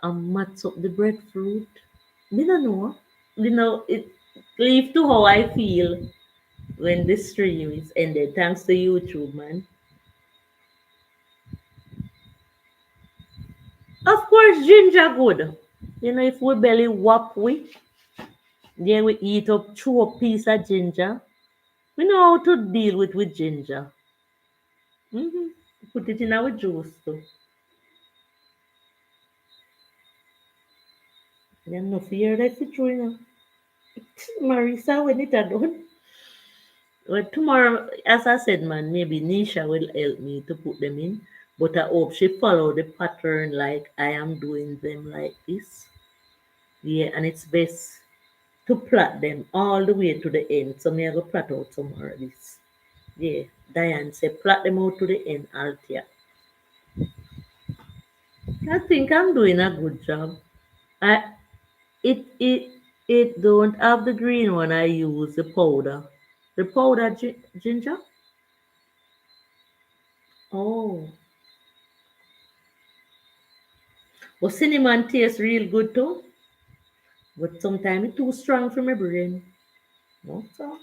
And mats up the breadfruit. Me don't know. It leave to how I feel when the stream is ended. Thanks to YouTube, man. Of course, ginger good. If we belly whop we, then we eat up 2 piece of ginger. We know how to deal with ginger. hmm Put it in our juice too. Then no fear that it true. Marisa, when it are done. Well, tomorrow, as I said, man, maybe Nisha will help me to put them in. But I hope she follow the pattern like I am doing them like this. Yeah, and it's best to plait them all the way to the end. So me I go plait out some of this. Yeah, Diane said plait them out to the end, Altia. I think I'm doing a good job. I it don't have the green one. I use the powder. The powder ginger. Oh, but cinnamon tastes real good too. But sometimes it's too strong for my brain. No, so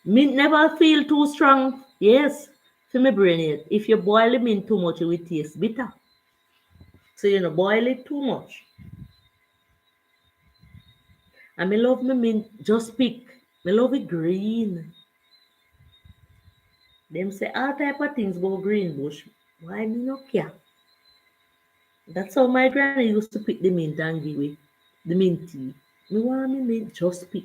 mint never feel too strong. Yes, for my brain yet. If you boil the mint too much, it will taste bitter. So boil it too much. And me love my mint just pick. Me love it green. Them say all type of things about green bush. Why me no care? That's how my granny used to pick the mint and give it. The mint tea. Me want me mint just pick.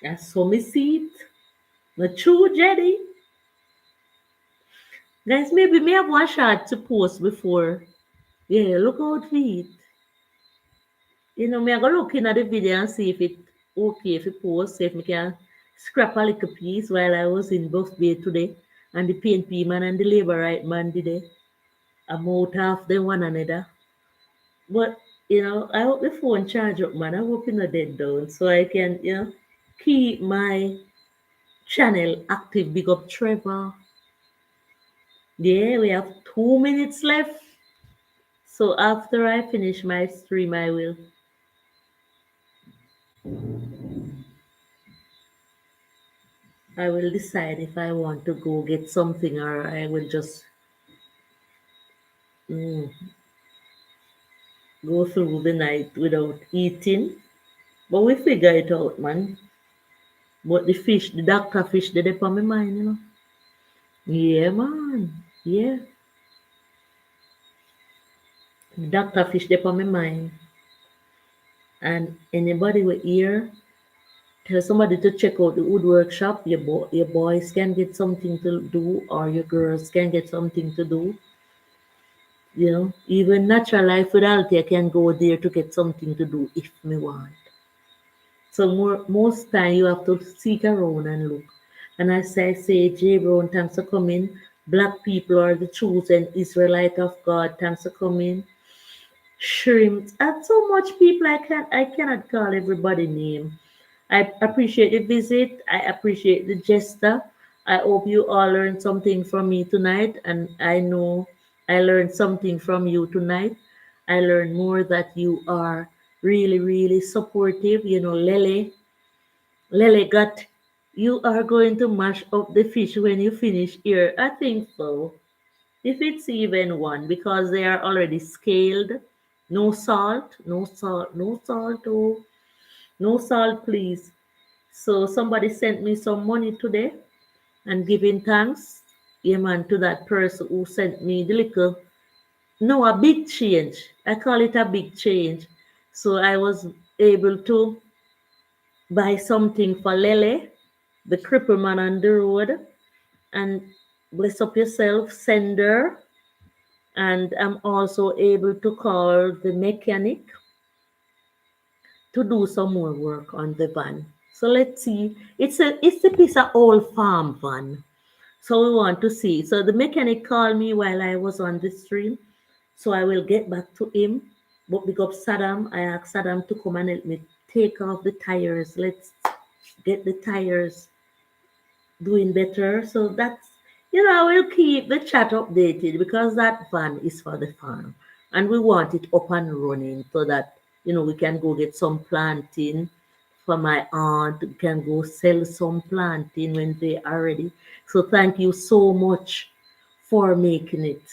That's how me see it. No true Jenny. Guys, maybe me have one shot to post before. Yeah, look out for it. Me I go look in at the video and see if it okay if it post, see if me can scrap a little piece while I was in Buffalo today. And the PNP man and the labor right man did it. I'm out half them one another. But I hope the phone charge up, man. I hope it's not dead down so I can, keep my channel active. Big up Trevor. Yeah, we have 2 minutes left. So after I finish my stream, I will decide if I want to go get something or I will just mm, go through the night without eating. But we figure it out, man. But the doctor fish, they dey on my mind. Yeah, man. Yeah, the doctor fish, they on my mind. And anybody with ear, tell somebody to check out the wood workshop. Your boys can get something to do, or your girls can get something to do. Even natural life without you can go there to get something to do if me want. So most time you have to seek around and look. And as I say, J Brown, thanks for coming. Black people are the chosen Israelite of God. Thanks for coming. Shrimps and so much people I cannot call everybody name. I appreciate the visit. I appreciate the gesture. I hope you all learned something from me tonight, and I know I learned something from you tonight. I learned more that you are really, really supportive. You know, Lele got, you are going to mash up the fish when you finish here. I think so. If it's even one, because they are already scaled. No salt, no salt, no salt, oh, no salt, please. So somebody sent me some money today and giving thanks, yeah, man, to that person who sent me the little, no, a big change. I call it a big change. So I was able to buy something for Lele, the cripple man on the road, and bless up yourself, sender. And I'm also able to call the mechanic to do some more work on the van. So let's see. It's a piece of old farm van. So we want to see. So the mechanic called me while I was on the stream. So I will get back to him. But big up Saddam. I asked Saddam to come and help me take off the tires. Let's get the tires doing better. So that's, I will keep the chat updated because that van is for the farm. And we want it up and running so that, we can go get some planting for my aunt. We can go sell some planting when they are ready. So thank you so much for making it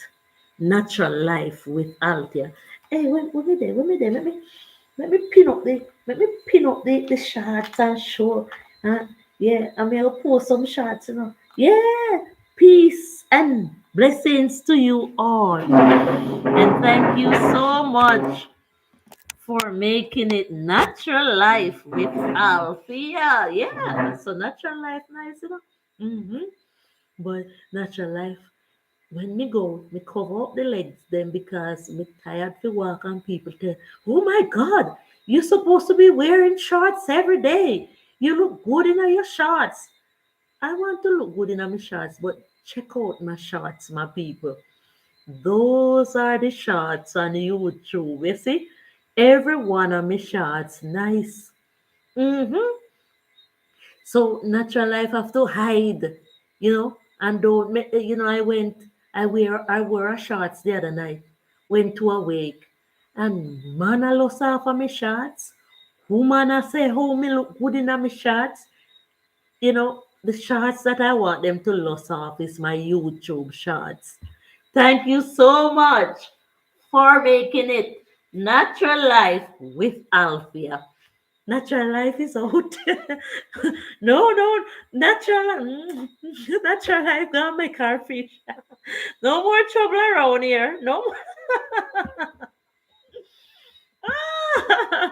natural life with Althea. Hey, when me there, let me pin up the shots and show. Uh, yeah, I mean I'll post some shots. Yeah, peace and blessings to you all. And thank you so much for making it natural life with Althea. Yeah, so natural life nice. Mm-hmm. But natural life, when me go, me cover up the legs then because me tired to walk and people tell, oh my God, you're supposed to be wearing shorts every day. You look good in your shorts. I want to look good in my shorts, but check out my shorts, my people. Those are the shorts on YouTube. You see? Every one of my shorts, nice. Mm-hmm. So natural life have to hide, and don't I wore a shorts the other night, went to a wake, and man I lost half of my shorts. Woman I say how me look good in my shorts. The shorts that I want them to lose off is my YouTube shorts. Thank you so much for making it natural life with Alfia. Natural life is out. No, no, natural life got my car fish. No more trouble around here. No more.